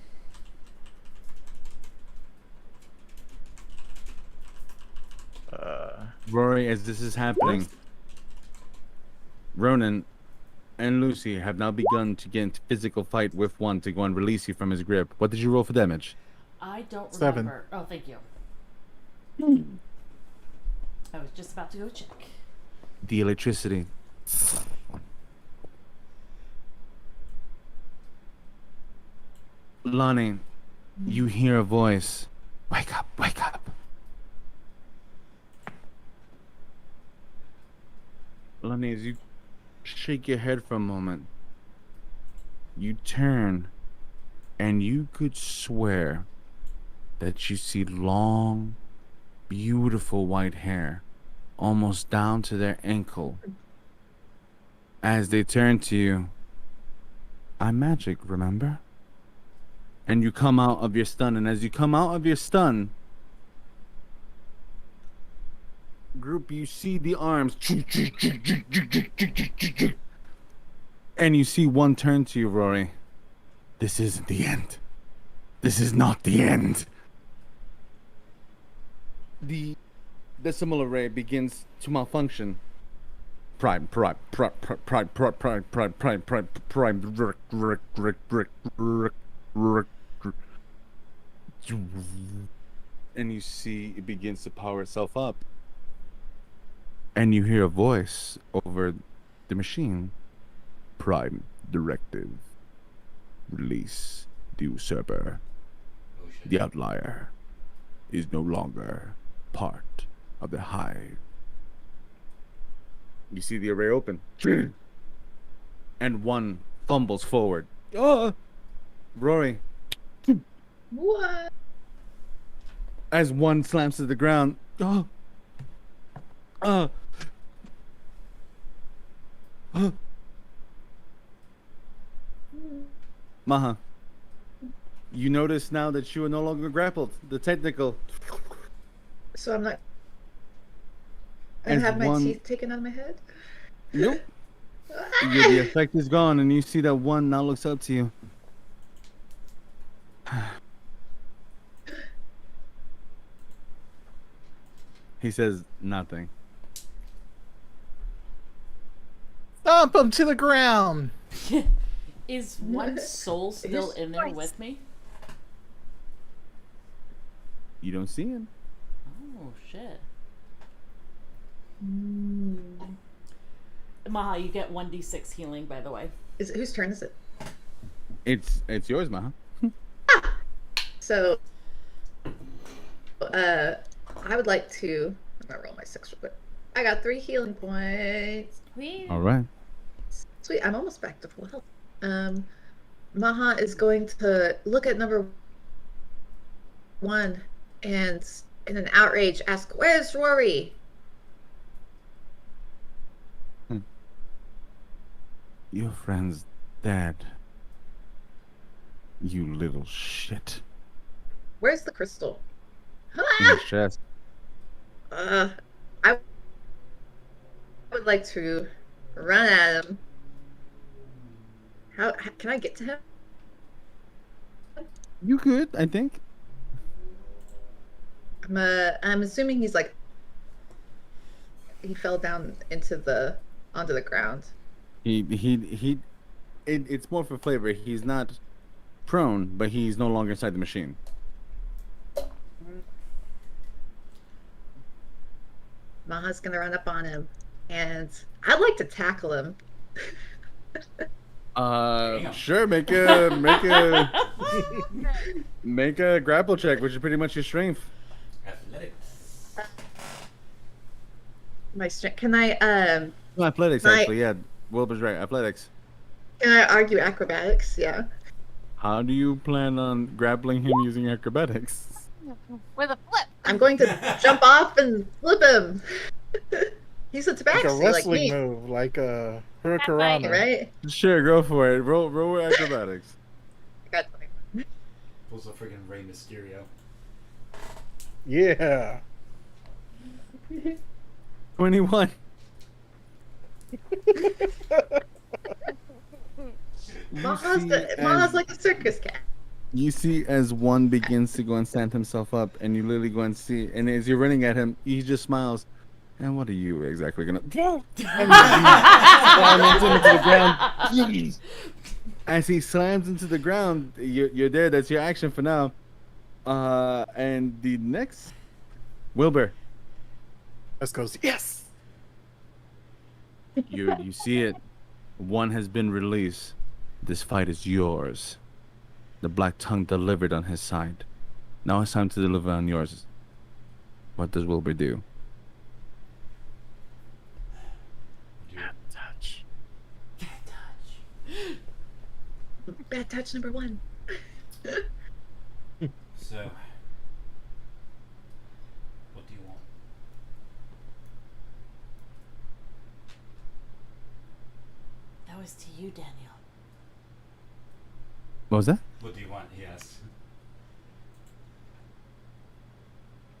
Rory, as this is happening, Ronan and Lucy have now begun to get into physical fight with one to go and release you from his grip. What did you roll for damage? I don't 7. remember. Oh, thank you. I was just about to go check. The electricity. Lonnie, you hear a voice. Wake up, wake up. Lonnie, as you shake your head for a moment, you turn and you could swear that you see long, beautiful white hair almost down to their ankle. As they turn to you, I'm magic, remember? And you come out of your stun, and as you come out of your stun, group, you see the arms, and you see one turn to you, Rory. This isn't the end. This is not the end. The decimal array begins to malfunction. Prime. And you see it begins to power itself up. And you hear a voice over the machine. Prime directive. Release the usurper. Oh, shit. The outlier is no longer part of the hive. You see the array open. And one fumbles forward. Oh! Rory, What? as one slams to the ground. Oh! Maha, you notice now that you are no longer grappled. The technical. So I'm not. I As have my one- teeth taken out of my head. Nope. The effect is gone, and you see that one now looks up to you. He says nothing. Stomp him to the ground. Is one soul still in there with me? You don't see him. Oh, shit. Maha, you get 1d6 healing, by the way. Is it, whose turn is it? It's yours, Maha. So, I would like to. I'm gonna roll my 6 real quick. I got 3 healing points. All right. Sweet, I'm almost back to full health. Maha is going to look at number 1 and, in an outrage, ask, "Where's Rory?" Your friend's dead. You little shit. Where's the crystal? In his chest. I would like to run at him. How can I get to him? You could, I think. I'm assuming he's like he fell down onto the ground. It's more for flavor. He's not prone, but he's no longer inside the machine. Maha's gonna run up on him, and I'd like to tackle him. Sure. Make a grapple check, which is pretty much your strength. Athletics. My strength. Can I Athletics, actually, yeah. Wilbur's right. Athletics. Can I argue acrobatics? Yeah. How do you plan on grappling him using acrobatics? With a flip. I'm going to jump off and flip him. He's a Like tabaxi, a like wrestling me, move, like a Right. hurricanrana. right? Sure, go for it. Roll acrobatics. I got 20. Pulls a freaking Rey Mysterio. Yeah. 21. Maha's like a circus cat. You see as one begins to go and stand himself up, and you literally go and see, and as you're running at him, he just smiles. And what are you exactly gonna? Slams into the ground. As he slams into the ground, you're there. That's your action for now. And the next, Wilbur. Let's go. Yes. You see it. One has been released. This fight is yours. The Black Tongue delivered on his side. Now it's time to deliver on yours. What does Wilbur do? Touch. Bad touch number 1. So, what do you want? That was to you, Daniel. What was that? What do you want? He asked.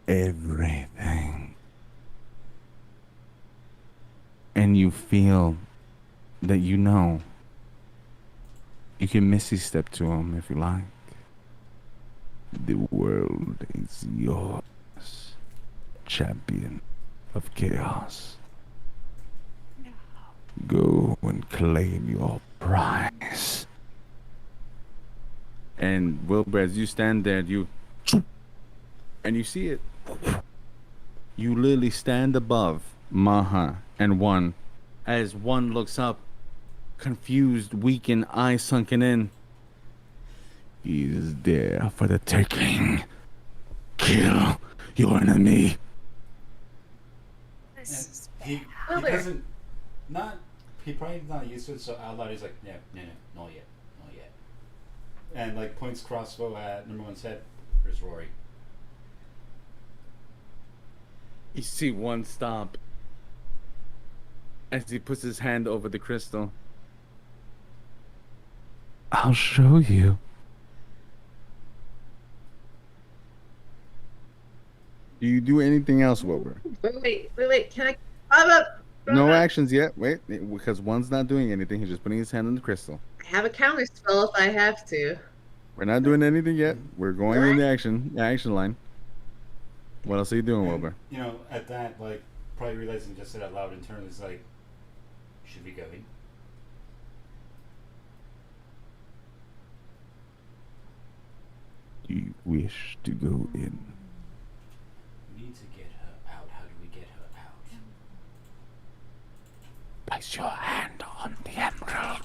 Everything. And you feel that you know. You can Missy step to him if you like. The world is yours, champion of chaos. Go and claim your prize. And Wilbur, as you stand there, and you see it. You literally stand above Maha and one, as one looks up, confused, weakened, eyes sunken in. He is there for the taking. Kill your enemy. And he Wilbur. doesn't, he probably not used to it, so out loud he's like, no, not yet. And like points crossbow at number 1's head. There's Rory. You see one stop as he puts his hand over the crystal. I'll show you. Do you do anything else, Wilbur? Wait. Can I? I'm up. No actions yet. Wait, because one's not doing anything. He's just putting his hand on the crystal. I have a counter spell if I have to. We're not doing anything yet. We're going in the action line. What else are you doing, And, Wilbur? you know, at that, like, probably realizing just said out loud internally, is like, should we go in? Do you wish to go in? We need to get her out. How do we get her out? Place your hand on the emerald.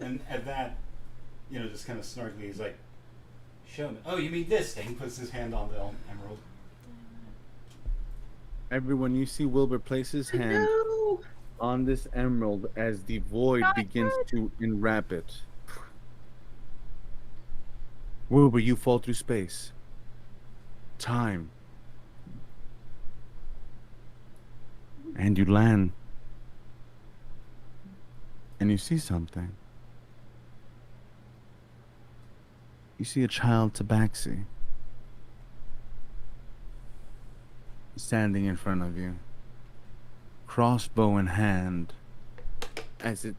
And at that, you know, just kind of snarkily, he's like, show me. Oh, you mean this thing? Puts his hand on the emerald. Everyone, you see Wilbur place his hand No. on this emerald as the void begins to enwrap it. Wilbur, you fall through space. Time. And you land. And you see something. You see a child tabaxi standing in front of you, crossbow in hand, as it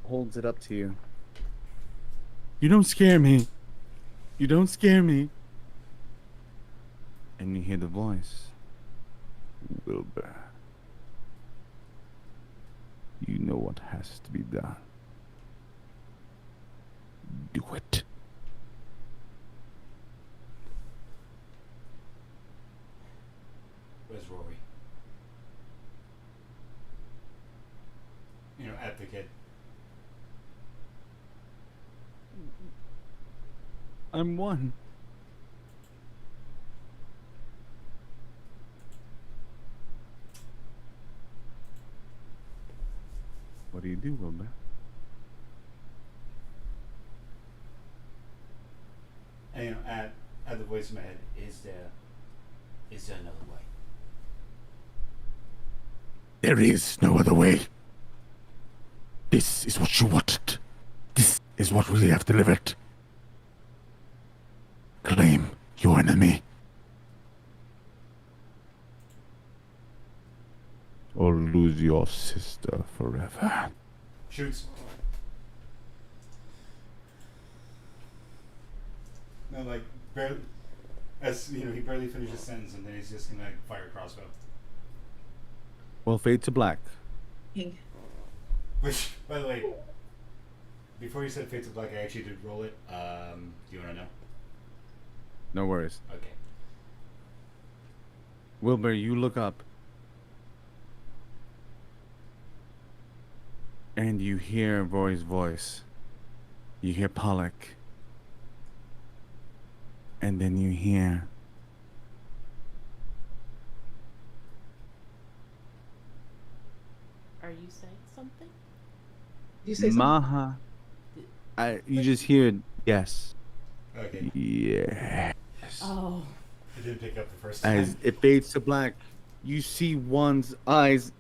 holds it up to you. You don't scare me. You don't scare me. And you hear the voice. Wilbur. You know what has to be done. Do it. Where's Rory? You know, at the kid. I'm one. What do you do, Wilbur? And you know, at the voice in my head, is there another way? There is no other way. This is what you wanted. This is what we have delivered. Claim your enemy. Or lose your sister forever. Shoots. No, like barely, As you know, he barely finished his sentence, and then he's just gonna fire a crossbow. Well, fade to black. Which, by the way, before you said fade to black, I actually did roll it. Do you want to know? No worries. Okay. Wilbur, you look up. And you hear Rory's voice. You hear Pollock. And then you hear... Are you saying something? You say something? Maha. You just hear yes. Okay. Yes. Oh. I didn't pick up the first time. As it fades to black, you see one's eyes.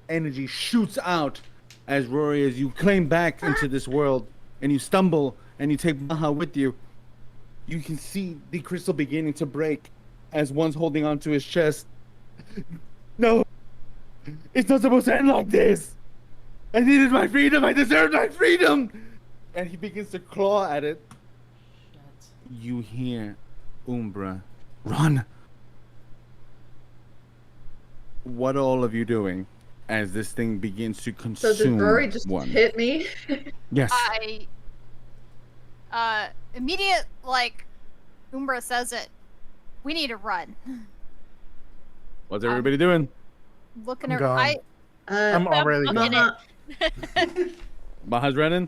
Energy shoots out as Rory, as you claim back into this world, and you stumble and you take Maha with you. You can see the crystal beginning to break as one's holding onto his chest. No, it's not supposed to end like this. I needed my freedom. I deserved my freedom. And he begins to claw at it. Shit. You hear Umbra, run. What are all of you doing as this thing begins to So consume did Rory just one? hit me? Yes. Immediate, like, Umbra says it. We need to run. What's everybody doing? Looking I'm at, gone. I'm already looking gone. Maha, Maha's running.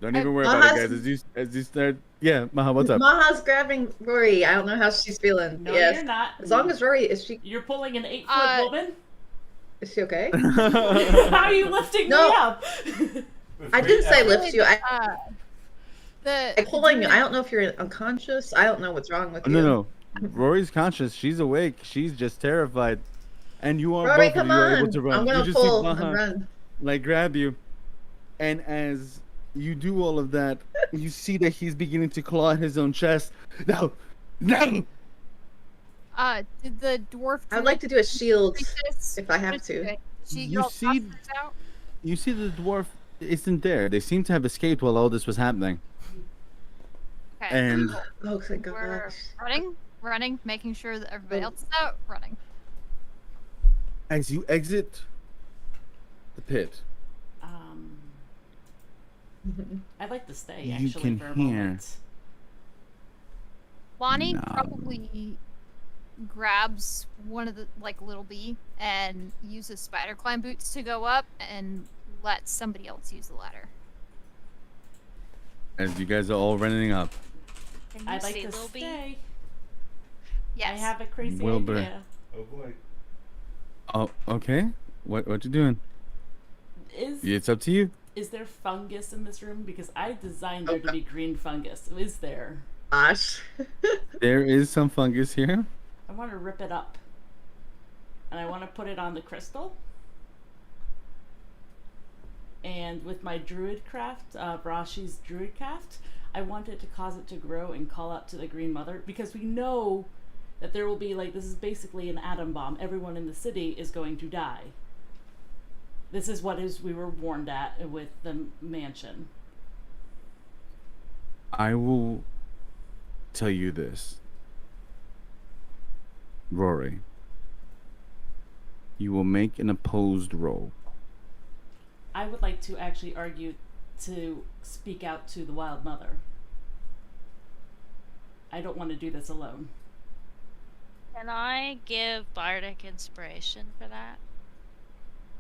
Don't even worry about Maha's- it, guys. As you start, yeah, Maha, what's up? Maha's grabbing Rory. I don't know how she's feeling. No, yes. you're not. As long as Rory, is You're pulling an 8-foot woman? she okay? How are you lifting No. me up? I didn't say Wait, lift you. the I'm pulling you. I don't know if you're unconscious. I don't know what's wrong with you. No. Rory's conscious. She's awake. She's just terrified. And you are Rory, both of come you are able on. to run. I'm You gonna just see pull Maha, and run. like, grab you. And as you do all of that, you see that he's beginning to claw at his own chest. No! did the dwarf I'd like to do a shield priestess- if I have to. Okay. She You yelled see- monsters out? You see the dwarf isn't there. They seem to have escaped while all this was happening. Okay. And Oh, thank We're gosh. running, making sure that everybody else is out, running. as you exit the pit, I'd like to stay, You actually, can for a hear- moment. Lonnie No. probably grabs one of the, like, little bee and uses spider climb boots to go up and lets somebody else use the ladder. as you guys are all running up, Can you I'd like see to Lil B? stay. Yes. I have a crazy Wilbur. idea. Oh boy. oh, okay. What you doing? It's up to you. Is there fungus in this room? Because I designed there to be green fungus. Is there? Gosh. There is some fungus here. I want to rip it up. And I want to put it on the crystal. And with my druid craft, Brashi's druid craft, I wanted to cause it to grow and call out to the Green Mother, because we know that there will be, like, this is basically an atom bomb. Everyone in the city is going to die. This is what we were warned at with the mansion. I will tell you this, Rory. You will make an opposed roll. I would like to actually argue to speak out to the Wild Mother. I don't want to do this alone. Can I give bardic inspiration for that?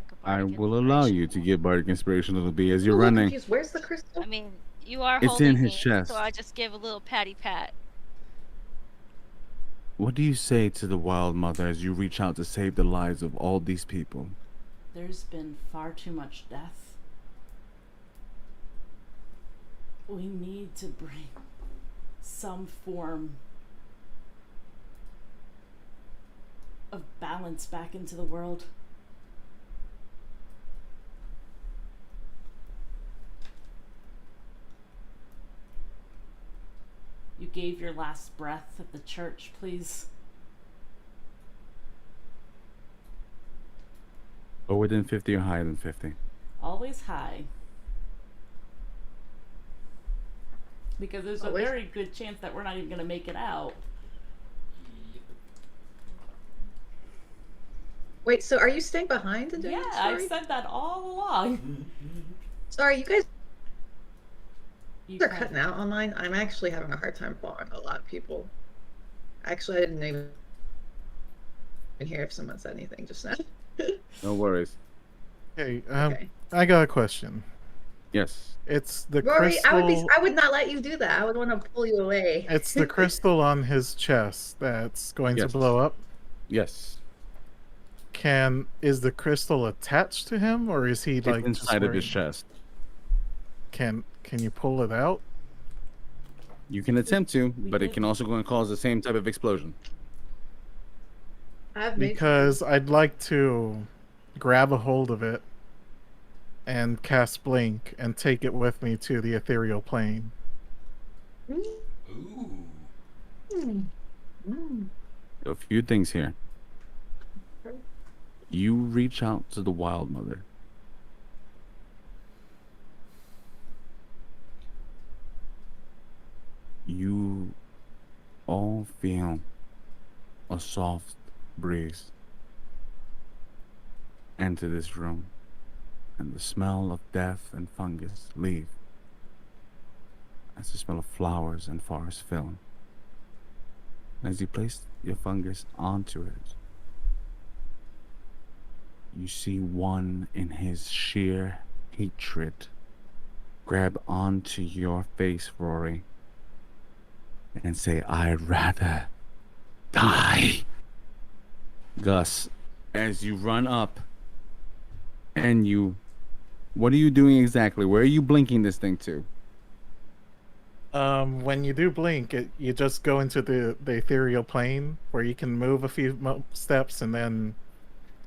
Like a I bardic will allow you to inspiration? give bardic inspiration, little B, as I'm a you're little running. confused. Where's the crystal? I mean, you are It's holding in his me, chest. so I just give a little patty pat. What do you say to the Wild Mother as you reach out to save the lives of all these people? There's been far too much death. We need to bring some form of balance back into the world. You gave your last breath at the church, please. Lower than 50 or higher than 50? Always high. Because there's a Always- very good chance that we're not even going to make it out. Wait, so are you staying behind to do Yeah, the I've story? said that all along. Sorry, you guys You are can- cutting out online. I'm actually having a hard time following a lot of people. Actually, I didn't even hear if someone said anything just now. No worries. Hey, Okay. I got a question. Yes. It's the Rory, crystal. I would not let you do that. I would want to pull you away. It's the crystal on his chest that's going to Yes. blow up. Yes. Is the crystal attached to him, or is he like It's inside of his wearing- chest. Can you pull it out? You can attempt to, We but it did. can also go and cause the same type of explosion. I've made Because I'd like to grab a hold of it and cast blink and take it with me to the ethereal plane. Ooh. A few things here. You reach out to the Wild Mother. You all feel a soft breeze enter this room, and the smell of death and fungus leave as the smell of flowers and forest fill. As you place your fungus onto it, you see one in his sheer hatred grab onto your face, Rory, and say, "I'd rather die." Gus, as you run up and what are you doing exactly? Where are you blinking this thing to? When you do blink, you just go into the ethereal plane where you can move a few steps and then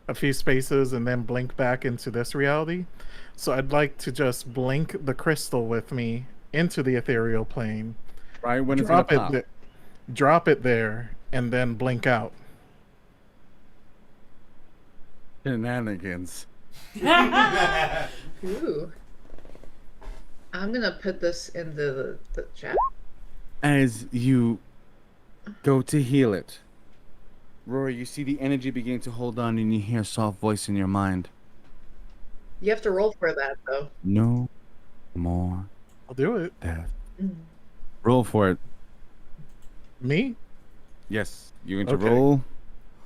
a few spaces and then blink back into this reality. So I'd like to just blink the crystal with me into the ethereal plane, Right when it's gonna pop. drop it there, and then blink out. Shenanigans. Ooh. I'm gonna put this into the chat. As you go to heal it, Rory, you see the energy begin to hold on, and you hear a soft voice in your mind. You have to roll for that though. No more I'll do it. death. Roll for it. Me? Yes, you're going to Okay. roll.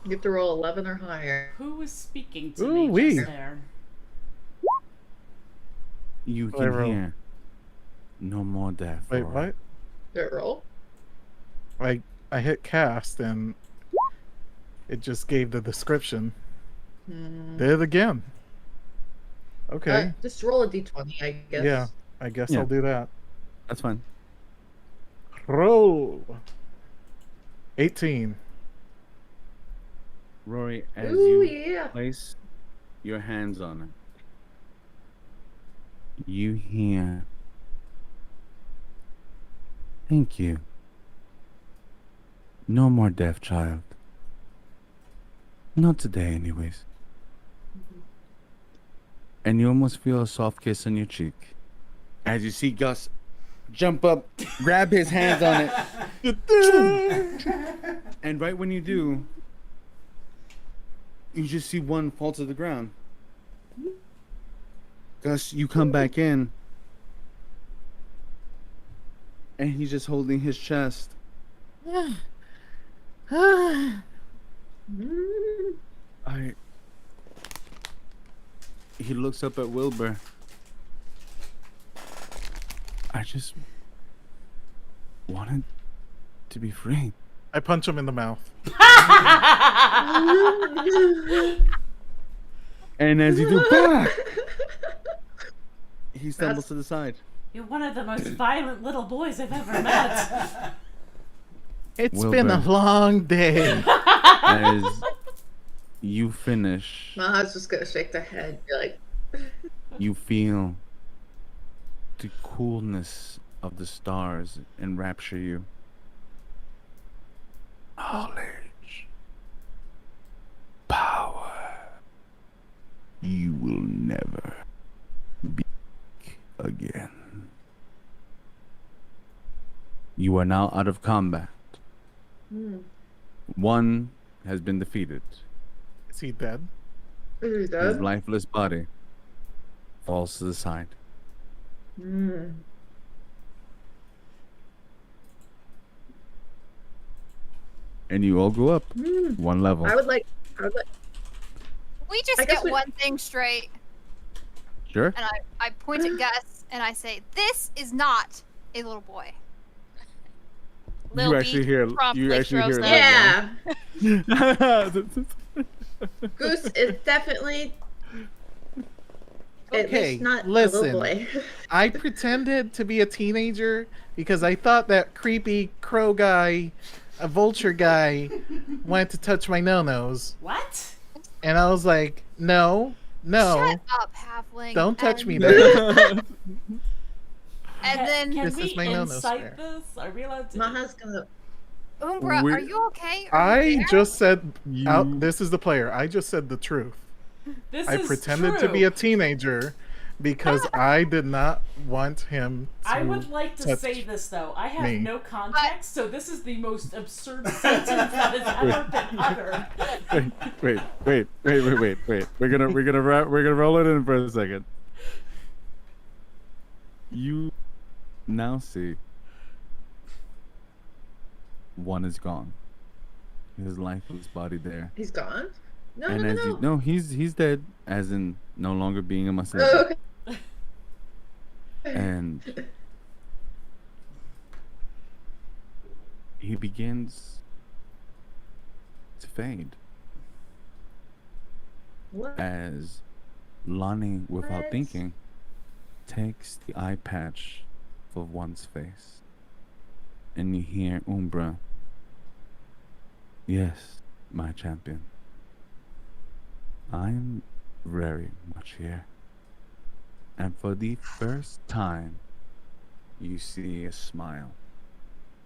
You have to roll 11 or higher. Who was speaking to Ooh, me wee. just there? You What I can roll? hear no more death. Wait, Rory. what? Did it roll? I hit cast and it just gave the description. Hmm. Did it again. Okay. Just roll a d20, I guess. Yeah, I guess Yeah. I'll do that. That's fine. Roll. 18. Rory, as Ooh, you yeah. place your hands on it, you hear, "Thank you. No more death, child. Not today, anyways." And you almost feel a soft kiss on your cheek as you see Gus jump up, grab his hands on it, and right when you do, you just see one fall to the ground. Gus, you come back in, and he's just holding his chest. He looks up at Wilbur. I just wanted to be free. I punch him in the mouth. And as you do, bah! He stumbles to the side. You're one of the most violent little boys I've ever met. It's Wilbur. been a long day. As you finish, Maha's just gonna shake their head. Be like, you feel the coolness of the stars enrapture you. Knowledge, power. You will never be again. You are now out of combat. One has been defeated. Is he dead? Is he His dead? lifeless body falls to the side. Mm. And you all go up Mm. one level. I would like. We just I guess get we- one thing straight, Sure. and I point at Gus and I say, "This is not a little boy." Lil B actually hear- you promptly actually throws hear that. Yeah. Goose is definitely. At Okay, least not a listen. little boy. I pretended to be a teenager because I thought that creepy crow guy, a vulture guy, wanted to touch my no-nos. What? And I was like, no, Shut up, halfling. don't touch me And- there. And then Can This we is my no-no incite square. this? Are we allowed to? Maha's gonna. Umbra, We- are you okay? Are you I there? just said, You- this is the player. I just said the truth. This I is pretended to true. be a teenager because I did not want him to I would like to touch say this though. I have me. no context, so this is the most absurd sentence that has ever been uttered. wait. We're gonna roll it in for a second. You now see one is gone. His lifeless body there. He's gone. No, And no, as no. you know, he's dead, as in no longer being a Matanzo. Oh, okay. And he begins to fade What? as Lonnie, without What? thinking, takes the eye patch of one's face. And you hear Umbra, "Yes, my champion. I'm very much here." And for the first time, you see a smile.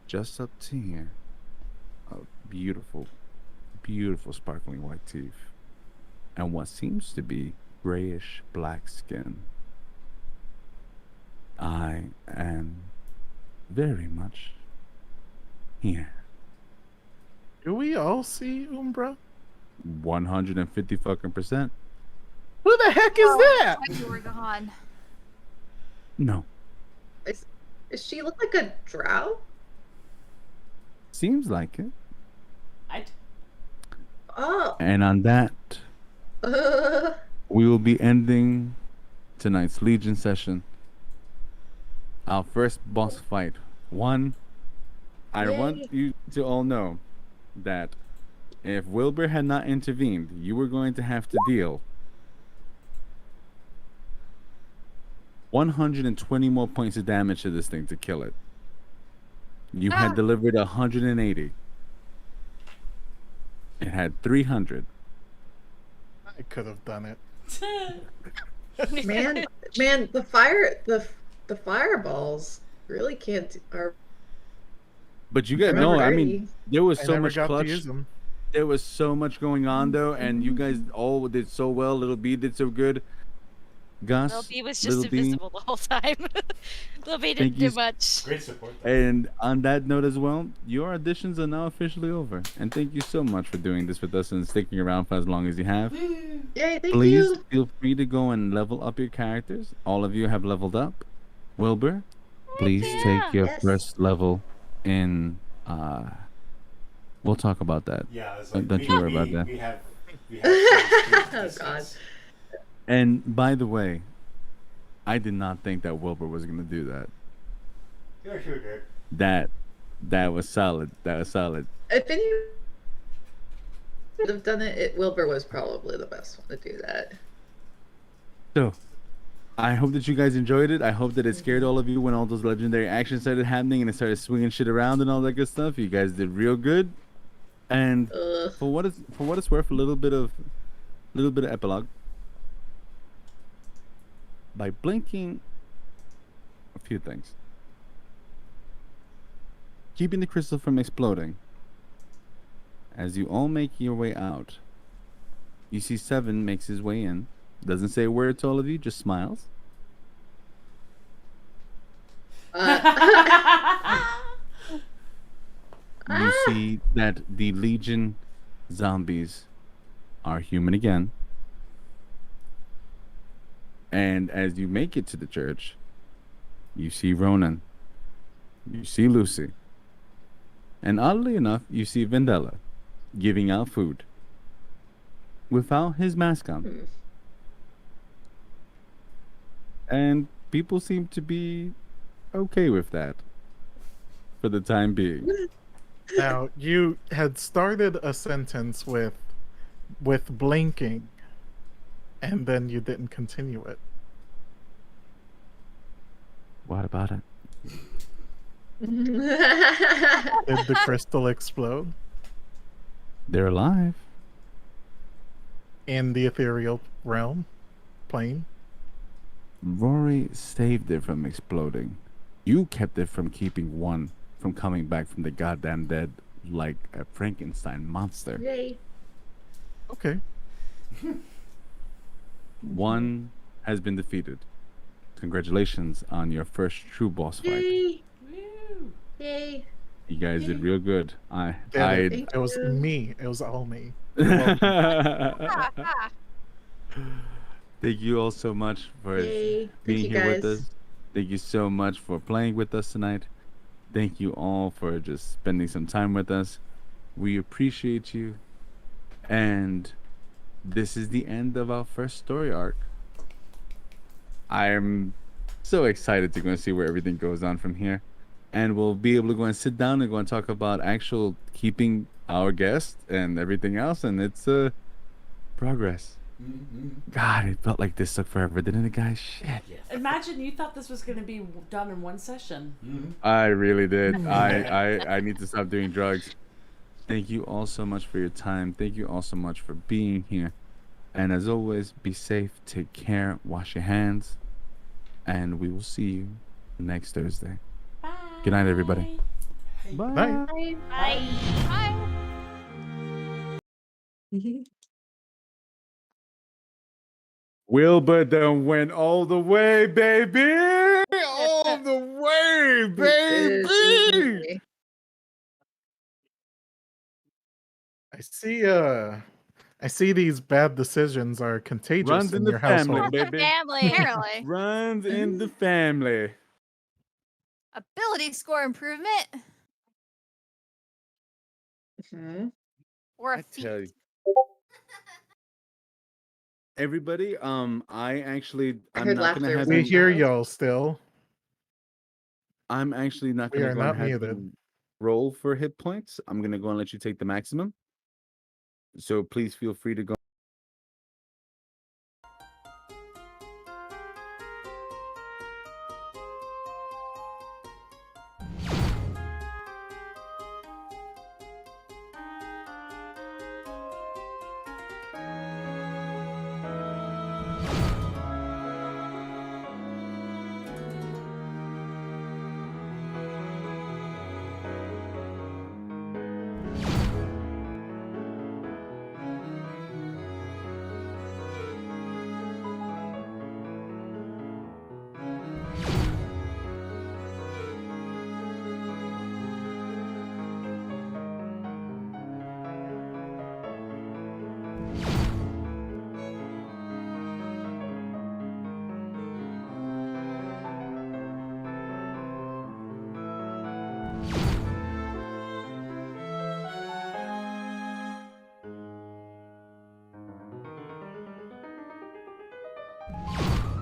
Just up to here, a beautiful, beautiful sparkling white teeth. And what seems to be grayish black skin. I am very much here. Do we all see Umbra? 150 fucking percent. Who the heck is that? Why you were gone. No. Does she look like a drow? Seems like it. I Oh. And on that, we will be ending tonight's Legion session. Our first boss fight. I want Yay. you to all know that if Wilbur had not intervened, you were going to have to deal 120 more points of damage to this thing to kill it. You had delivered 180. It had 300. I could have done it. Man, the fireballs really can't are. But you guys know, I mean, already- there was I so never much got clutch. to use them. There was so much going on though, and you guys all did so well. Little B did so good. Gus, Lil B was just Little B, invisible the whole time. Lil B Thank didn't you do much. Great support. and on that note as well, your auditions are now officially over. And thank you so much for doing this with us and sticking around for as long as you have. Yay! Thank Please you. feel free to go and level up your characters. All of you have leveled up. Wilbur, please take your Yes. first level in. We'll talk about that. Yeah, it's Don't like you worry about that. We have Oh God. And by the way, I did not think that Wilbur was gonna do that. You're good. That was solid. That was solid. If any would have done it, Wilbur was probably the best one to do that. So, I hope that you guys enjoyed it. I hope that it scared all of you when all those legendary actions started happening and it started swinging shit around and all that good stuff. You guys did real good. And Ugh. for what it's worth, a little bit of epilogue. By blinking a few things. Keeping the crystal from exploding. As you all make your way out, you see Seven makes his way in. Doesn't say a word to all of you, just smiles. You see that the Legion zombies are human again. And as you make it to the church, you see Ronan, you see Lucy, and oddly enough, you see Vendella giving out food without his mask on. And people seem to be okay with that for the time being. Now, you had started a sentence with blinking, and then you didn't continue it. What about it? Did the crystal explode They're alive. in the ethereal realm, plane? Rory saved it from exploding. You kept it from keeping one from coming back from the goddamn dead like a Frankenstein monster. Yay. Okay. One has been defeated. Congratulations on your first true boss fight. Yay. Woo! Yay. You guys did real good. It was me. It was all me. Ah, ah. Thank you all so much for Yay. Thank being you here with guys. us. Thank you so much for playing with us tonight. Thank you all for just spending some time with us. We appreciate you. And this is the end of our first story arc. I'm so excited to go and see where everything goes on from here. And we'll be able to go and sit down and go and talk about actual keeping our guest and everything else. And it's progress. God, it felt like this took forever, didn't it, guys? Shit. Yes. Imagine you thought this was going to be done in one session. I really did. I need to stop doing drugs. Thank you all so much for your time. Thank you all so much for being here. And as always, be safe, take care, wash your hands, and we will see you next Thursday. Bye. Good night, everybody. Bye. Bye. Bye. Bye. Wilbur done went all the way, baby! All the way, baby! I see these bad decisions are contagious Runs in in the your family, household. baby. Family. Apparently. Runs in the family. Ability score improvement. Mhm. Or a I feat. tell you. Everybody, I'm I not heard gonna laughter. have Was We that you. hear loud? y'all still. I'm actually not We gonna are go and not have muted. you roll for hit points. I'm gonna go and let you take the maximum. So please feel free to go